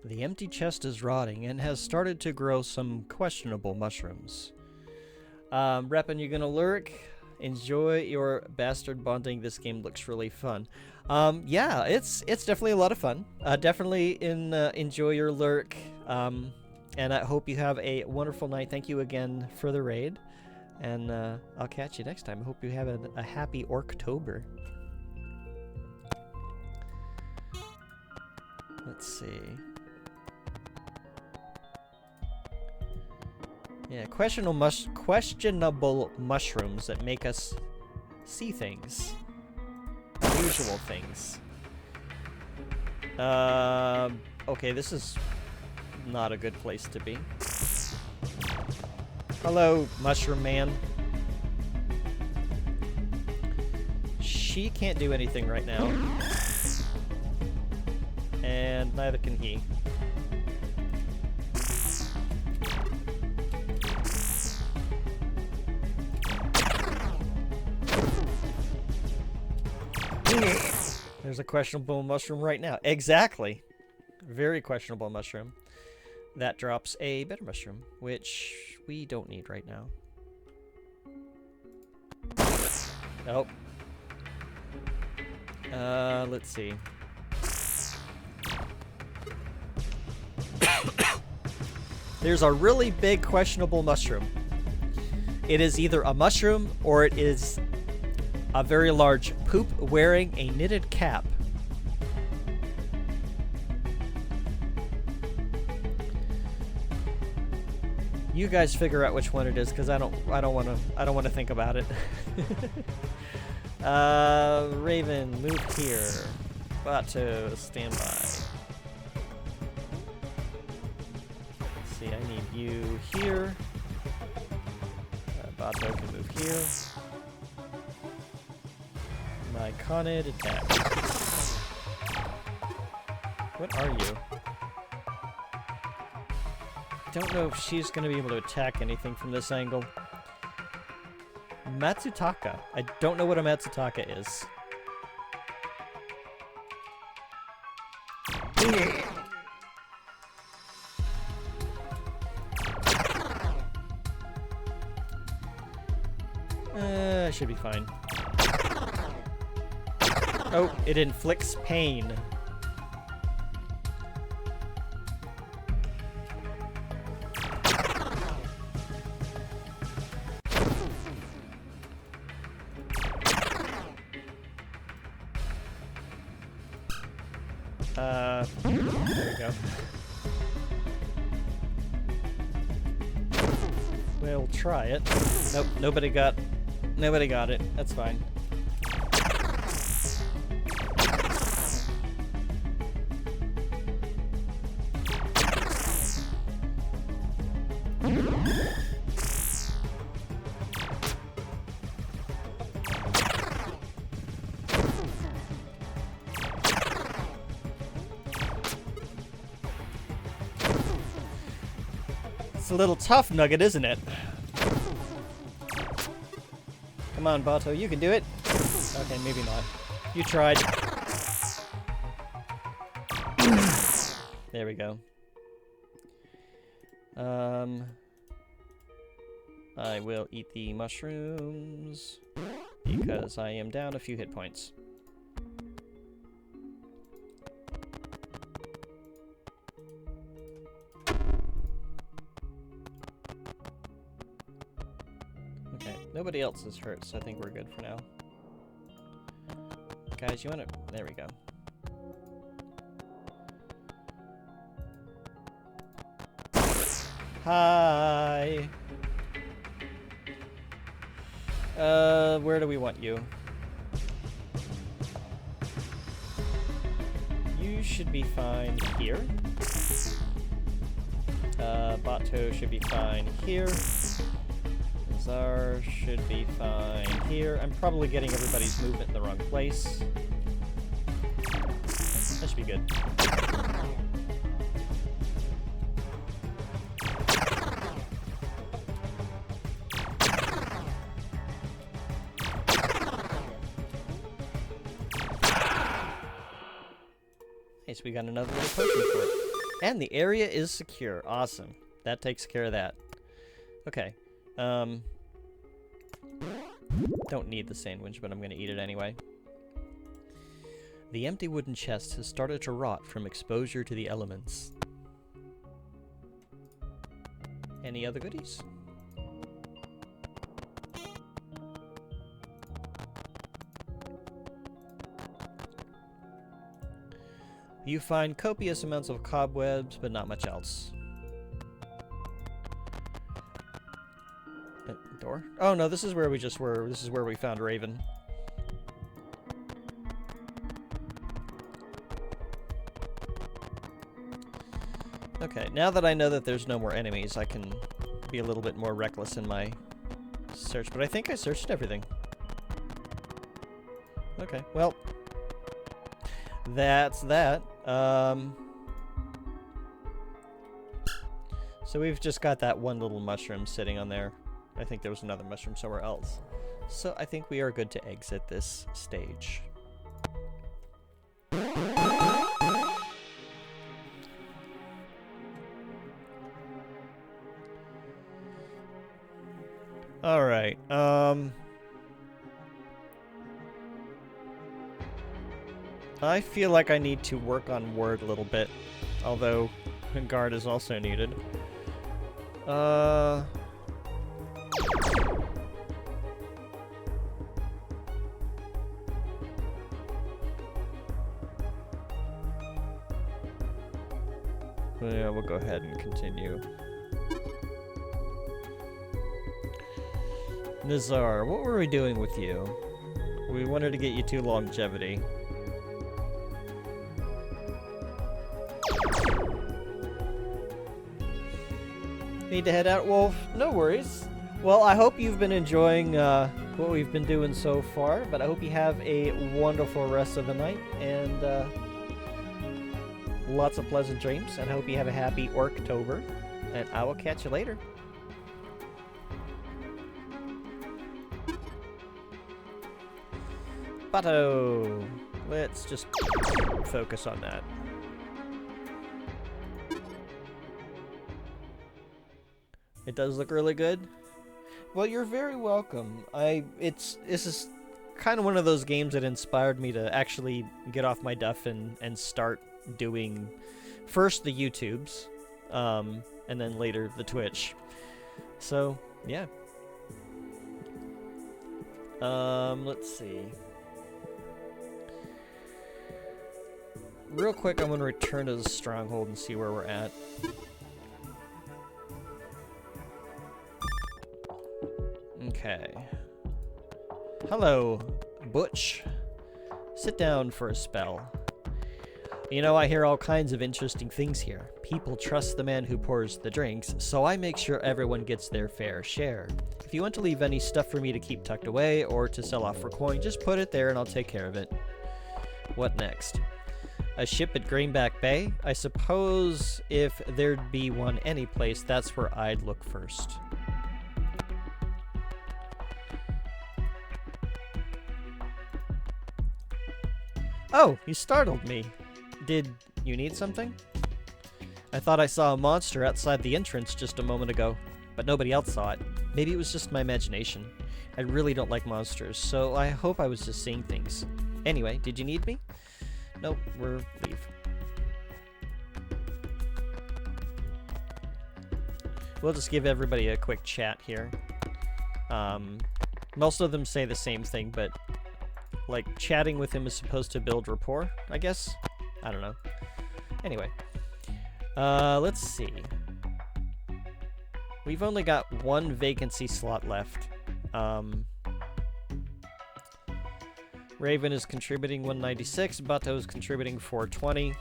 The empty chest is rotting and has started to grow some questionable mushrooms. Reppin', you're gonna lurk. Enjoy your bastard bonding. This game looks really fun. Yeah, it's definitely a lot of fun. Definitely enjoy your lurk. And I hope you have a wonderful night. Thank you again for the raid. And I'll catch you next time. I hope you have a happy Orctober. Let's see. Yeah, questionable mushrooms that make us see things. Unusual things. Okay, this is not a good place to be. Hello, Mushroom Man. She can't do anything right now. And neither can he. There's a questionable mushroom right now. Exactly. Very questionable mushroom. That drops a better mushroom, which we don't need right now. Nope. Let's see. There's a really big questionable mushroom. It is either a mushroom or it is a very large poop wearing a knitted cap. You guys figure out which one it is, because I don't want to think about it. Raven, move here. Bato, stand by. Let's see, I need you here. Bato can move here. My Conid, attack. What are you? I don't know if she's going to be able to attack anything from this angle. Matsutaka. I don't know what a Matsutaka is. I should be fine. Oh, it inflicts pain. There we go. We'll try it. Nope, nobody got it. That's fine. It's a little tough, Nugget, isn't it? Come on, Bato, you can do it. Okay, maybe not. You tried. There we go. I will eat the mushrooms because I am down a few hit points. Okay, nobody else is hurt, so I think we're good for now. Guys, you wanna... There we go. Hi! Where do we want you? You should be fine here. Bato should be fine here. Zar should be fine here. I'm probably getting everybody's movement in the wrong place. That should be good. Nice, we got another little potion for it. And the area is secure. Awesome. That takes care of that. Okay. Don't need the sandwich, but I'm going to eat it anyway. The empty wooden chest has started to rot from exposure to the elements. Any other goodies? You find copious amounts of cobwebs, but not much else. Door? Oh no, this is where we just were. This is where we found Raven. Okay, now that I know that there's no more enemies, I can be a little bit more reckless in my search, but I think I searched everything. Okay, well, that's that. So we've just got that one little mushroom sitting on there. I think there was another mushroom somewhere else. So I think we are good to exit this stage. Alright, I feel like I need to work on word a little bit, although guard is also needed. Uh... Yeah, we'll go ahead and continue. Nizar, what were we doing with you? We wanted to get you to longevity. Need to head out, Wolf? No worries. Well, I hope you've been enjoying what we've been doing so far, but I hope you have a wonderful rest of the night, and lots of pleasant dreams, and I hope you have a happy Orctober, and I will catch you later. Bato! Let's just focus on that. It does look really good. Well, you're very welcome. This is kind of one of those games that inspired me to actually get off my duff and start doing first the YouTubes, and then later the Twitch. So, yeah. Let's see. Real quick, I'm going to return to the stronghold and see where we're at. Okay. Hello, Butch. Sit down for a spell. You know, I hear all kinds of interesting things here. People trust the man who pours the drinks, so I make sure everyone gets their fair share. If you want to leave any stuff for me to keep tucked away or to sell off for coin, just put it there and I'll take care of it. What next? A ship at Greenback Bay? I suppose if there'd be one any place, that's where I'd look first. Oh, you startled me. Did you need something? I thought I saw a monster outside the entrance just a moment ago, but nobody else saw it. Maybe it was just my imagination. I really don't like monsters, so I hope I was just seeing things. Anyway, did you need me? Nope, we're leave. We'll just give everybody a quick chat here. Most of them say the same thing, but like chatting with him is supposed to build rapport, I guess? I don't know. Anyway. Let's see. We've only got one vacancy slot left. Raven is contributing 196, Bato is contributing 420.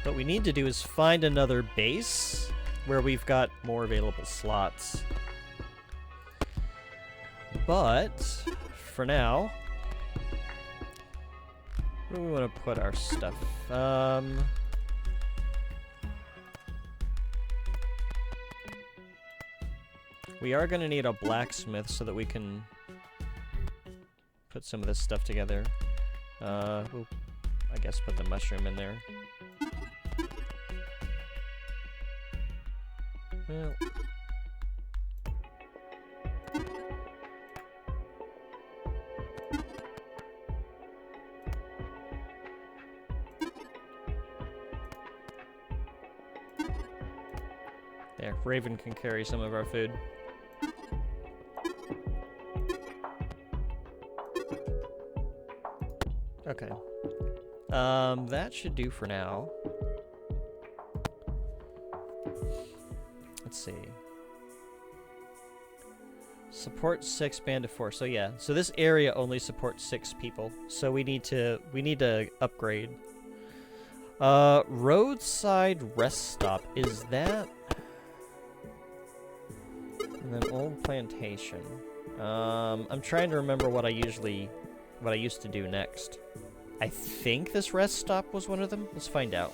What we need to do is find another base where we've got more available slots. But, for now, where do we want to put our stuff? We are going to need a blacksmith so that we can put some of this stuff together. We'll, I guess, put the mushroom in there. Well. There, Raven can carry some of our food. Okay. That should do for now. Let's see. Support 6, band of 4. So yeah, so this area only supports 6 people. So we need to upgrade. Roadside rest stop. Is that? And then old plantation. I'm trying to remember what I used to do next. I think this rest stop was one of them. Let's find out.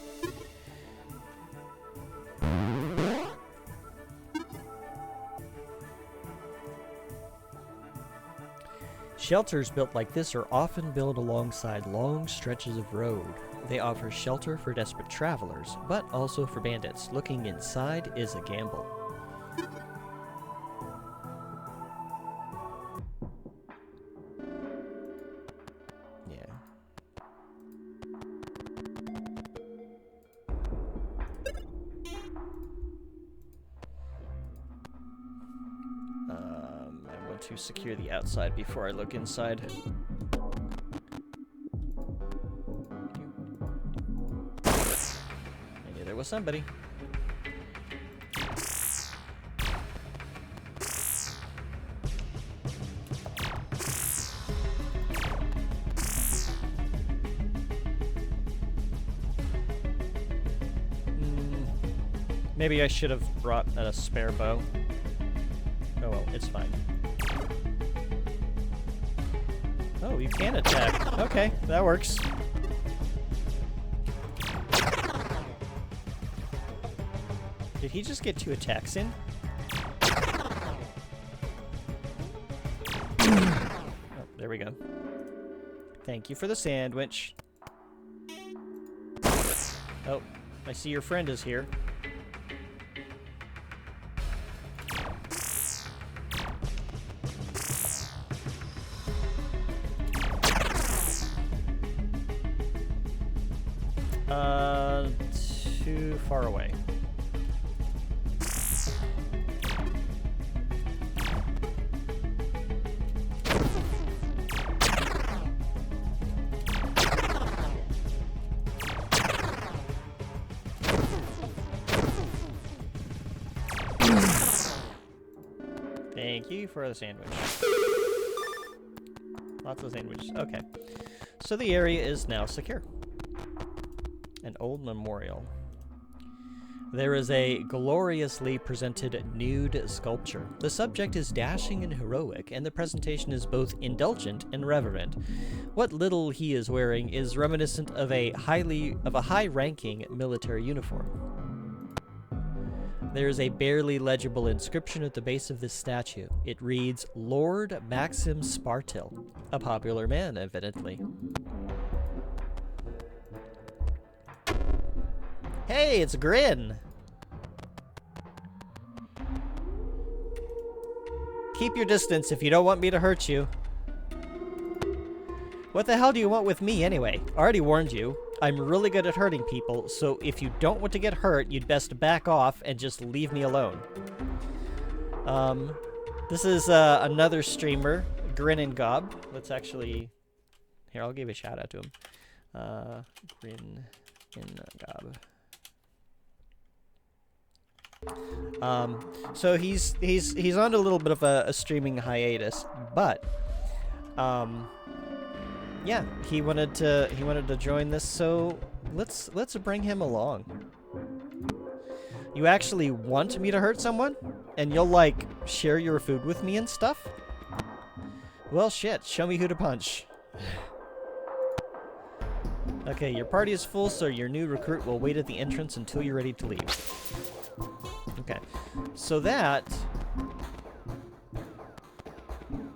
Shelters built like this are often built alongside long stretches of road. They offer shelter for desperate travelers, but also for bandits. Looking inside is a gamble. to secure the outside before I look inside. I knew there was somebody. Maybe I should have brought a spare bow. Oh well, it's fine. Oh, you can attack. Okay, that works. Did he just get 2 attacks in? Oh, there we go. Thank you for the sandwich. Oh, I see your friend is here. Too far away. Thank you for the sandwich. Lots of sandwiches. Okay. So the area is now secure. An old memorial. There is a gloriously presented nude sculpture. The subject is dashing and heroic, and the presentation is both indulgent and reverent. What little he is wearing is reminiscent of a high-ranking military uniform. There is a barely legible inscription at the base of this statue. It reads, Lord Maxim Spartil, a popular man, evidently. Hey, it's Grin! Keep your distance if you don't want me to hurt you. What the hell do you want with me anyway? I already warned you. I'm really good at hurting people, so if you don't want to get hurt, you'd best back off and just leave me alone. This is another streamer, Grin and Gob. Let's actually... Here, I'll give a shout out to him. Grin and Gob. So he's on a little bit of a streaming hiatus, but yeah, he wanted to join this, so let's bring him along. You actually want me to hurt someone, and you'll like share your food with me and stuff? Well, shit, show me who to punch. Okay, your party is full, so your new recruit will wait at the entrance until you're ready to leave. Okay, so that...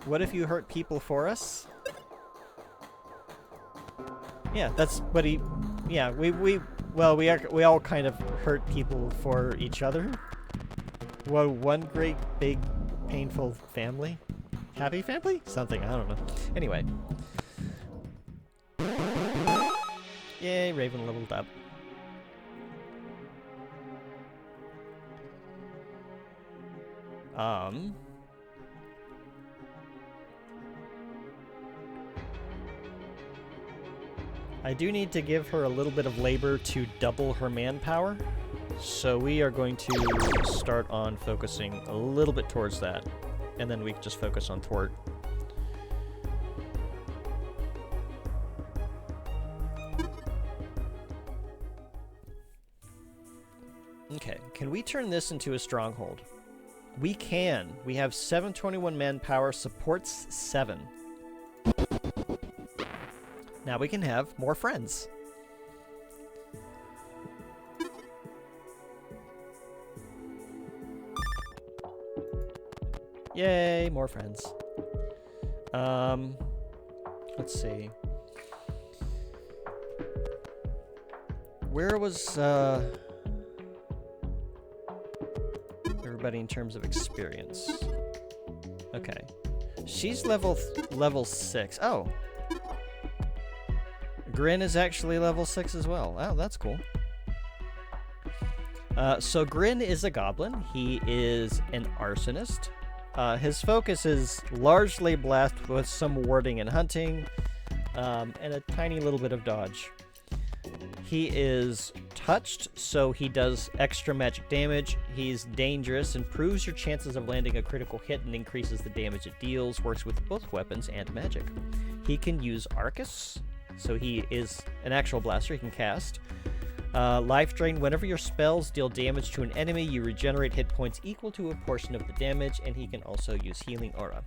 What if you hurt people for us? Yeah, that's what he... Yeah, we all kind of hurt people for each other. Well, one great, big, painful family? Happy family? Something, I don't know. Anyway. Yay, Raven leveled up. I do need to give her a little bit of labor to double her manpower, so we are going to start on focusing a little bit towards that, and then we can just focus on thwart. Okay, can we turn this into a stronghold? We can. We have 721 manpower, supports 7. Now we can have more friends. Yay, more friends. Let's see. Where was, everybody in terms of experience? Okay. She's level 6. Oh. Grin is actually level 6 as well. Oh, that's cool. So Grin is a goblin. He is an arsonist. His focus is largely blast with some warding and hunting, and a tiny little bit of dodge. He is touched, so he does extra magic damage. He's dangerous, improves your chances of landing a critical hit and increases the damage it deals, works with both weapons and magic. He can use Arcus, so he is an actual blaster he can cast. Life Drain, whenever your spells deal damage to an enemy, you regenerate hit points equal to a portion of the damage, and he can also use Healing Aura.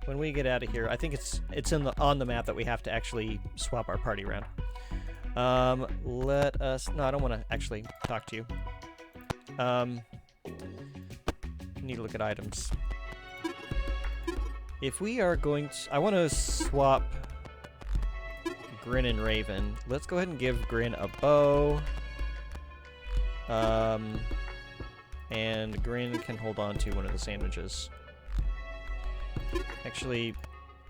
When we get out of here, I think it's on the map that we have to actually swap our party around. Let us... No, I don't want to actually talk to you. Need to look at items. If we are going to... I want to swap Grin and Raven. Let's go ahead and give Grin a bow. And Grin can hold on to one of the sandwiches. Actually,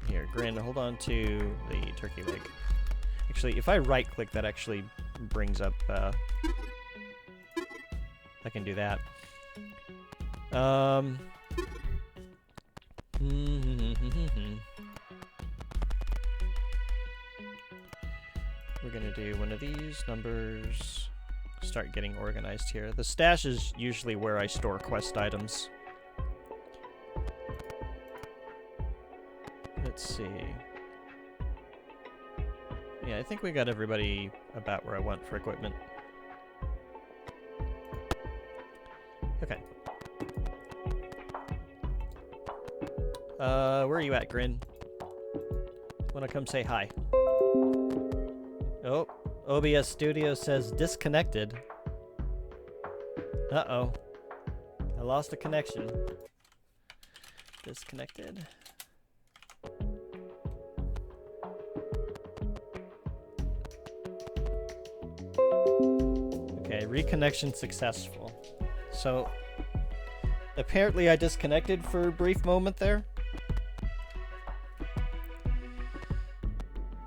here, Grin, hold on to the turkey leg. Actually, if I right-click, that actually brings up... I can do that. We're gonna do one of these numbers. Start getting organized here. The stash is usually where I store quest items. Let's see. Yeah, I think we got everybody about where I want for equipment. Okay. Where are you at, Grin? Wanna come say hi? Oh, OBS Studio says disconnected. Uh-oh. I lost the connection. Disconnected. Okay, reconnection successful. So, apparently I disconnected for a brief moment there.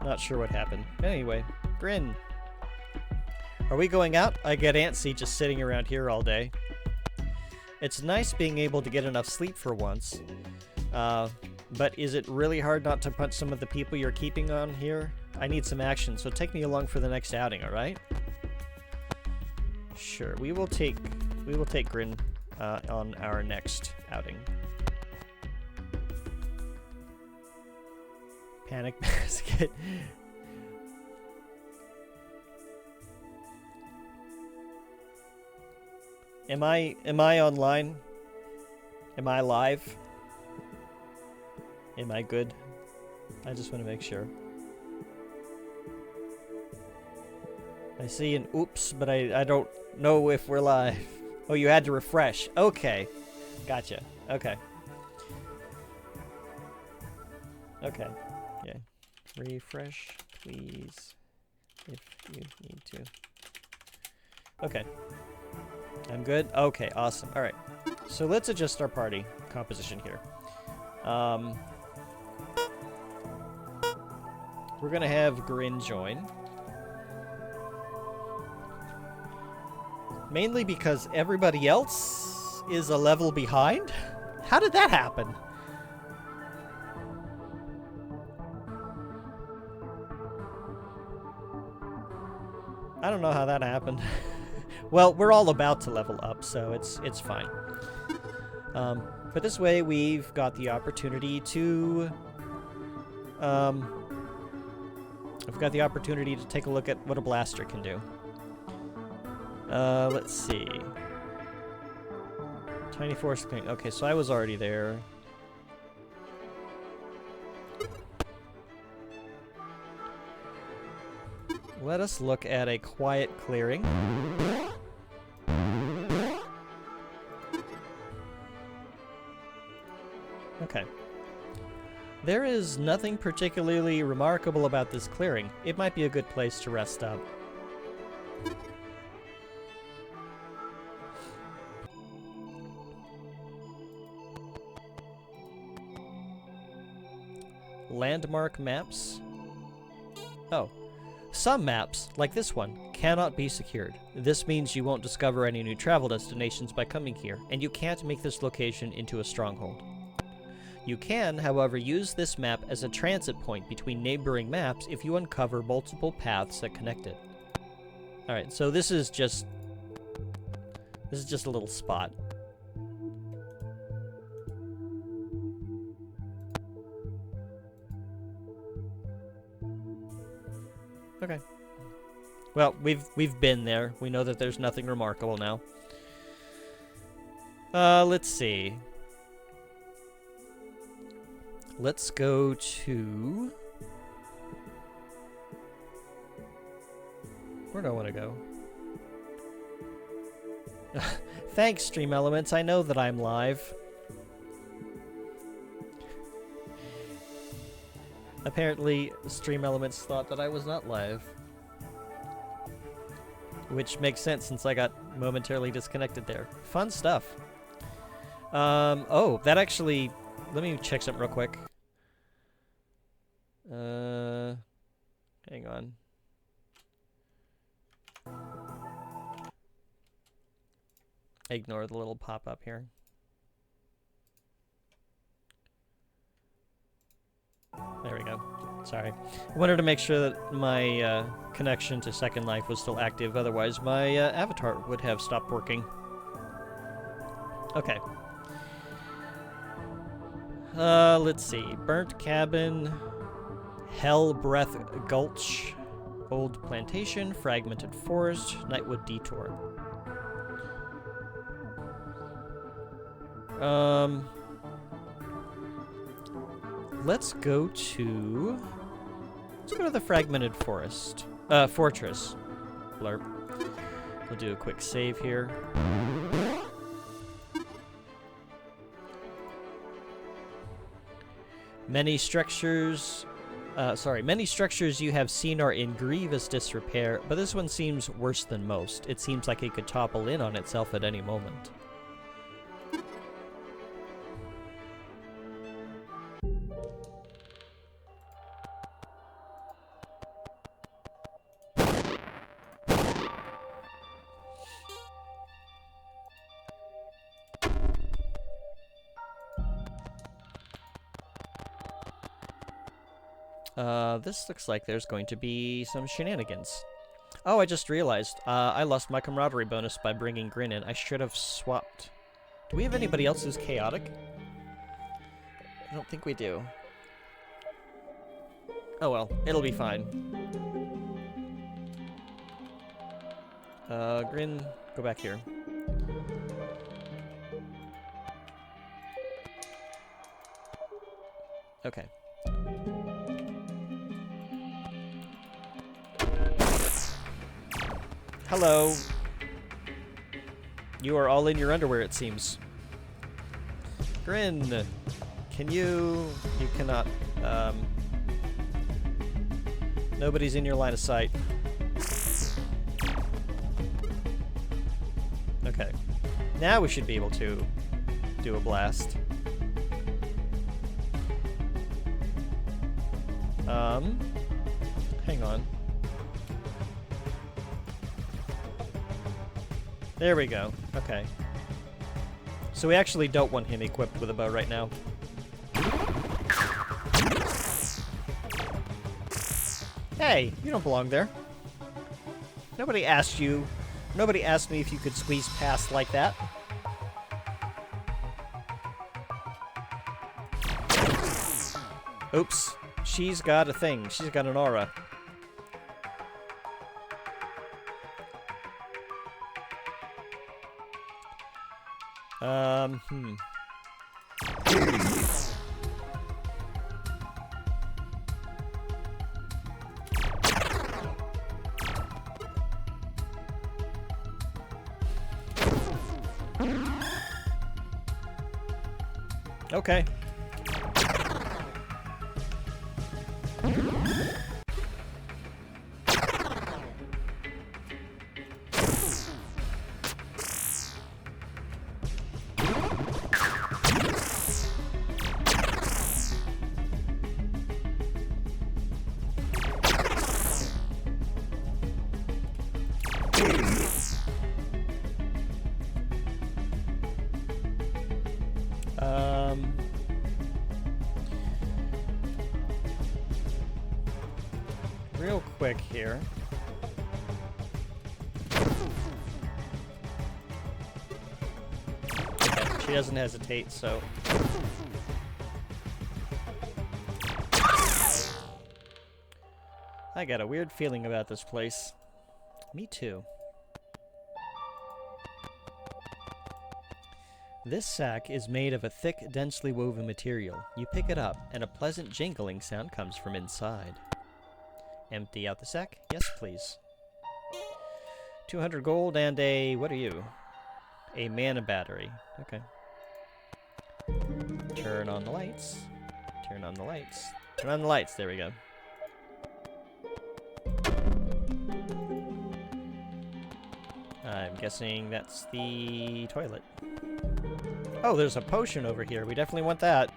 Not sure what happened. Anyway, Grin. Are we going out? I get antsy just sitting around here all day. It's nice being able to get enough sleep for once. But is it really hard not to punch some of the people you're keeping on here? I need some action, so take me along for the next outing, alright? Sure, we will take Grin on our next outing. Panic basket. Am I online? Am I live? Am I good? I just want to make sure. I see an oops, but I don't know if we're live. Oh, you had to refresh. Okay. Gotcha. Okay. Okay. Yeah. Refresh, please, if you need to. Okay. I'm good? Okay, awesome. Alright. So let's adjust our party composition here. We're gonna have Grin join. Mainly because everybody else is a level behind? How did that happen? I don't know how that happened. Well, we're all about to level up, so it's fine. But this way, we've got the opportunity to... I've got the opportunity to take a look at what a blaster can do. Let's see. Tiny force thing. Okay, so I was already there. Let us look at a quiet clearing. Okay. There is nothing particularly remarkable about this clearing. It might be a good place to rest up. Landmark maps. Oh. Some maps, like this one, cannot be secured. This means you won't discover any new travel destinations by coming here, and you can't make this location into a stronghold. You can, however, use this map as a transit point between neighboring maps if you uncover multiple paths that connect it. Alright, so this is just a little spot. Okay. Well, we've been there. We know that there's nothing remarkable now. Let's see. Let's go to... Where do I want to go? Thanks, Stream Elements. I know that I'm live. Apparently, Stream Elements thought that I was not live. Which makes sense since I got momentarily disconnected there. Fun stuff. Oh, that actually... Let me check something real quick. Hang on. Ignore the little pop-up here. There we go. Sorry. I wanted to make sure that my connection to Second Life was still active, otherwise my avatar would have stopped working. Okay. Let's see. Burnt Cabin, Hell Breath Gulch, Old Plantation, Fragmented Forest, Nightwood Detour. Let's go to the Fragmented Forest. Fortress. Blurp. We'll do a quick save here. Many structures you have seen are in grievous disrepair, but this one seems worse than most. It seems like it could topple in on itself at any moment. This looks like there's going to be some shenanigans. Oh, I just realized. I lost my camaraderie bonus by bringing Grin in. I should have swapped. Do we have anybody else who's chaotic? I don't think we do. Oh well, it'll be fine. Grin, go back here. Okay. Hello. You are all in your underwear, it seems. Grin, can you... You cannot, Nobody's in your line of sight. Okay. Now we should be able to do a blast. Hang on. There we go. Okay. So we actually don't want him equipped with a bow right now. Hey, you don't belong there. Nobody asked you. Nobody asked me if you could squeeze past like that. Oops. She's got a thing. She's got an aura. Okay. Real quick here. Okay, she doesn't hesitate, so... I got a weird feeling about this place. Me too. This sack is made of a thick, densely woven material. You pick it up, and a pleasant jingling sound comes from inside. Empty out the sack? Yes, please. 200 gold and a... what are you? A mana battery. Okay. Turn on the lights. Turn on the lights. Turn on the lights. There we go. I'm guessing that's the toilet. Oh, there's a potion over here. We definitely want that.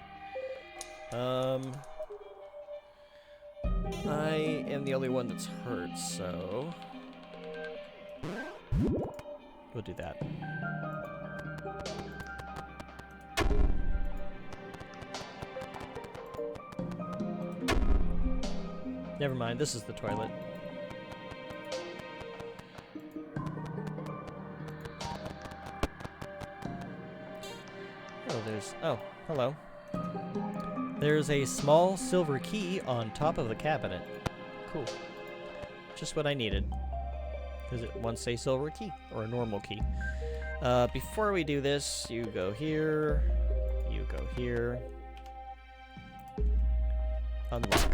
I am the only one that's hurt, so... we'll do that. Never mind, this is the toilet. Oh, there's... oh, hello. There's a small silver key on top of the cabinet. Cool. Just what I needed. Because it wants a silver key, or a normal key. Before we do this, you go here, you go here. Unlock.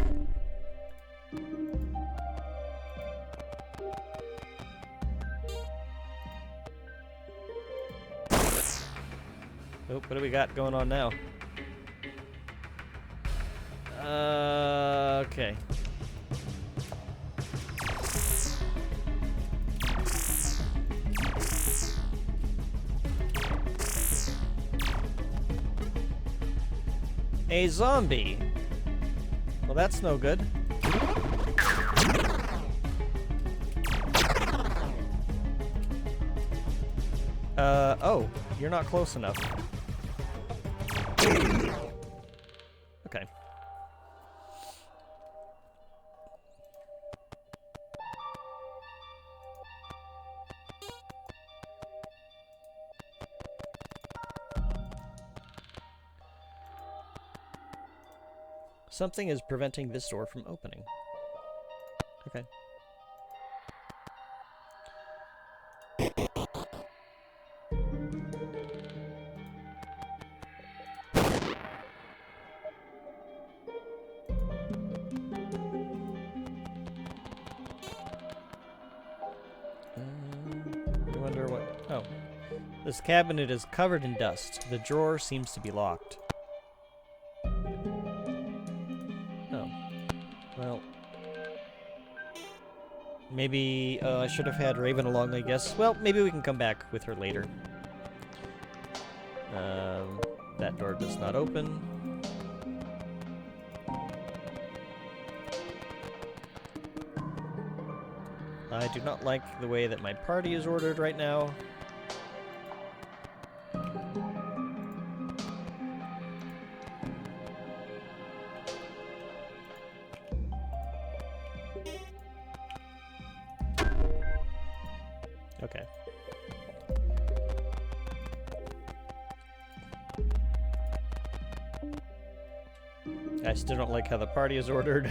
Oh, what do we got going on now? Okay. A zombie. Well, that's no good. Oh, you're not close enough. Okay. Something is preventing this door from opening. Okay. I wonder what... oh. This cabinet is covered in dust. The drawer seems to be locked. Well, maybe I should have had Raven along, I guess. Well, maybe we can come back with her later. That door does not open. I do not like the way that my party is ordered right now. Okay. I still don't like how the party is ordered.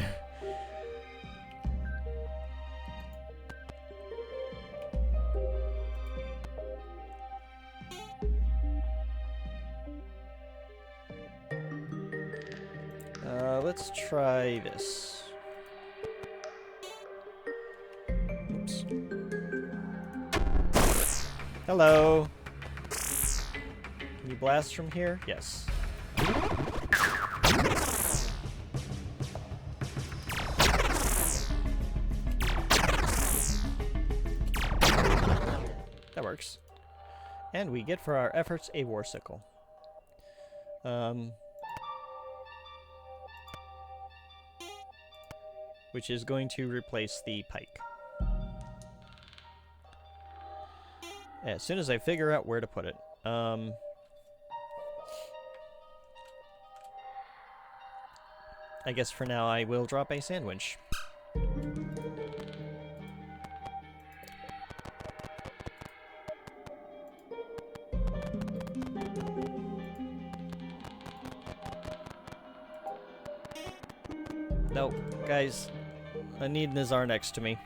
Let's try this. Oops. Hello. Can you blast from here? Yes. That works. And we get for our efforts a war sickle. Which is going to replace the pike. As soon as I figure out where to put it. I guess for now I will drop a sandwich. Nope, guys. I need Nizar next to me.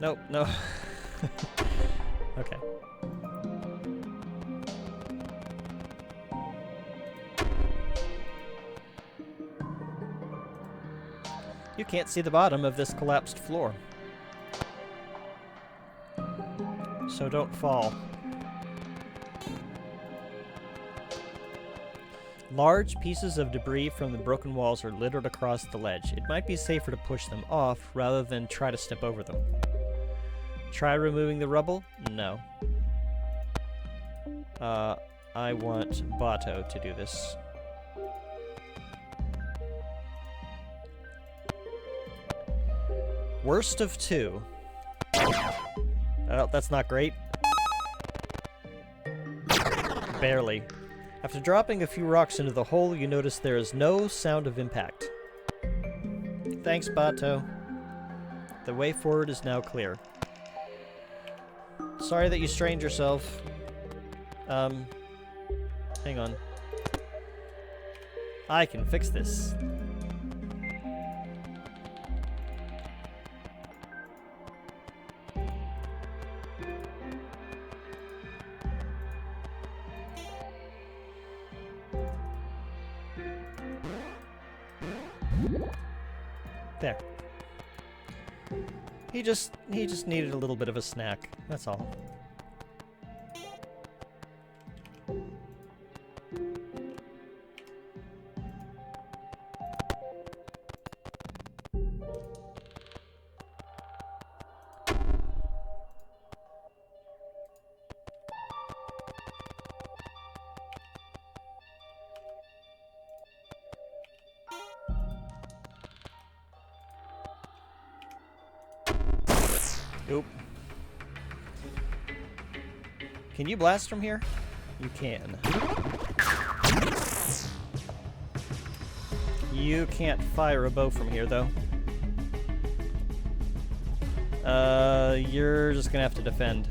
Nope, no. Okay. You can't see the bottom of this collapsed floor. So don't fall. Large pieces of debris from the broken walls are littered across the ledge. It might be safer to push them off rather than try to step over them. Try removing the rubble? No. I want Bato to do this. Worst of two. Oh, that's not great. Barely. After dropping a few rocks into the hole, you notice there is no sound of impact. Thanks, Bato. The way forward is now clear. Sorry that you strained yourself. Hang on. I can fix this. There. He just needed a little bit of a snack. That's all. Oop. Can you blast from here? You can. You can't fire a bow from here, though. You're just gonna have to defend.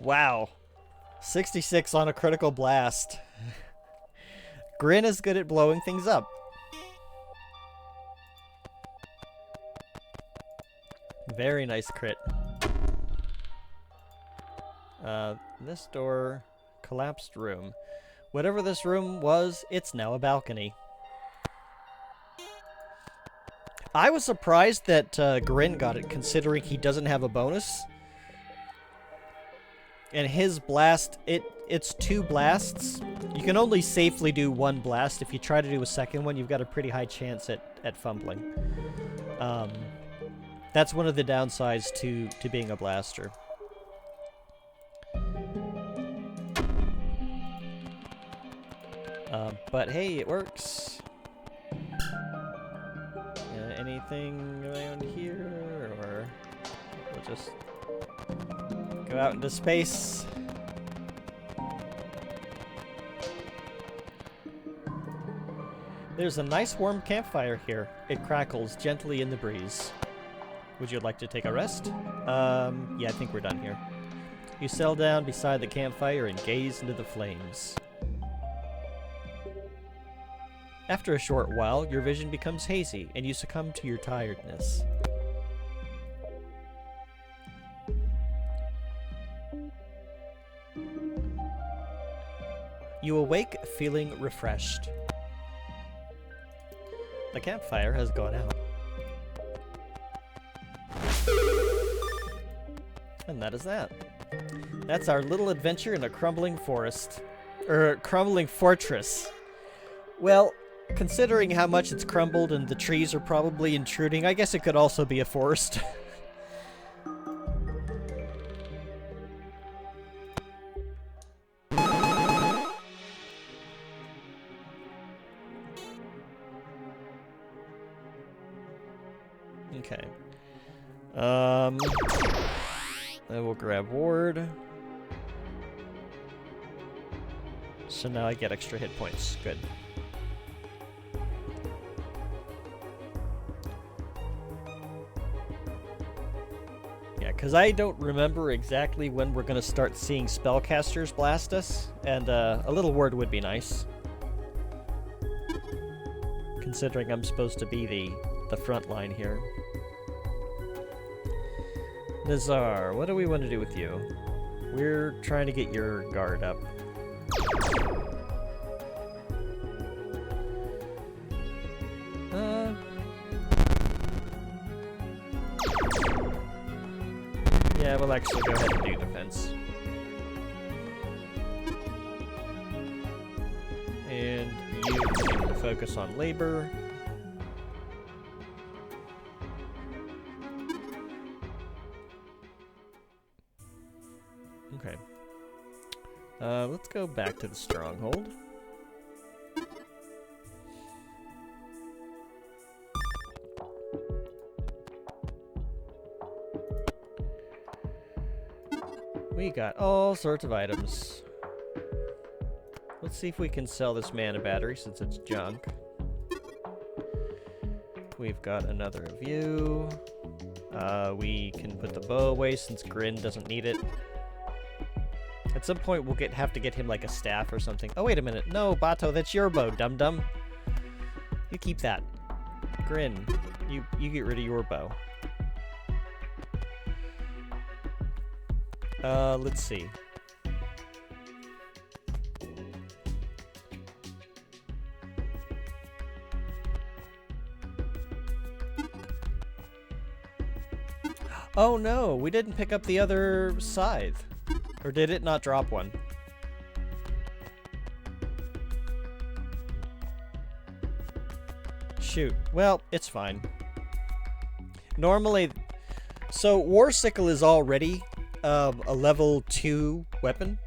Wow. 66 on a critical blast. Grin is good at blowing things up. Very nice crit. This door... Collapsed room. Whatever this room was, it's now a balcony. I was surprised that Grin got it, considering he doesn't have a bonus. And his blast, it's 2 blasts. You can only safely do 1 blast. If you try to do a second one, you've got a pretty high chance at fumbling. That's one of the downsides to being a blaster. But hey, it works. Anything around here, or we'll just go out into space. There's a nice warm campfire here. It crackles gently in the breeze. Would you like to take a rest? Yeah, I think we're done here. You settle down beside the campfire and gaze into the flames. After a short while, your vision becomes hazy, and you succumb to your tiredness. You awake feeling refreshed. The campfire has gone out. And that is that. That's our little adventure in a crumbling forest. Or crumbling fortress. Well, considering how much it's crumbled and the trees are probably intruding, I guess it could also be a forest. Okay. I will grab ward. So now I get extra hit points. Good. Yeah, because I don't remember exactly when we're going to start seeing spellcasters blast us, and a little word would be nice. Considering I'm supposed to be the front line here. Nazar, what do we want to do with you? We're trying to get your guard up. Yeah, we'll actually go ahead and do defense. And you can focus on labor. Okay. Let's go back to the stronghold. We got all sorts of items. Let's see if we can sell this mana battery since it's junk. We've got another of you. We can put the bow away since Grin doesn't need it. At some point we'll have to get him like a staff or something. Oh, wait a minute. No, Bato, that's your bow, dum-dum. You keep that. Grin, you get rid of your bow. Let's see. Oh no, we didn't pick up the other scythe. Or did it not drop one? Shoot. Well, it's fine. Normally... So, War Sickle is already a level 2 weapon.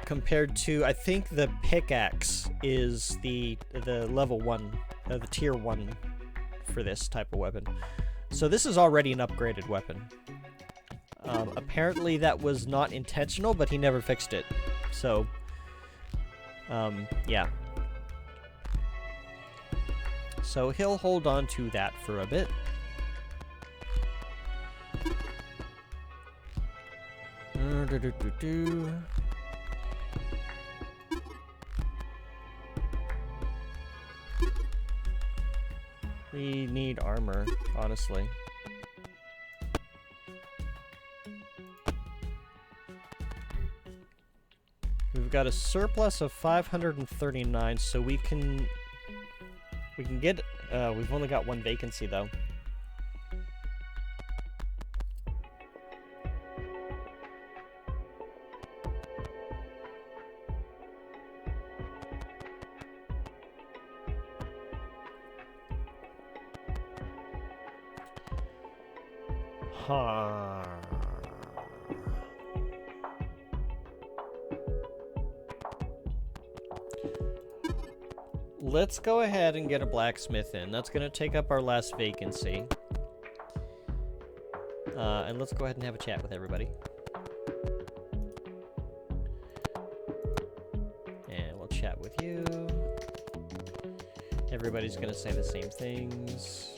Compared to, I think the pickaxe is the level 1, the tier 1 for this type of weapon. So this is already an upgraded weapon. Apparently that was not intentional, but he never fixed it. So, yeah. So he'll hold on to that for a bit. We need armor, honestly. We've got a surplus of 539, so we can get, we've only got one vacancy though. Let's go ahead and get a blacksmith in. That's going to take up our last vacancy. And let's go ahead and have a chat with everybody. And we'll chat with you. Everybody's going to say the same things.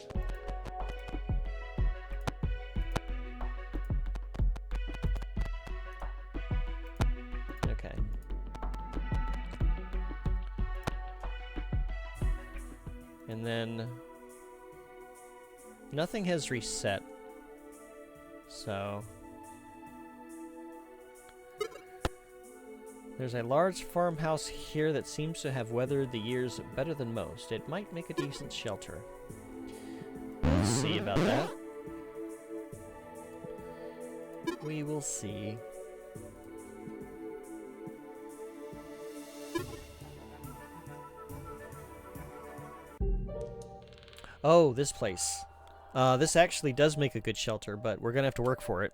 And then nothing has reset, so there's a large farmhouse here that seems to have weathered the years better than most. It might make a decent shelter. We'll see about that. We will see. Oh, this place. This actually does make a good shelter, but we're gonna have to work for it.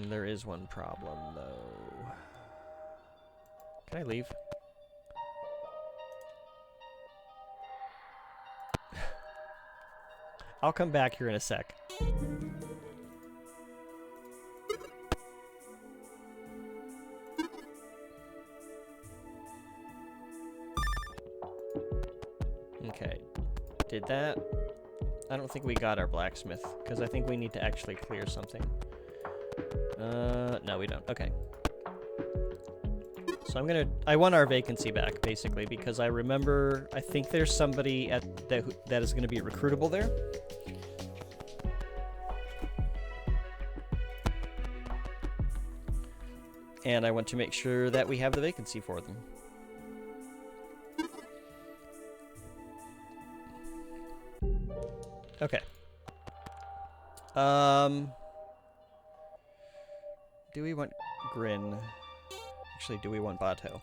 There is one problem, though. Can I leave? I'll come back here in a sec. Okay, did that? I don't think we got our blacksmith, because I think we need to actually clear something. No, we don't. Okay. So I want our vacancy back, basically, because I remember, I think there's somebody that is going to be recruitable there. And I want to make sure that we have the vacancy for them. Okay. Do we want Grin? Actually, do we want Bato?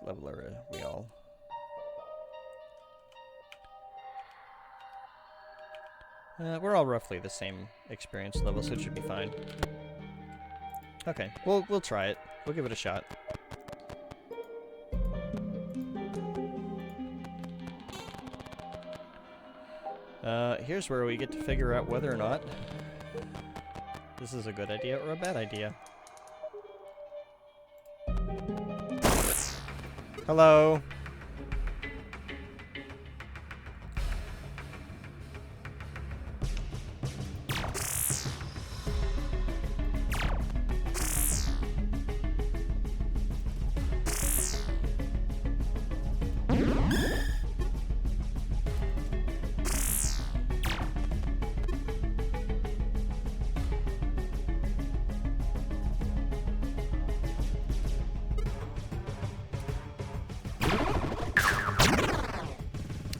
Level are we all? We're all roughly the same experience level, so it should be fine. Okay, we'll try it. We'll give it a shot. Here's where we get to figure out whether or not this is a good idea or a bad idea. Hello.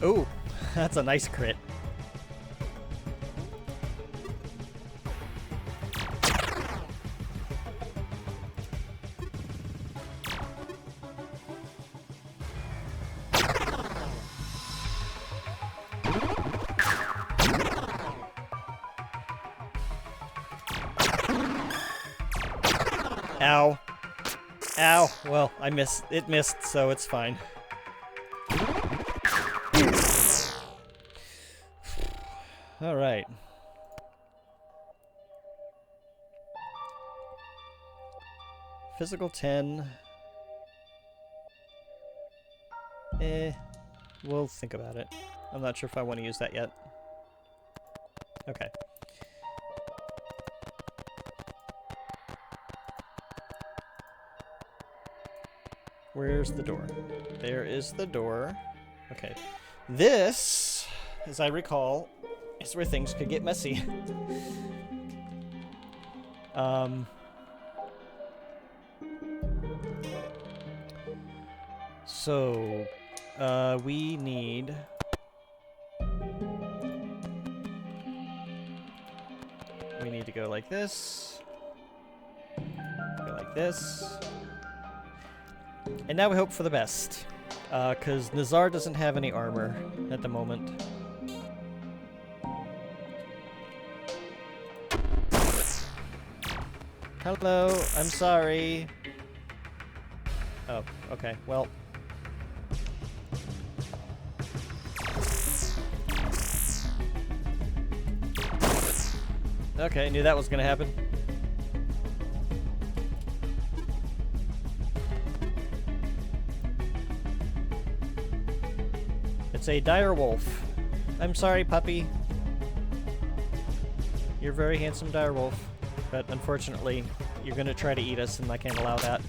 Ooh, that's a nice crit. Ow. Ow. Well, I missed. It missed, so it's fine. All right. Physical 10. We'll think about it. I'm not sure if I want to use that yet. Okay. Where's the door? There is the door. Okay. This, as I recall, is where things could get messy. So, we need... We need to go like this. Go like this. And now we hope for the best. Because Nazar doesn't have any armor at the moment. Hello, I'm sorry. Oh, okay, well. Okay, knew that was gonna happen. It's a dire wolf. I'm sorry, puppy. You're a very handsome dire wolf. But unfortunately, you're gonna try to eat us, and I can't allow that.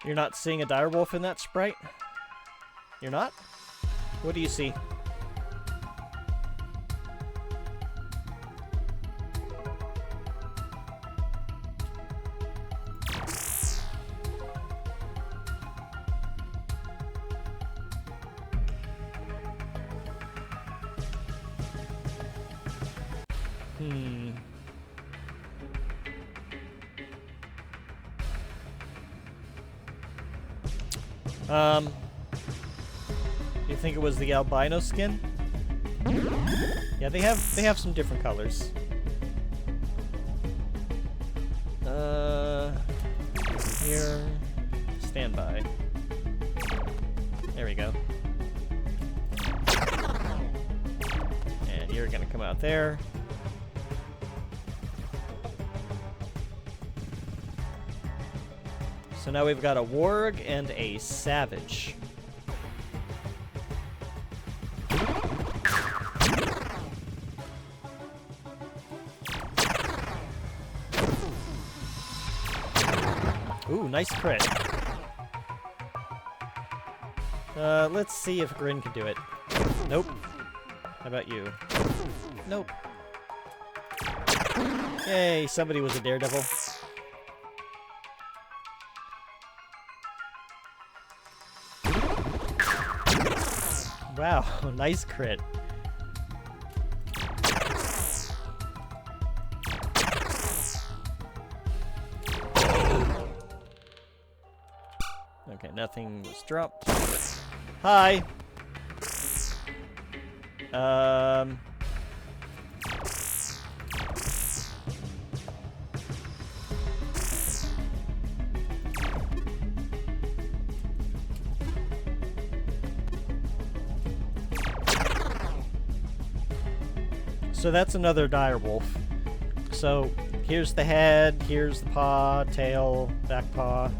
You're not seeing a direwolf in that sprite? You're not? What do you see? You think it was the albino skin? Yeah, they have some different colors. Here, stand by. There we go. And you're gonna come out there. So now we've got a warg and a savage. Ooh, nice crit. Let's see if Grin can do it. Nope. How about you? Nope. Yay, somebody was a daredevil. Wow, nice crit. Okay, nothing was dropped. Hi! So that's another direwolf. So here's the head, here's the paw, tail, back paw.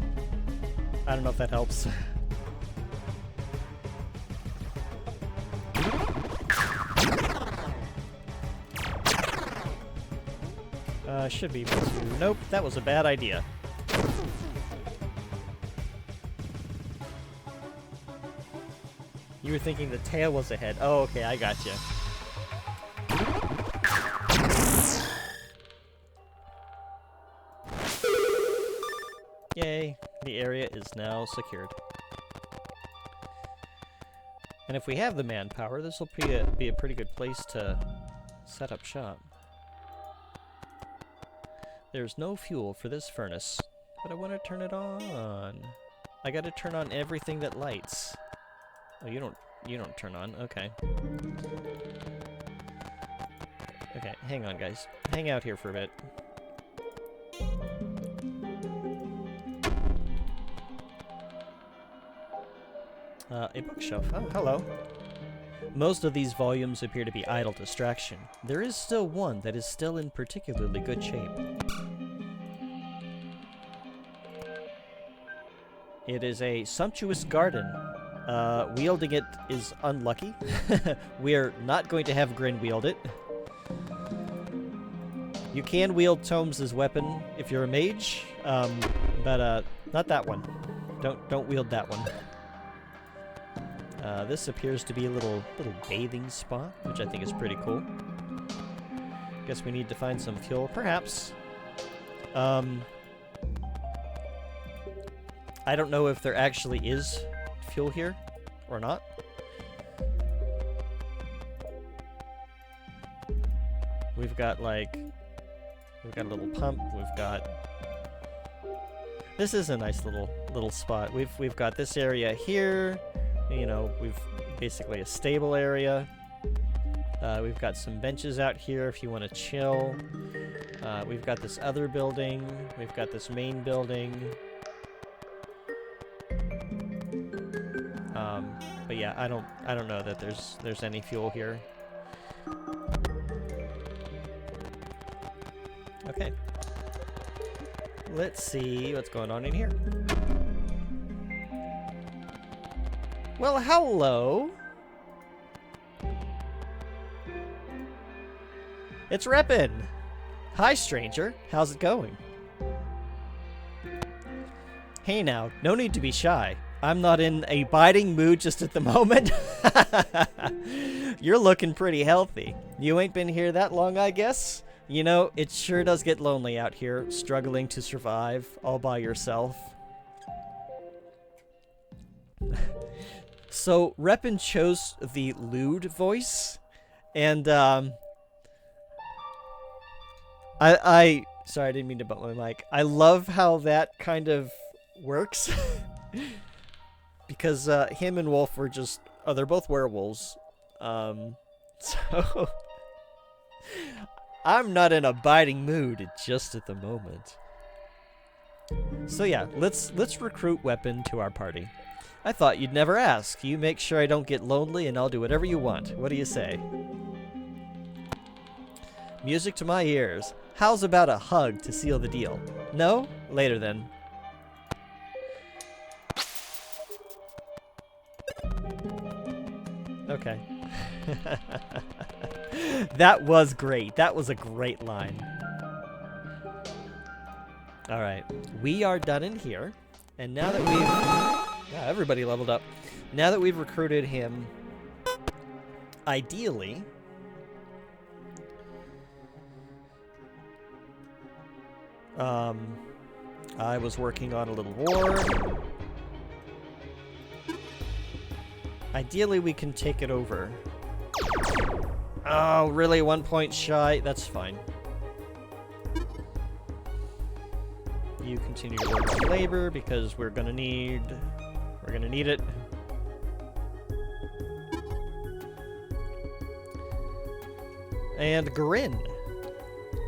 I don't know if that helps. Should be able to... Nope, that was a bad idea. You were thinking the tail was a head. Oh, okay, I gotcha. Yay, the area is now secured. And if we have the manpower, this will be a pretty good place to set up shop. There's no fuel for this furnace, but I want to turn it on. I gotta turn on everything that lights. Oh, you don't turn on, okay. Okay, hang on guys. Hang out here for a bit. A bookshelf. Oh, hello. Most of these volumes appear to be idle distraction. There is still one that is still in particularly good shape. It is a sumptuous garden. Wielding it is unlucky. We're not going to have Grin wield it. You can wield tomes as weapon if you're a mage, but not that one. Don't wield that one. This appears to be a little bathing spot, which I think is pretty cool. Guess we need to find some fuel, perhaps. I don't know if there actually is fuel here or not. We've got a little pump. We've got... This is a nice little spot. We've got this area here. You know, we've basically a stable area. We've got some benches out here if you want to chill. We've got this other building. We've got this main building. But yeah, I don't know that there's any fuel here. Okay. Let's see what's going on in here. Well, hello. It's Reppin! Hi, stranger. How's it going? Hey now, no need to be shy. I'm not in a biting mood just at the moment. You're looking pretty healthy. You ain't been here that long, I guess? You know, it sure does get lonely out here, struggling to survive all by yourself. So, Reppin chose the lewd voice, and, sorry, I didn't mean to bump my mic. I love how that kind of works. Because, him and Wolf were just, oh, they're both werewolves. So, I'm not in a biting mood just at the moment. So yeah, let's recruit Weapon to our party. I thought you'd never ask. You make sure I don't get lonely and I'll do whatever you want. What do you say? Music to my ears. How's about a hug to seal the deal? No? Later then. Okay. That was great. That was a great line. Alright. We are done in here. And now that we've... Yeah, everybody leveled up. Now that we've recruited him, ideally... I was working on a little war. Ideally, we can take it over. Oh, really? 1 point shy? That's fine. You continue to work on labor because we're gonna need it. And Grin,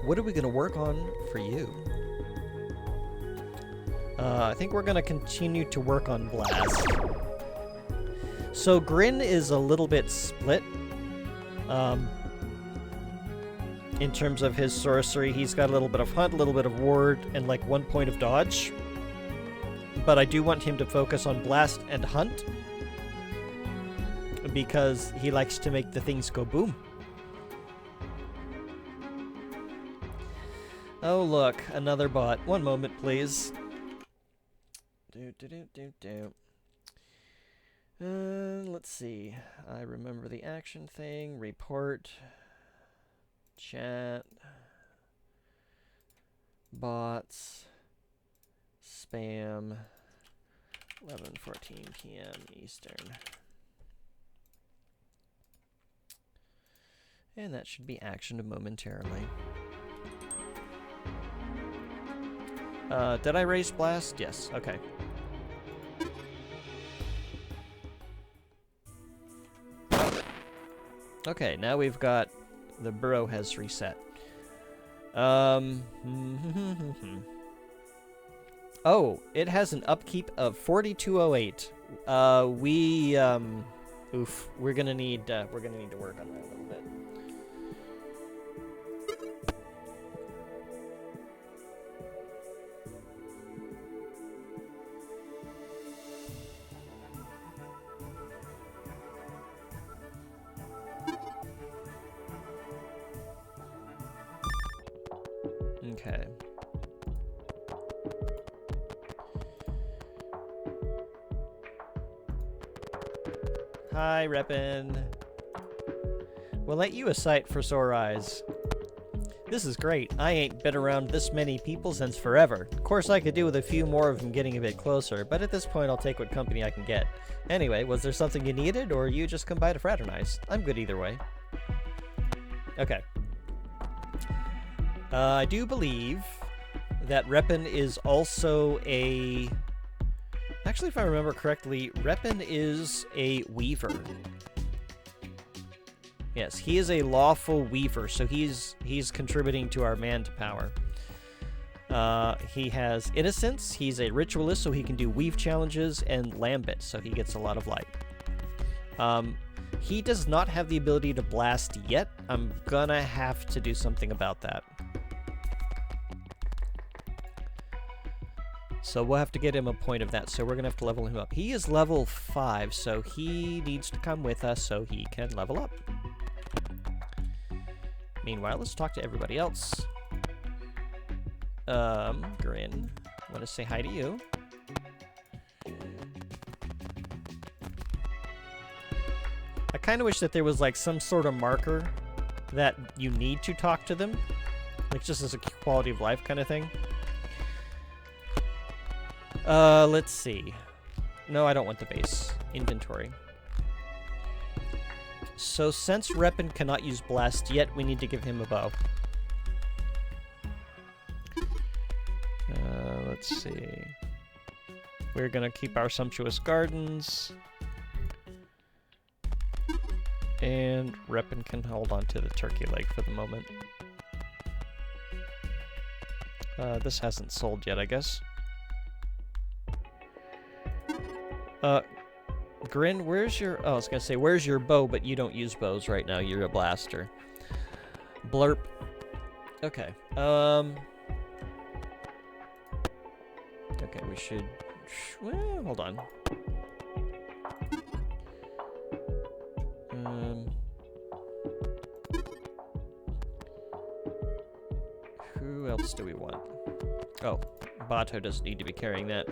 what are we gonna work on for you? I think we're gonna continue to work on Blast. So Grin is a little bit split. In terms of his sorcery, he's got a little bit of Hunt, a little bit of Ward, and like 1 point of Dodge. But I do want him to focus on Blast and Hunt, because he likes to make the things go boom. Oh look, another bot. One moment, please. Let's see. I remember the action thing. Report. Chat. Bots. Spam. 11:14 p.m. Eastern. And that should be actioned momentarily. Did I raise Blast? Yes. Okay. Okay, now we've got... The burrow has reset. Oh, it has an upkeep of 4208. Oof, we're gonna need to work on that a little bit. Okay. Hi, Reppin. We'll let you a sight for sore eyes. This is great. I ain't been around this many people since forever. Of course, I could do with a few more of them getting a bit closer, but at this point I'll take what company I can get. Anyway, was there something you needed, or you just come by to fraternize? I'm good either way. Okay. I do believe that Reppin is also a... Actually, if I remember correctly, Reppin is a weaver. Yes, he is a lawful weaver, so he's contributing to our man to power. He has innocence, he's a ritualist, so he can do weave challenges, and lambit, so he gets a lot of light. He does not have the ability to blast yet. I'm gonna have to do something about that. So we'll have to get him a point of that, so we're gonna have to level him up. He is level 5, so he needs to come with us so he can level up. Meanwhile, let's talk to everybody else. Grin. I want to say hi to you. I kind of wish that there was like some sort of marker that you need to talk to them. Like just as a quality of life kind of thing. Let's see. No, I don't want the base. Inventory. So since Reppin cannot use Blast yet, we need to give him a bow. Let's see. We're gonna keep our sumptuous gardens. And Reppin can hold on to the turkey leg for the moment. This hasn't sold yet, I guess. Grin, where's your... Oh, I was gonna say, where's your bow, but you don't use bows right now. You're a blaster. Blurp. Okay. Okay, we should... Well, hold on. Who else do we want? Oh, Bato doesn't need to be carrying that.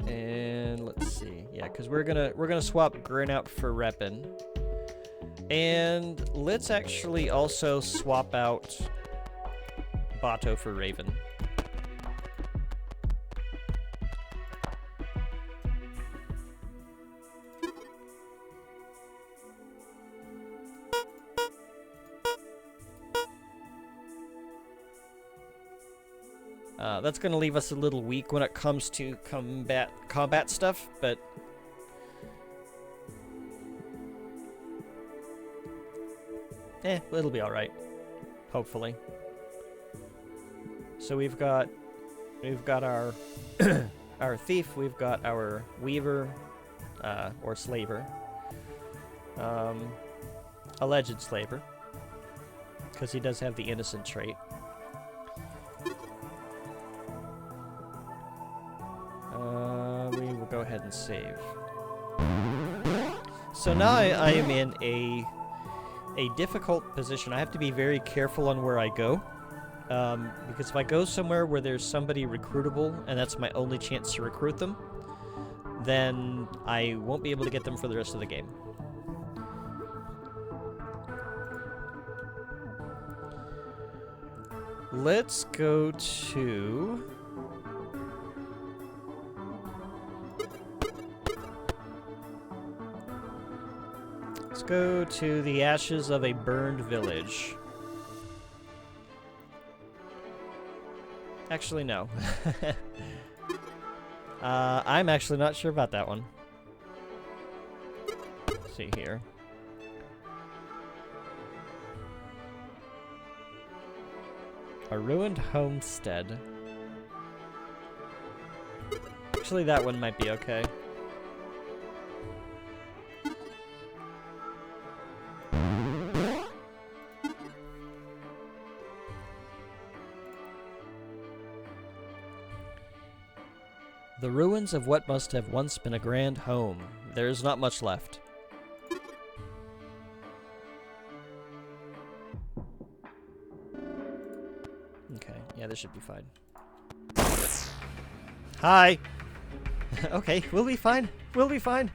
And let's see. Yeah, because we're gonna swap Grin out for Reppin. And let's actually also swap out Bato for Raven. That's going to leave us a little weak when it comes to combat stuff, but... it'll be alright. Hopefully. So we've got our our thief, we've got our weaver, or slaver. Alleged slaver. Because he does have the innocent trait. We will go ahead and save. So now I am in a difficult position. I have to be very careful on where I go. Because if I go somewhere where there's somebody recruitable, and that's my only chance to recruit them, then I won't be able to get them for the rest of the game. Let's go to... Let's go to the ashes of a burned village. Actually, no. I'm actually not sure about that one. Let's see here. A ruined homestead. Actually, that one might be okay. The ruins of what must have once been a grand home. There is not much left. Okay, yeah, this should be fine. Hi! Okay, we'll be fine. We'll be fine.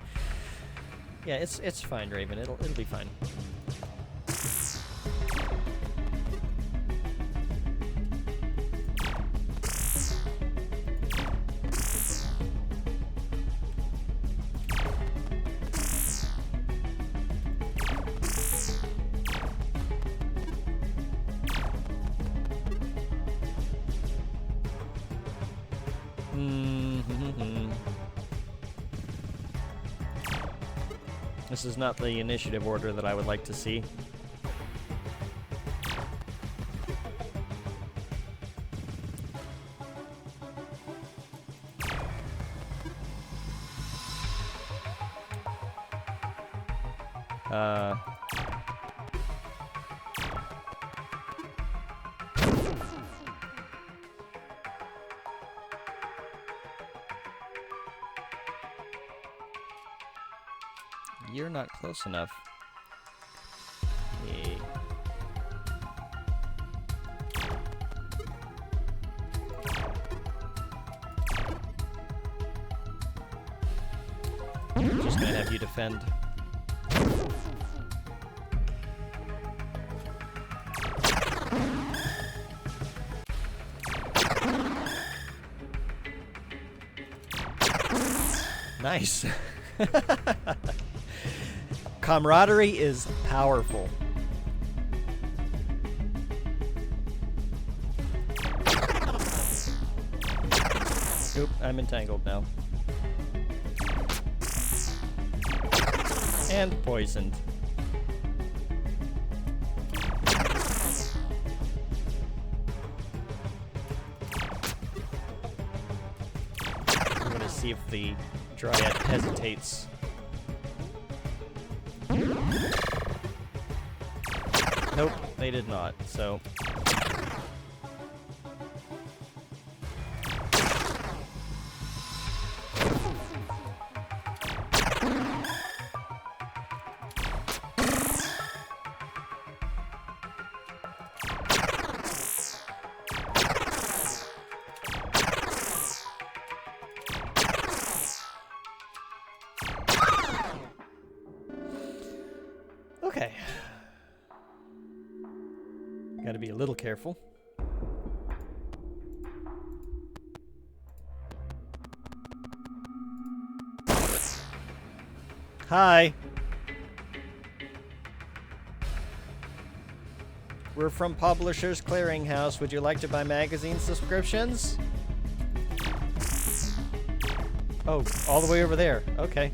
Yeah, it's fine, Raven. It'll be fine. This is not the initiative order that I would like to see. You're not close enough. just gonna have you defend. Nice. Camaraderie is powerful. Oop, I'm entangled now. And poisoned. I'm gonna see if the Dryad hesitates. Nope, they did not, so... Okay. Gotta be a little careful. Hi. We're from Publishers Clearinghouse. Would you like to buy magazine subscriptions? Oh, all the way over there. Okay.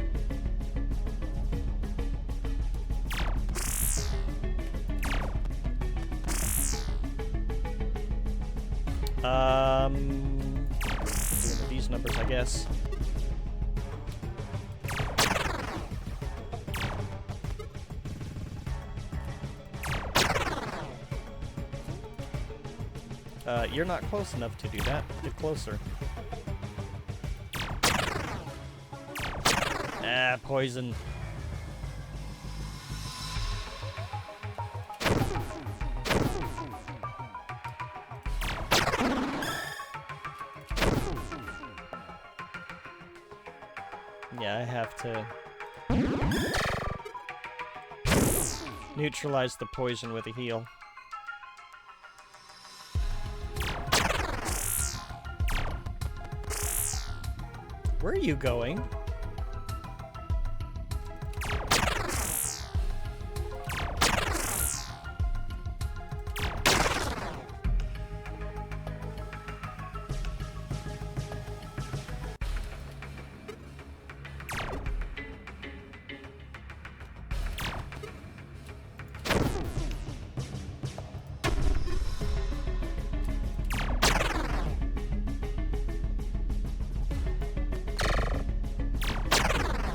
Doing these numbers, I guess. You're not close enough to do that. Get closer. Ah, poison. Yeah, I have to neutralize the poison with a heal. Where are you going?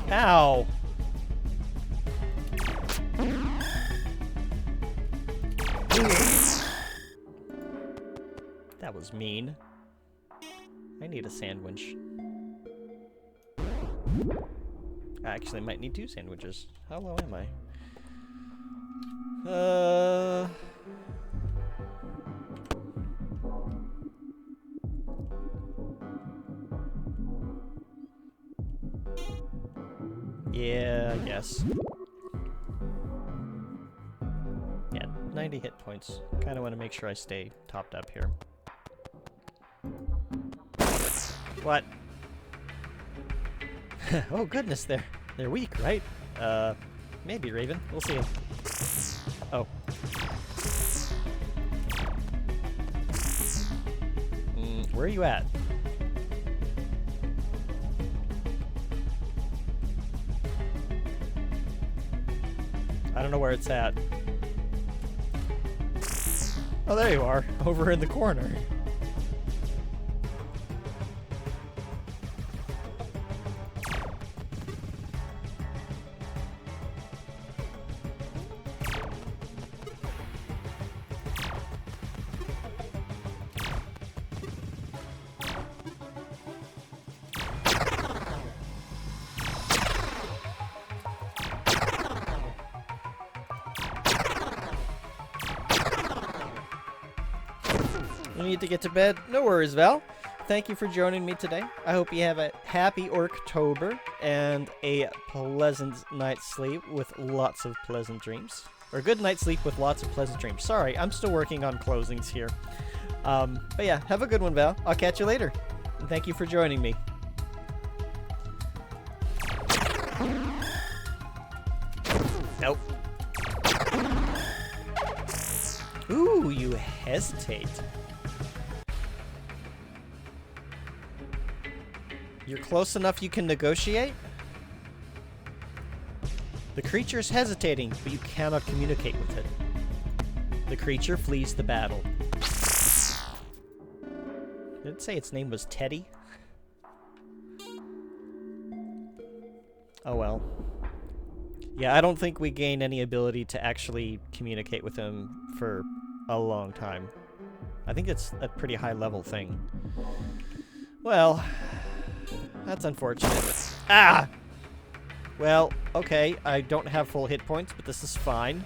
Ow! That was mean. I need a sandwich. I actually might need 2 sandwiches. How low am I? Yeah, I guess. Yeah, 90 hit points. Kind of want to make sure I stay topped up here. What? Oh goodness, they're weak, right? Maybe, Raven. We'll see. Oh. Where are you at? I don't know where it's at. Oh, there you are, over in the corner. You need to get to bed? No worries, Val. thank you for joining me today. I hope you have a happy Orctober and a pleasant night's sleep with lots of pleasant dreams. Or good night's sleep with lots of pleasant dreams. Sorry, I'm still working on closings here. But yeah, have a good one, Val. I'll catch you later. And thank you for joining me. Nope. Ooh, you hesitate. You're close enough you can negotiate? The creature is hesitating, but you cannot communicate with it. The creature flees the battle. Did it say its name was Teddy? Oh well. Yeah, I don't think we gain any ability to actually communicate with him for a long time. I think it's a pretty high level thing. Well, that's unfortunate. Ah! Well, okay, I don't have full hit points, but this is fine.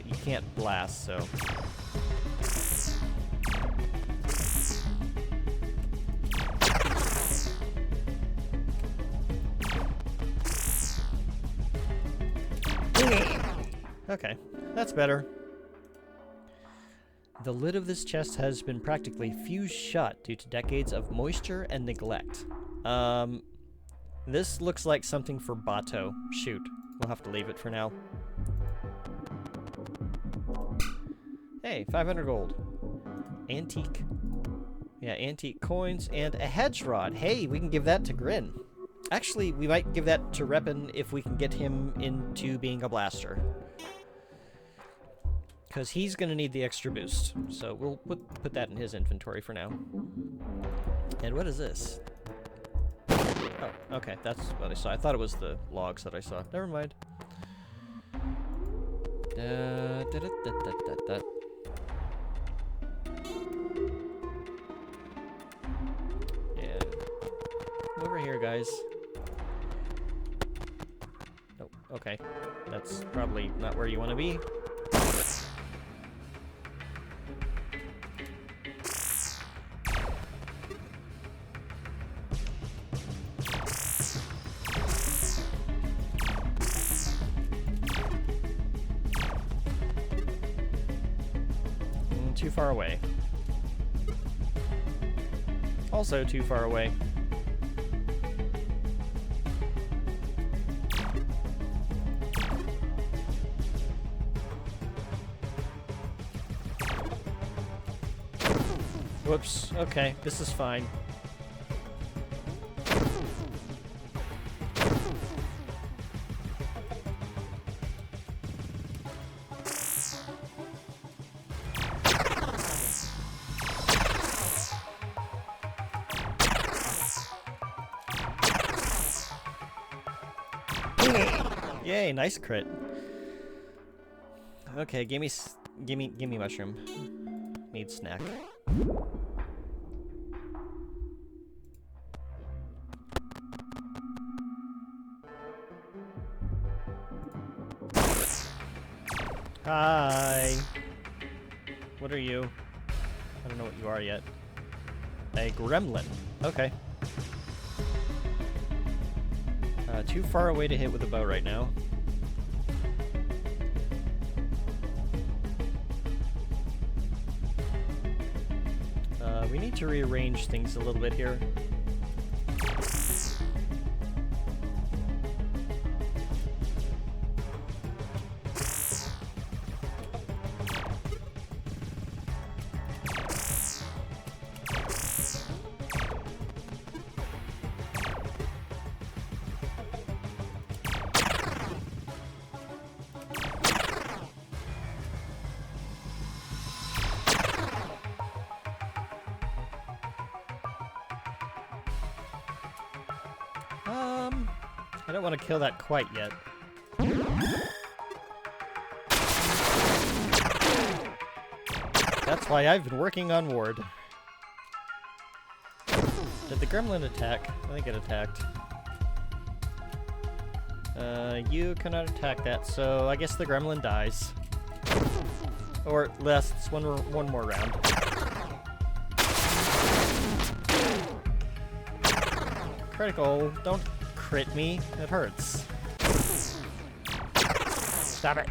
You can't blast, so... Okay, that's better. The lid of this chest has been practically fused shut due to decades of moisture and neglect. This looks like something for Bato. Shoot, we'll have to leave it for now. Hey, 500 gold. Antique. Yeah, antique coins and a hedge rod. Hey, we can give that to Grin. Actually, we might give that to Reppin if we can get him into being a blaster. Because he's going to need the extra boost. So we'll put that in his inventory for now. And what is this? Oh, okay, that's what I saw. I thought it was the logs that I saw. Never mind. Yeah. Over here, guys. Oh, okay. That's probably not where you want to be. Too far away. Also too far away. Whoops. Okay, this is fine. Yay, nice crit. Okay, gimme mushroom. Need snack. Hi. What are you? I don't know what you are yet. A gremlin. Okay. Too far away to hit with a bow right now. We need to rearrange things a little bit here. I don't want to kill that quite yet. That's why I've been working on ward. Did the gremlin attack? I think it attacked. You cannot attack that, so I guess the gremlin dies. Or lasts one more round. Critical. Don't crit me. It hurts. Stop it.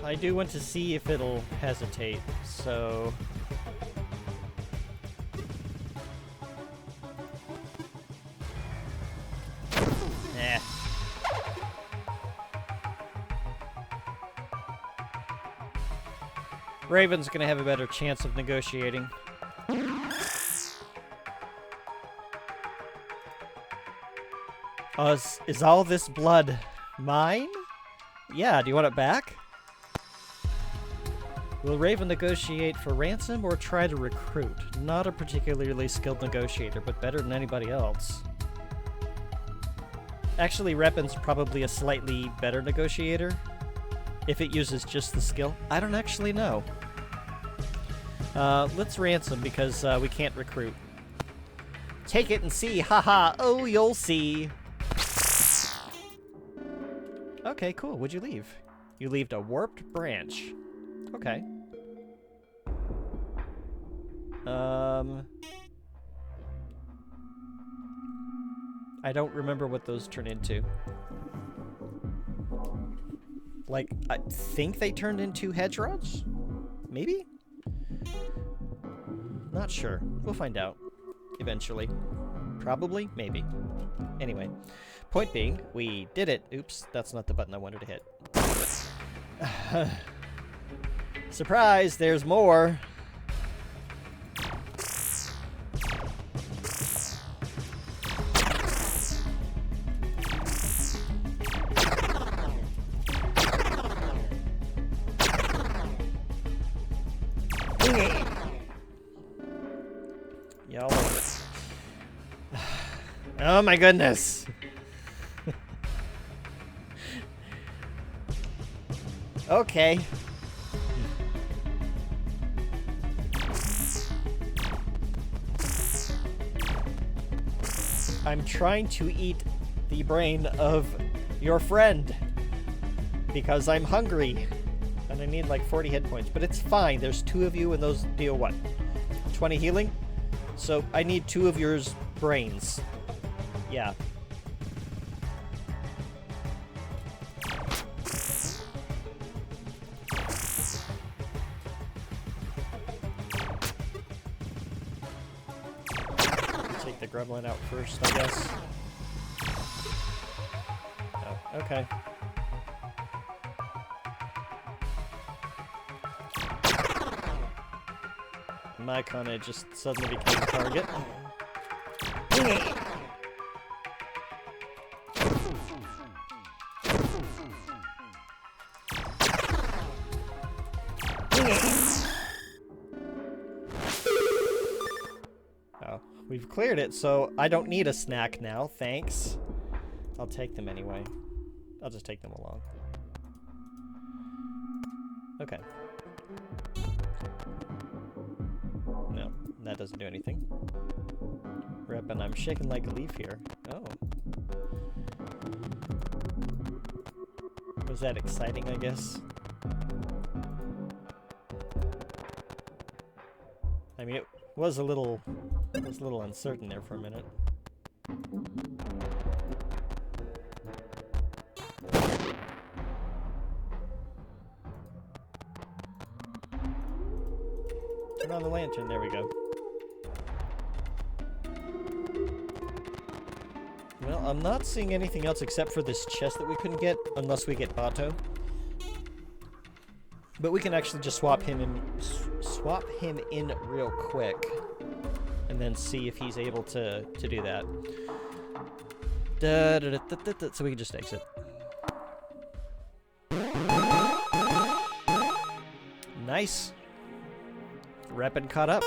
I do want to see if it'll hesitate, so... Eh. Raven's gonna have a better chance of negotiating. Oh, is all this blood mine? Yeah, do you want it back? Will Raven negotiate for ransom or try to recruit? Not a particularly skilled negotiator, but better than anybody else. Actually, Reppin's probably a slightly better negotiator. If it uses just the skill. I don't actually know. Let's ransom because we can't recruit. Take it and see, haha, oh, you'll see. Okay, cool, what'd you leave? You left a warped branch. Okay. I don't remember what those turn into. Like, I think they turned into hedge rods? Maybe? Not sure. We'll find out. Eventually. Probably? Maybe. Anyway. Point being, we did it. Oops, that's not the button I wanted to hit. Surprise, there's more. Y'all love it. Oh my goodness. Okay. I'm trying to eat the brain of your friend because I'm hungry and I need like 40 hit points, but it's fine. There's 2 of you and those deal what? 20 healing? So I need 2 of yours brains. Yeah. Take the gremlin out first, I guess. Oh, okay. My Kane just suddenly became a target. Oh, we've cleared it, so I don't need a snack now, thanks. I'll take them anyway. I'll just take them along. Okay. No, that doesn't do anything. Reppin, I'm shaking like a leaf here. Oh. Was that exciting, I guess? I mean, it was a little uncertain there for a minute. Turn on the lantern, there we go. Well, I'm not seeing anything else except for this chest that we couldn't get, unless we get Bato. But we can actually just swap him in real quick, and then see if he's able to do that. So we can just exit. Nice. Reppin caught up.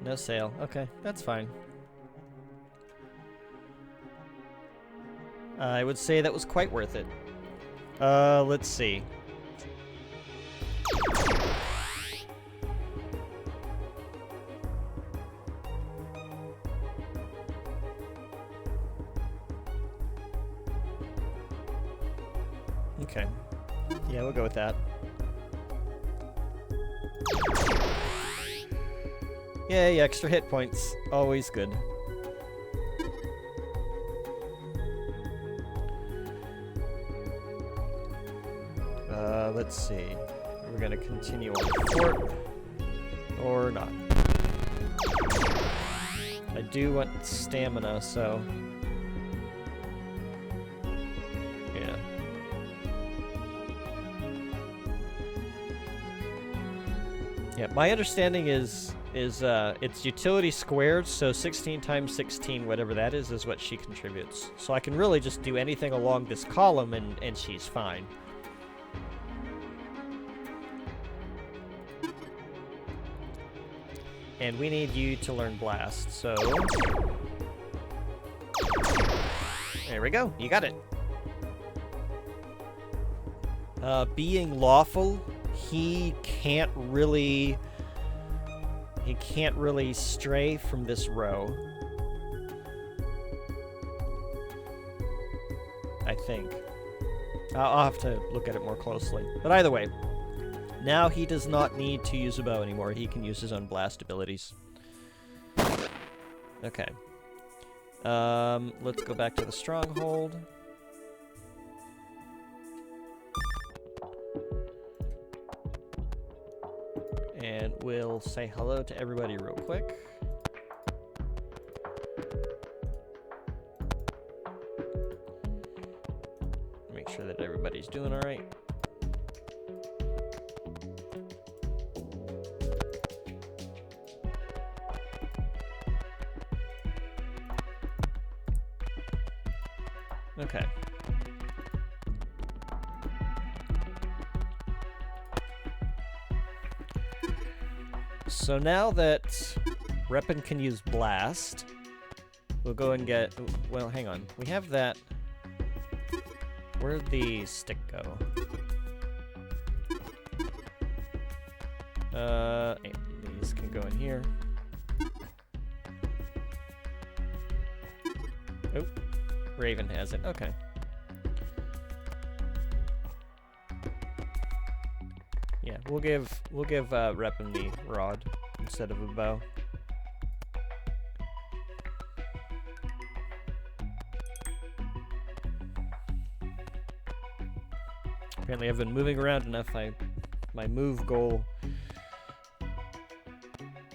No sale. Okay, that's fine. I would say that was quite worth it. Let's see. Okay. Yeah, we'll go with that. Yay, extra hit points. Always good. Let's see. We're gonna continue on the fort, or not. I do want stamina, so... yeah. Yeah, my understanding is it's utility squared, so 16 times 16, whatever that is what she contributes. So I can really just do anything along this column and she's fine. And we need you to learn Blast, so... there we go, you got it. Being lawful, he can't really stray from this row. I think. I'll have to look at it more closely. But either way, now he does not need to use a bow anymore. He can use his own blast abilities. Okay. Let's go back to the stronghold. And we'll say hello to everybody real quick. Make sure that everybody's doing all right. Okay. So now that Reppin can use Blast, we'll go and get... well, hang on. We have that... where'd the stick go? These can go in here. Oh, Raven has it. Okay. Yeah, we'll give Reppin the rod instead of a bow. Apparently, I've been moving around enough. My move goal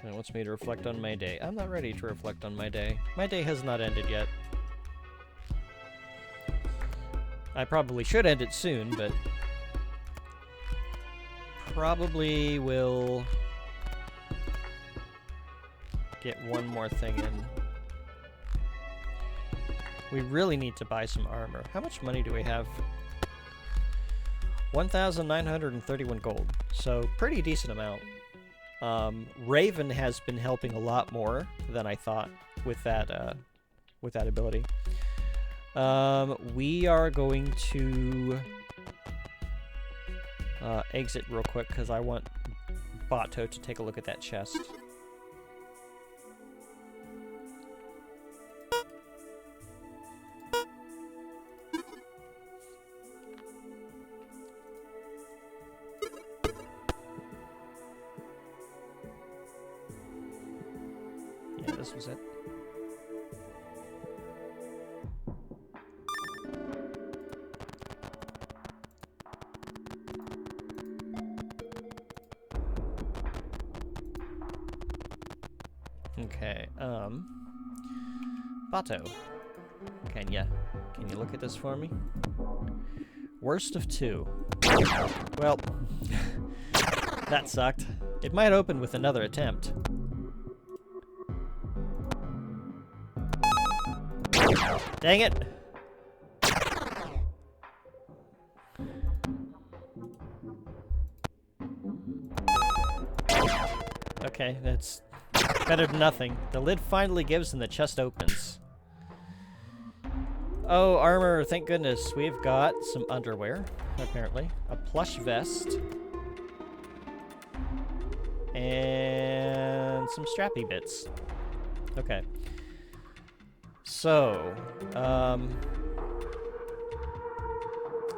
wants me to reflect on my day. I'm not ready to reflect on my day. My day has not ended yet. I probably should end it soon, but probably will get one more thing in. We really need to buy some armor. How much money do we have? 1,931 gold. So pretty decent amount. Raven has been helping a lot more than I thought with that ability. We are going to exit real quick because I want Bato to take a look at that chest. Yeah, this was it. Okay, Bato, can you look at this for me? Worst of two. Well, that sucked. It might open with another attempt. Dang it! Okay, that's better than nothing. The lid finally gives and the chest opens. Oh, armor, thank goodness. We've got some underwear, apparently. A plush vest. And some strappy bits. Okay. So,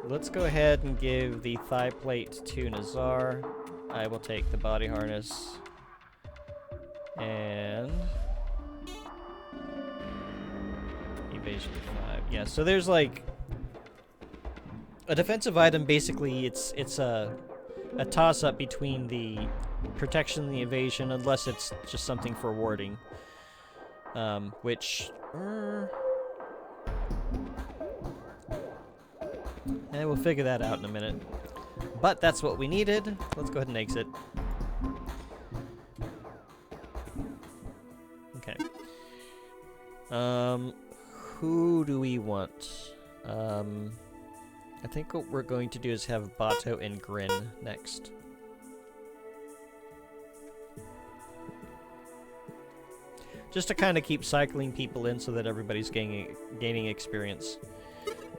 let's go ahead and give the thigh plate to Nazar. I will take the body harness. And evasion 5. Yeah, so there's like a defensive item. Basically, it's a toss-up between the protection and the evasion, unless it's just something for warding. Which and we'll figure that out in a minute. But that's what we needed. Let's go ahead and exit. Okay. Who do we want? I think what we're going to do is have Bato and Grin next. Just to kind of keep cycling people in so that everybody's gaining experience.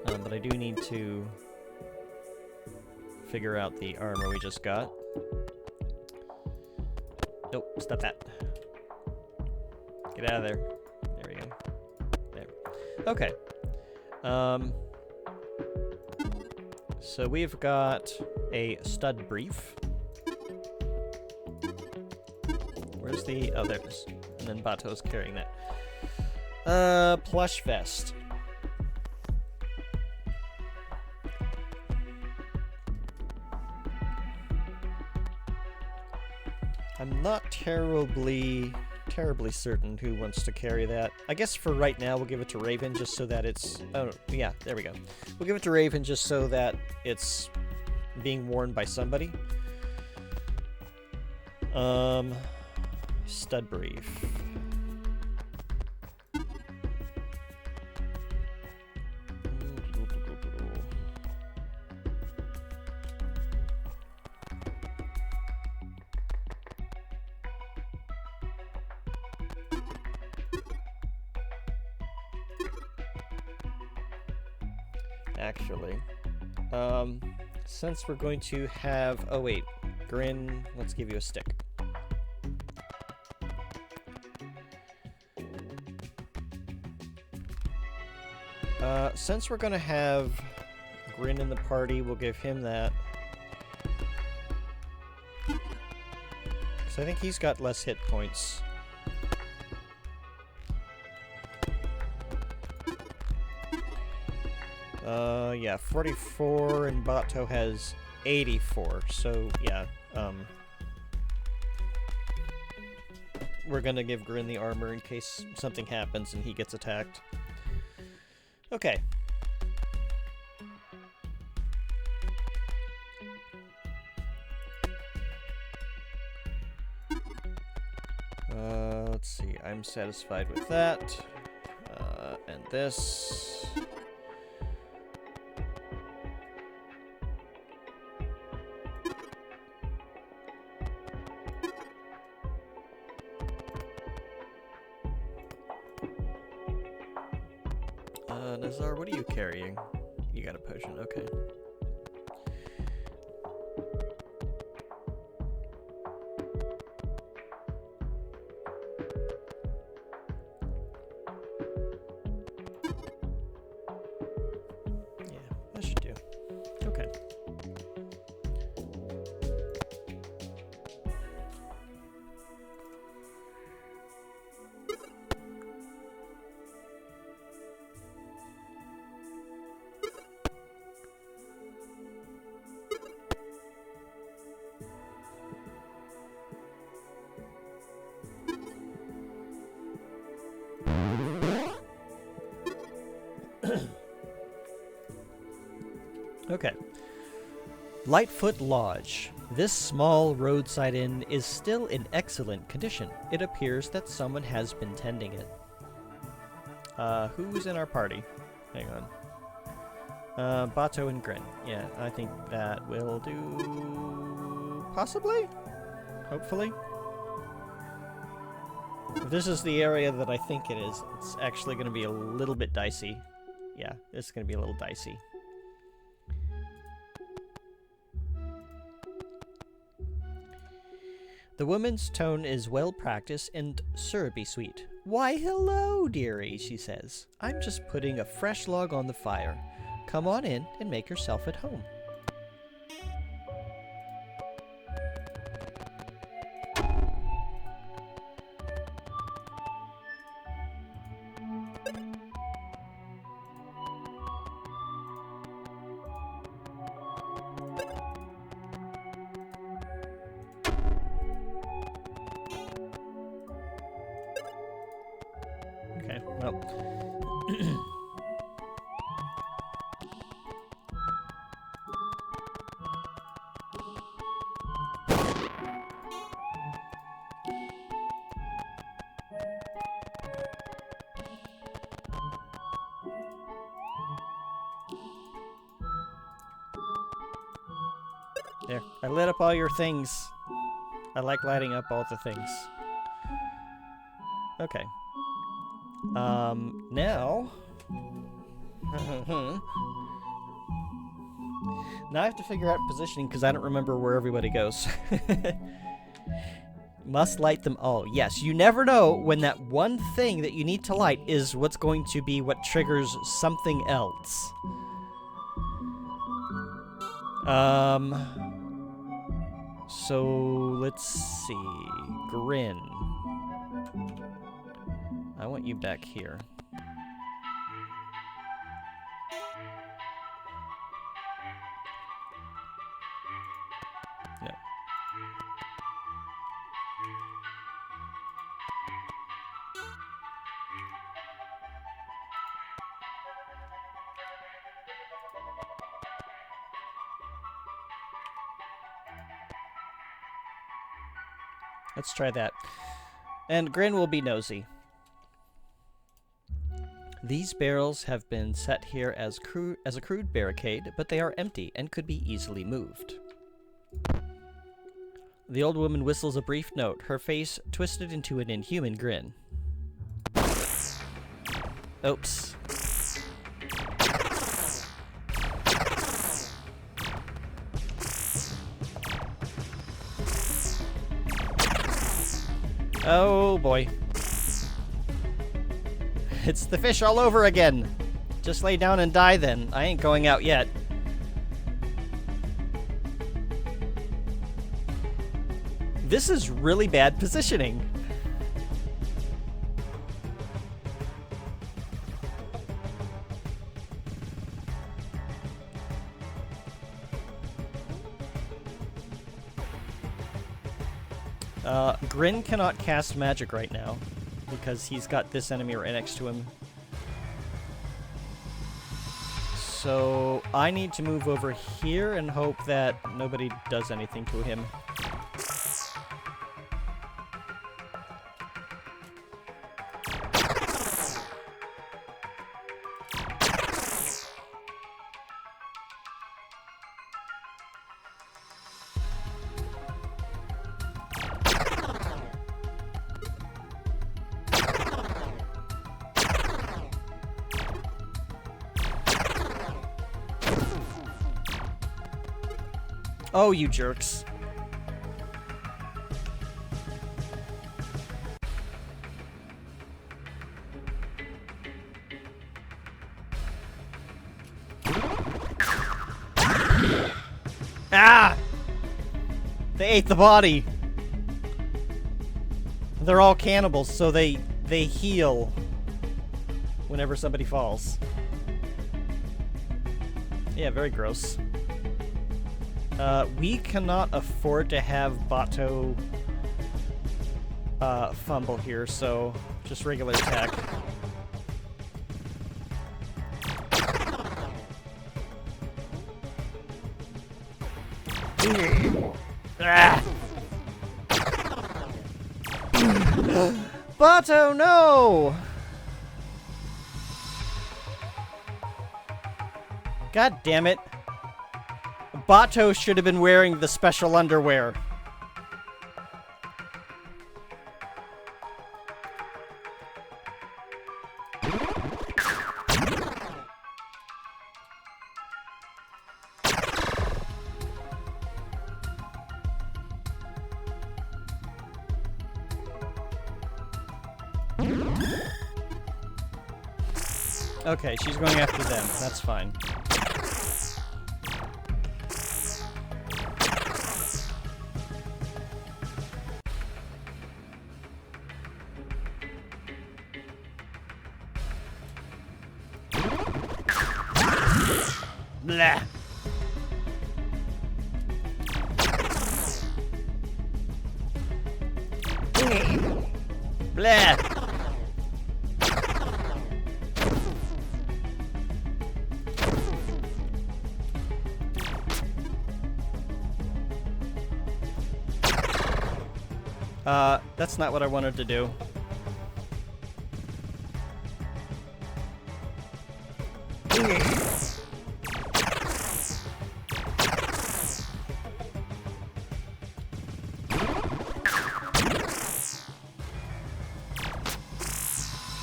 But I do need to figure out the armor we just got. Nope, stop that. Get out of there. There we go. There. Okay. So we've got a stud brief. Where's the... Oh, there it is. And then Bato's carrying that. Plush vest. I'm not terribly certain who wants to carry that. I guess for right now we'll give it to Raven just so that it's... Oh, yeah, there we go. We'll give it to Raven just so that it's being worn by somebody. Stud brief. Actually, since we're going to have... Oh, wait. Grin, let's give you a stick. Since we're going to have Grin in the party, we'll give him that. Because I think he's got less hit points. Yeah, 44, and Bato has 84, so, yeah, we're gonna give Grin the armor in case something happens and he gets attacked. Okay. Let's see, I'm satisfied with that. And this... Nazar, what are you carrying? You got a potion, okay. Yeah, that should do. Okay. Okay. Lightfoot Lodge. This small roadside inn is still in excellent condition. It appears that someone has been tending it. Who's in our party? Hang on. Bato and Grin. Yeah, I think that will do... Possibly? Hopefully? If this is the area that I think it is, it's actually going to be a little bit dicey. Yeah, it's going to be a little dicey. The woman's tone is well-practiced and syrupy sweet. Why, hello, dearie, she says. I'm just putting a fresh log on the fire. Come on in and make yourself at home. Okay, well. There, I lit up all your things. I like lighting up all the things. Okay. Now... Now I have to figure out positioning because I don't remember where everybody goes. Must light them all. Yes, you never know when that one thing that you need to light is what's going to be what triggers something else. So let's see. Grin. I want you back here. No. Let's try that. And Grin will be nosy. These barrels have been set here as a crude barricade, but they are empty and could be easily moved. The old woman whistles a brief note, her face twisted into an inhuman grin. Oops. Oh boy. It's the fish all over again. Just lay down and die then. I ain't going out yet. This is really bad positioning. Grin cannot cast magic right now because he's got this enemy right next to him. So I need to move over here and hope that nobody does anything to him. Oh, you jerks. Ah! They ate the body. They're all cannibals, so they heal whenever somebody falls. Yeah, very gross. We cannot afford to have Bato fumble here, so just regular attack. Ah! Bato, no! God damn it. Bato should have been wearing the special underwear. Okay, she's going after them. That's fine. Blah. Blah. That's not what I wanted to do.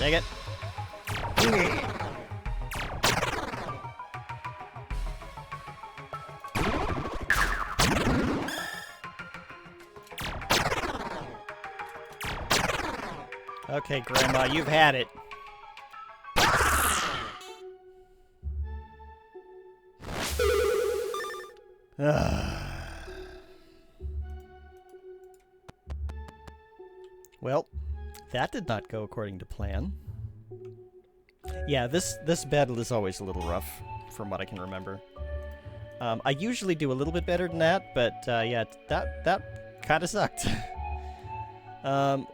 Dang it. Okay, Grandma, you've had it. Well, that did not go according to plan. Yeah, this battle is always a little rough, from what I can remember. I usually do a little bit better than that, but yeah, that kind of sucked.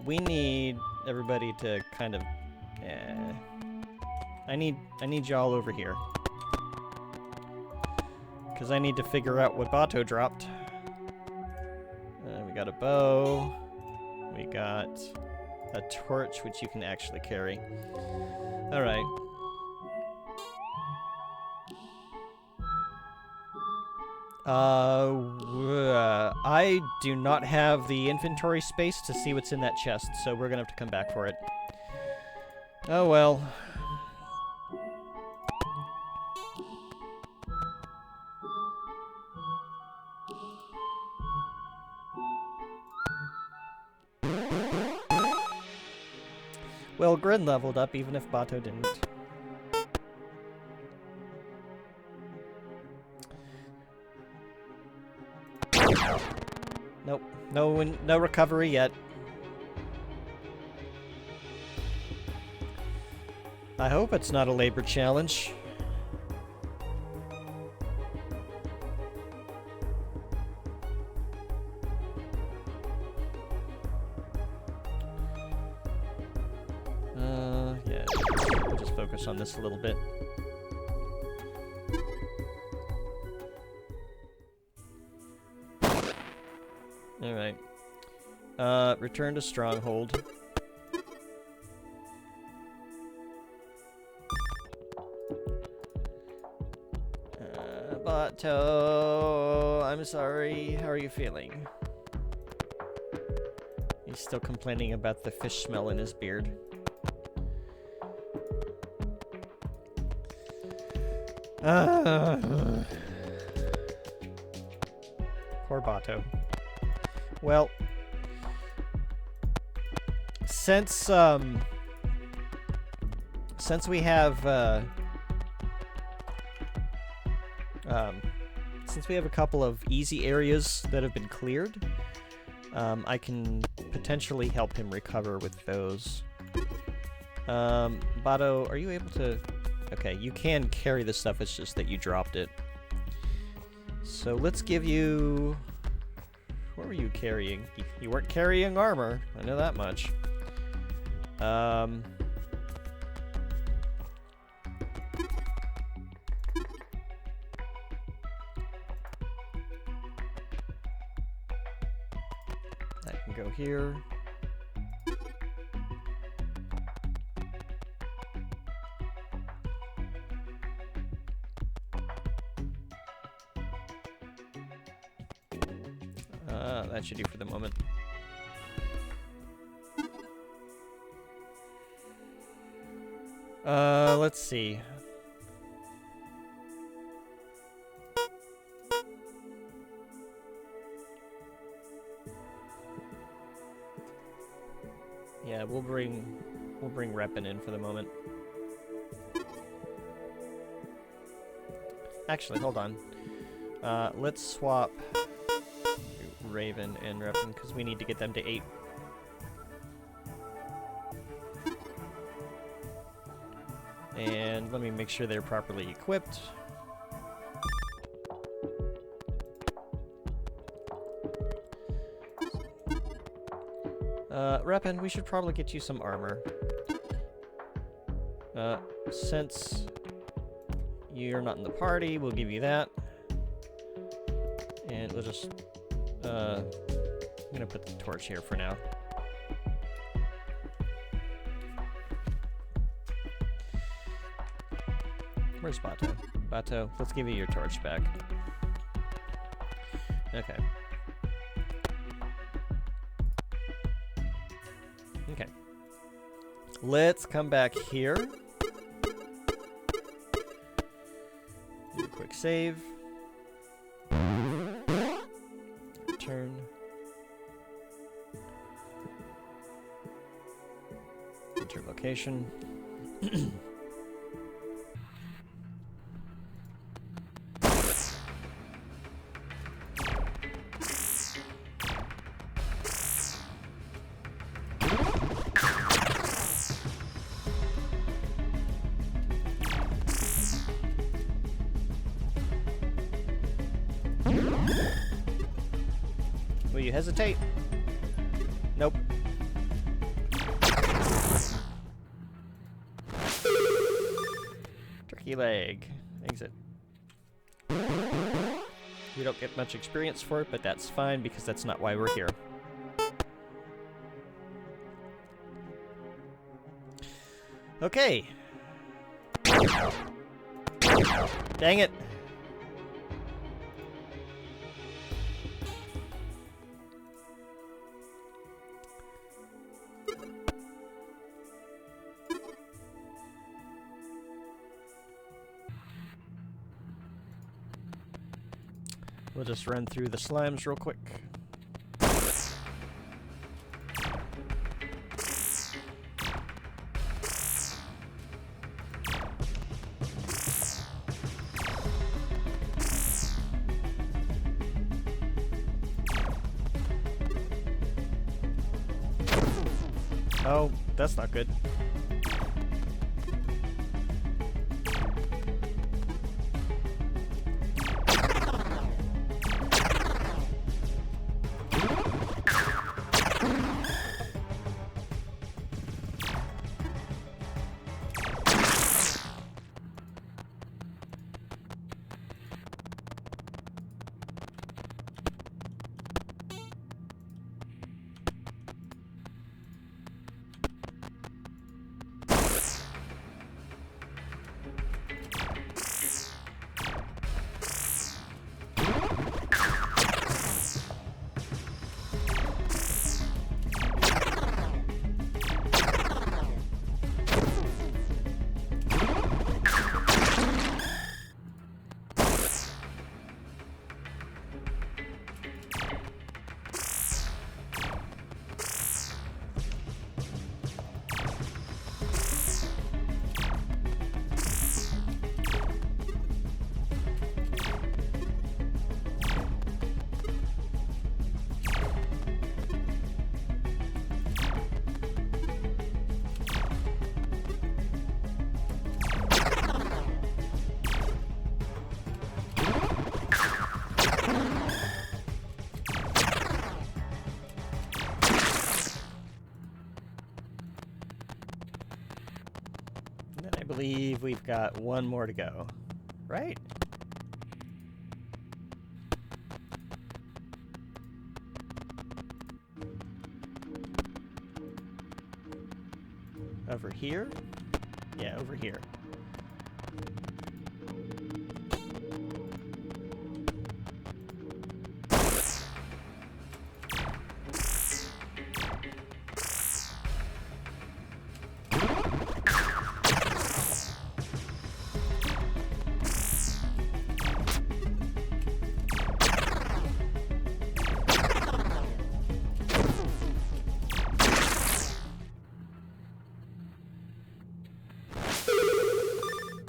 We need everybody to kind of... I need y'all over here. Because I need to figure out what Bato dropped. We got a bow. We got a torch, which you can actually carry. Alright. I do not have the inventory space to see what's in that chest, so we're gonna have to come back for it. Oh well. Well, Grin leveled up even if Bato didn't. Nope. No recovery yet. I hope it's not a labor challenge. Yeah. We'll just focus on this a little bit. Alright. Return to Stronghold. Bato, I'm sorry. How are you feeling? He's still complaining about the fish smell in his beard. Poor Bato. Well, since we have a couple of easy areas that have been cleared, I can potentially help him recover with those. Bato, are you able to... Okay, you can carry this stuff, it's just that you dropped it. So let's give you... What were you carrying? You weren't carrying armor, I know that much. I can go here. That should do for the moment. Let's see. Yeah, we'll bring Reppin in for the moment. Actually, hold on. Let's swap Raven and Revan, because we need to get them to 8. And let me make sure they're properly equipped. Revan, we should probably get you some armor. Since you're not in the party, we'll give you that. And we'll just, I'm gonna put the torch here for now. Where's Bato? Bato, let's give you your torch back. Okay. Okay. Let's come back here. Do a quick save. Return. Enter location. Will you hesitate? Nope. Turkey leg. Exit. We don't get much experience for it, but that's fine because that's not why we're here. Okay. Dang it. We'll just run through the slimes real quick. Oh, that's not good. I believe we've got one more to go, right? Over here? Yeah, over here.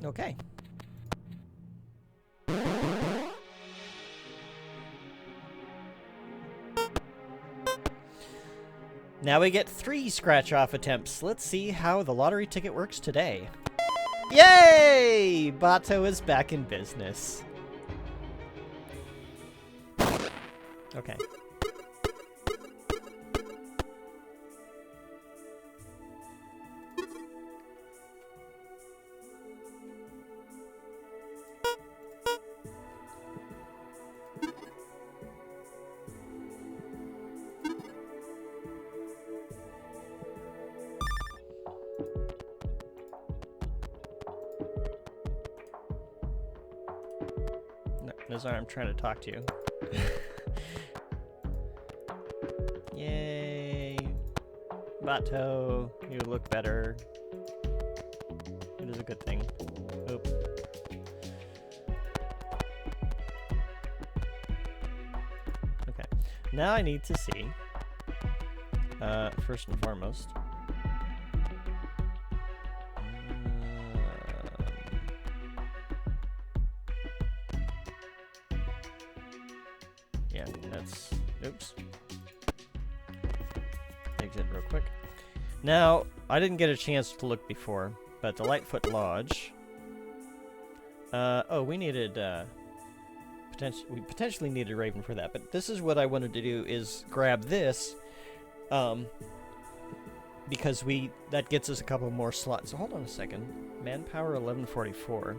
Okay. Now we get 3 scratch-off attempts. Let's see how the lottery ticket works today. Yay! Bato is back in business. Okay. Nazar, I'm trying to talk to you. Yay. Bato, you look better. It is a good thing. Oop. Okay. Now I need to see, first and foremost, yeah, that's, oops. Exit real quick. Now, I didn't get a chance to look before, but the Lightfoot Lodge, oh, we needed, we potentially needed Raven for that, but this is what I wanted to do, is grab this, because that gets us a couple more slots. So hold on a second. Manpower 1144.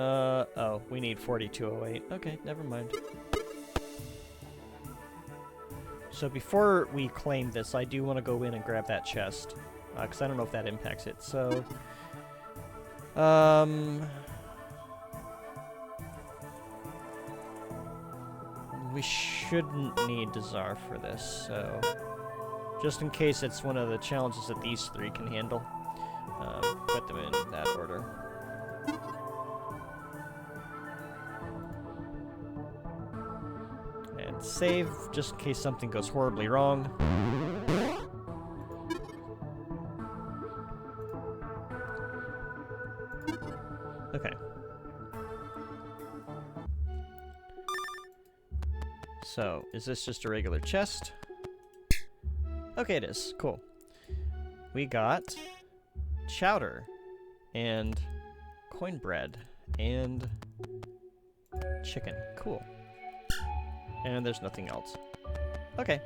Oh, we need 4208. Okay, never mind. So before we claim this, I do want to go in and grab that chest, because I don't know if that impacts it. So, we shouldn't need Desire for this, so just in case it's one of the challenges that these 3 can handle, put them in that order. And save, just in case something goes horribly wrong. Okay. So, is this just a regular chest? Okay, it is. Cool. We got chowder and coin bread and chicken. Cool. And there's nothing else. Okay.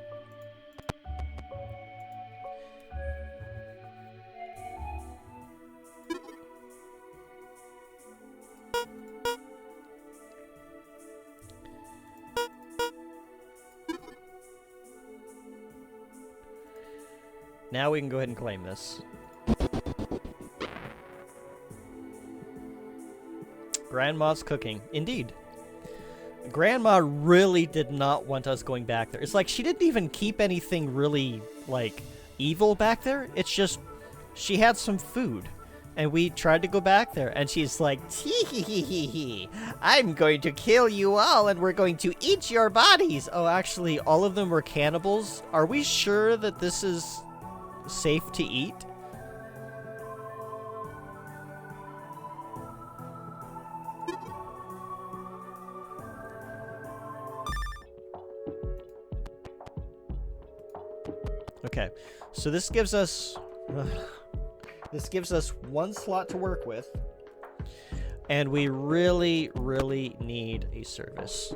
Now we can go ahead and claim this. Grandma's cooking. Indeed. Grandma really did not want us going back there. It's like she didn't even keep anything really, like, evil back there. It's just she had some food. And we tried to go back there, and she's like, tee-hee-hee-hee-hee, I'm going to kill you all, and we're going to eat your bodies. Oh, actually, all of them were cannibals? Are we sure that this is safe to eat? Okay, so this gives us one slot to work with, and we really, really need a service.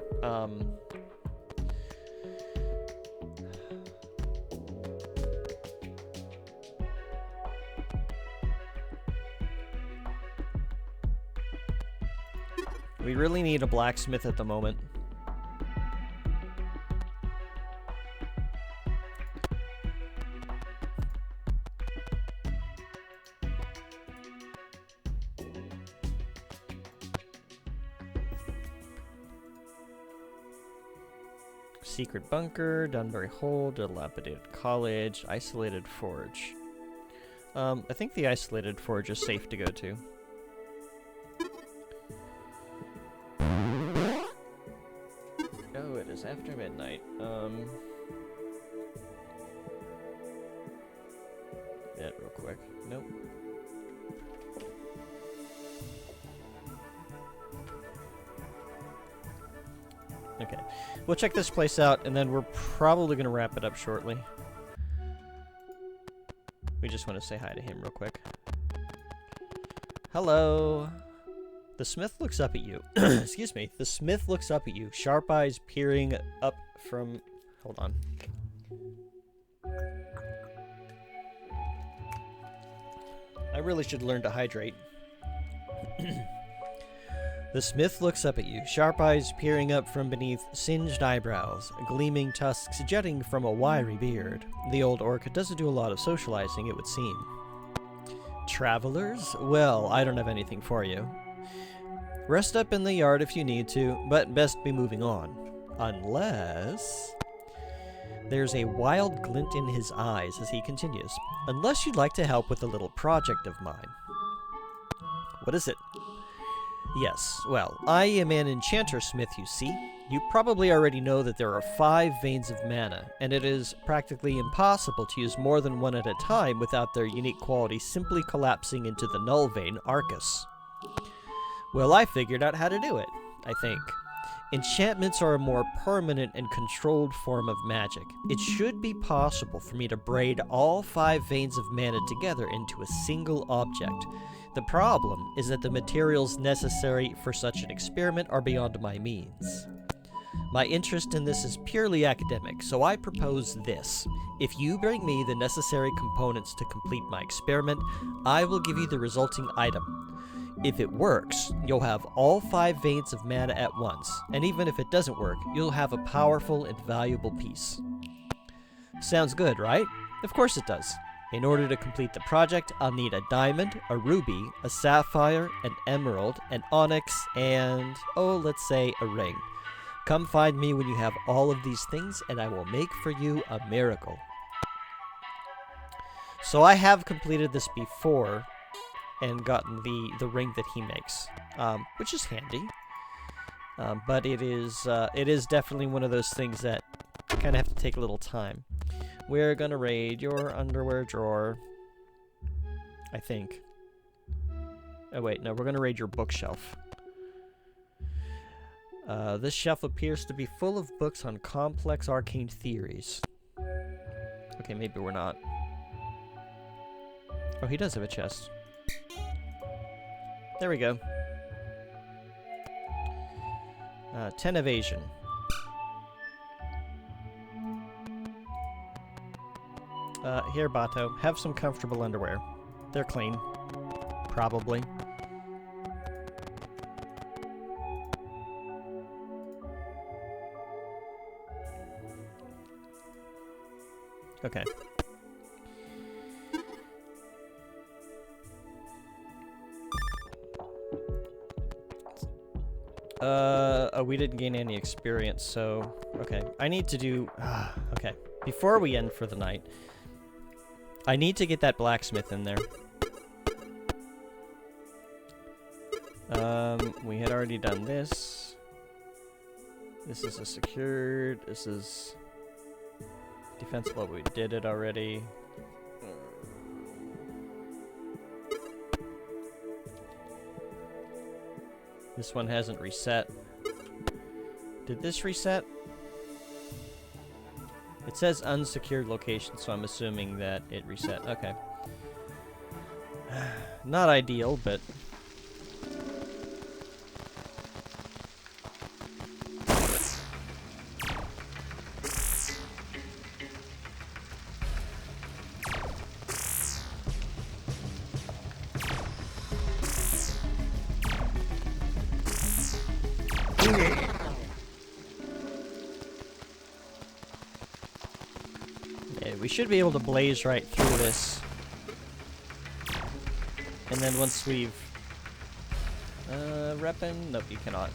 We really need a blacksmith at the moment. Secret bunker, Dunbury Hold, dilapidated college, isolated forge. I think the isolated forge is safe to go to. Oh, it is after midnight. Yeah, real quick. Nope. Okay. We'll check this place out, and then we're probably going to wrap it up shortly. We just want to say hi to him real quick. Hello. The smith looks up at you. Excuse me. The smith looks up at you, sharp eyes peering up from... Hold on. I really should learn to hydrate. The smith looks up at you, sharp eyes peering up from beneath singed eyebrows, gleaming tusks jutting from a wiry beard. The old orc doesn't do a lot of socializing, it would seem. Travelers? Well, I don't have anything for you. Rest up in the yard if you need to, but best be moving on. Unless... There's a wild glint in his eyes as he continues. Unless you'd like to help with a little project of mine. What is it? Yes, well, I am an enchanter smith, you see. You probably already know that there are 5 veins of mana, and it is practically impossible to use more than one at a time without their unique quality simply collapsing into the null vein Arcus. Well, I figured out how to do it, I think. Enchantments are a more permanent and controlled form of magic. It should be possible for me to braid all 5 veins of mana together into a single object. The problem is that the materials necessary for such an experiment are beyond my means. My interest in this is purely academic, so I propose this. If you bring me the necessary components to complete my experiment, I will give you the resulting item. If it works, you'll have all 5 veins of mana at once, and even if it doesn't work, you'll have a powerful and valuable piece. Sounds good, right? Of course it does. In order to complete the project, I'll need a diamond, a ruby, a sapphire, an emerald, an onyx, and, oh, let's say a ring. Come find me when you have all of these things, and I will make for you a miracle. So I have completed this before and gotten the ring that he makes, which is handy. But it is definitely one of those things that kind of have to take a little time. We're gonna raid your underwear drawer, I think. Oh wait, no, we're gonna raid your bookshelf. This shelf appears to be full of books on complex arcane theories. Okay, maybe we're not. Oh, he does have a chest. There we go. 10 evasion. Here, Bato, have some comfortable underwear. They're clean. Probably. Okay. Oh, we didn't gain any experience, so... Okay, I need to do... okay, before we end for the night, I need to get that blacksmith in there. We had already done this. This is a secured, this is... defensible, we did it already. This one hasn't reset. Did this reset? It says unsecured location, so I'm assuming that it reset. Okay. Not ideal, but... we should be able to blaze right through this. And then once we've... reppin'? Nope, you cannot.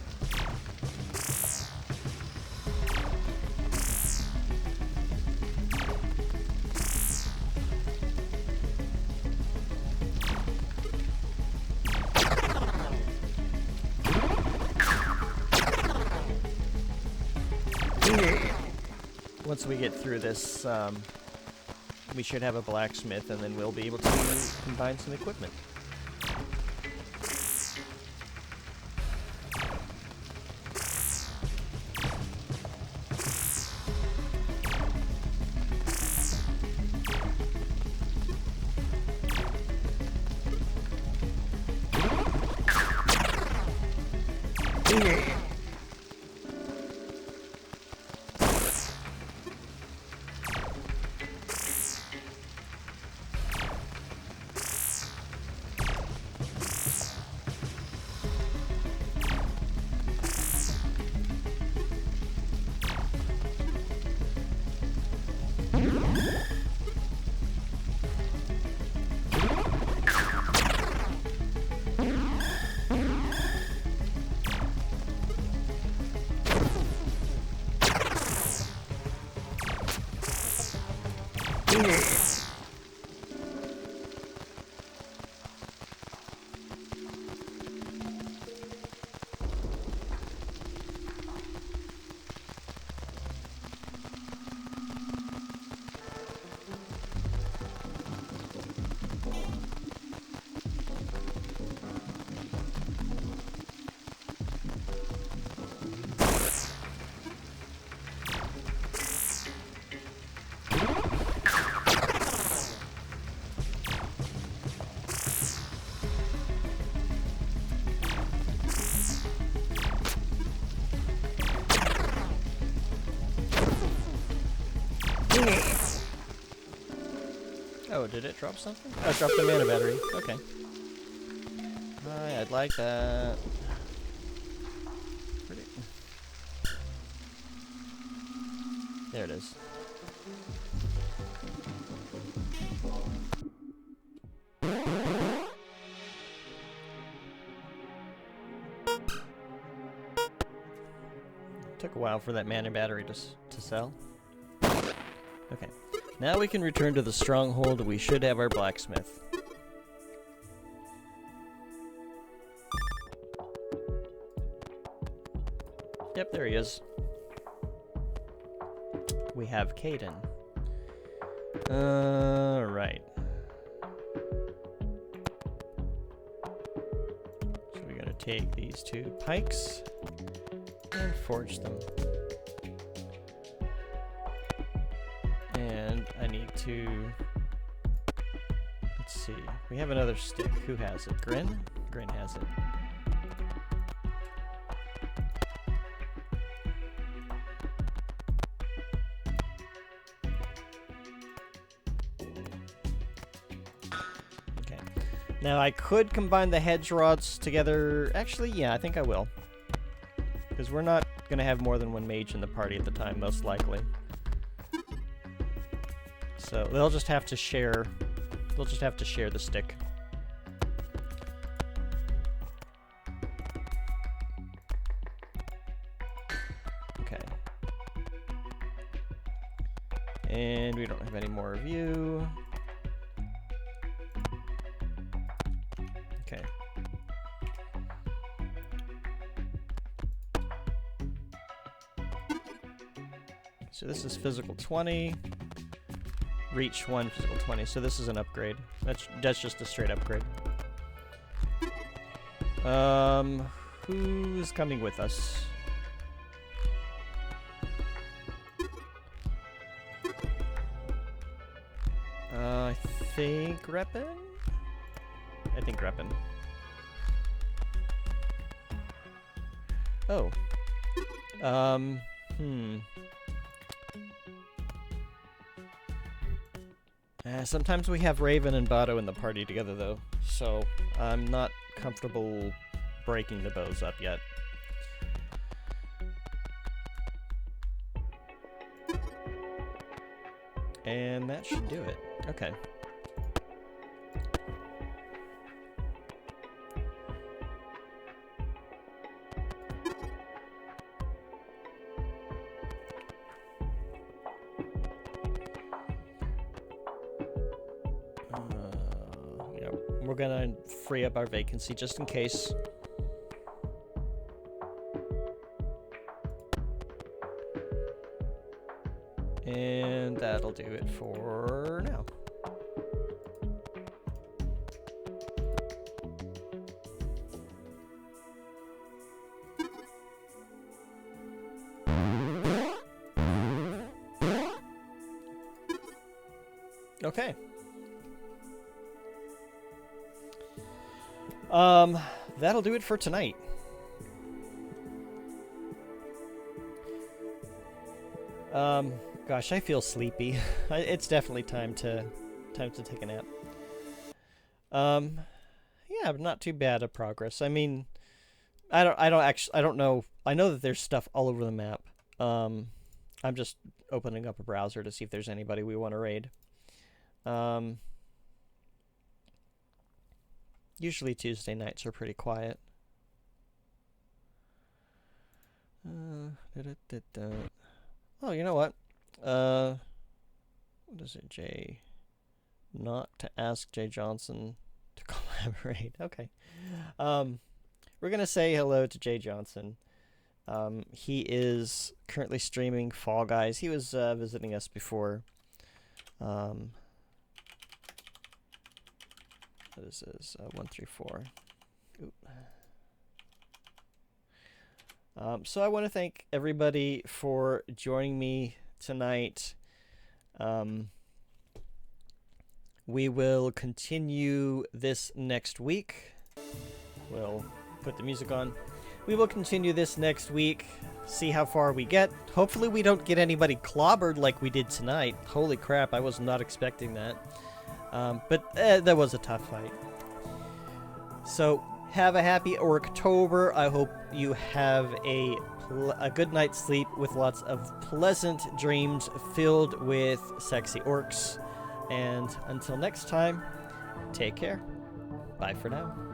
Once we get through this, we should have a blacksmith, and then we'll be able to combine some equipment. Oh, did it drop something? Oh, it dropped the mana battery. Okay. I'd like that. Pretty. There it is. Took a while for that mana battery to sell. Okay. Now we can return to the stronghold. We should have our blacksmith. Yep, there he is. We have Caden. Right. So we're gonna take these 2 pikes and forge them. And I need to... Let's see. We have another stick. Who has it? Grin? Grin has it. Okay. Now I could combine the hedge rods together. Actually, yeah, I think I will. Because we're not going to have more than 1 mage in the party at the time, most likely. So they'll just have to share. They'll just have to share the stick. Okay. And we don't have any more of you. Okay. So this is physical 20. Reach 1, physical 20. So this is an upgrade. That's just a straight upgrade. Who's coming with us? I think Reppin? I think Reppin. Oh. Sometimes we have Raven and Bado in the party together, though, so I'm not comfortable breaking the bows up yet. And that should do it. Okay. We're gonna free up our vacancy just in case. And that'll do it for now. Okay. That'll do it for tonight. Gosh, I feel sleepy. It's definitely time to take a nap. Yeah, but not too bad of progress. I mean, I don't know. I know that there's stuff all over the map. I'm just opening up a browser to see if there's anybody we want to raid. Usually Tuesday nights are pretty quiet. Oh, you know what? What is it, Jay? Not to ask Jay Johnson to collaborate. Okay. We're gonna say hello to Jay Johnson. He is currently streaming Fall Guys. He was visiting us before. What is this? 134. Oop. So I want to thank everybody for joining me tonight. We will continue this next week. We'll put the music on. We will continue this next week, see how far we get. Hopefully we don't get anybody clobbered like we did tonight. Holy crap, I was not expecting that. But that was a tough fight. So have a happy Orctober. I hope you have a good night's sleep with lots of pleasant dreams filled with sexy orcs. And until next time, take care. Bye for now.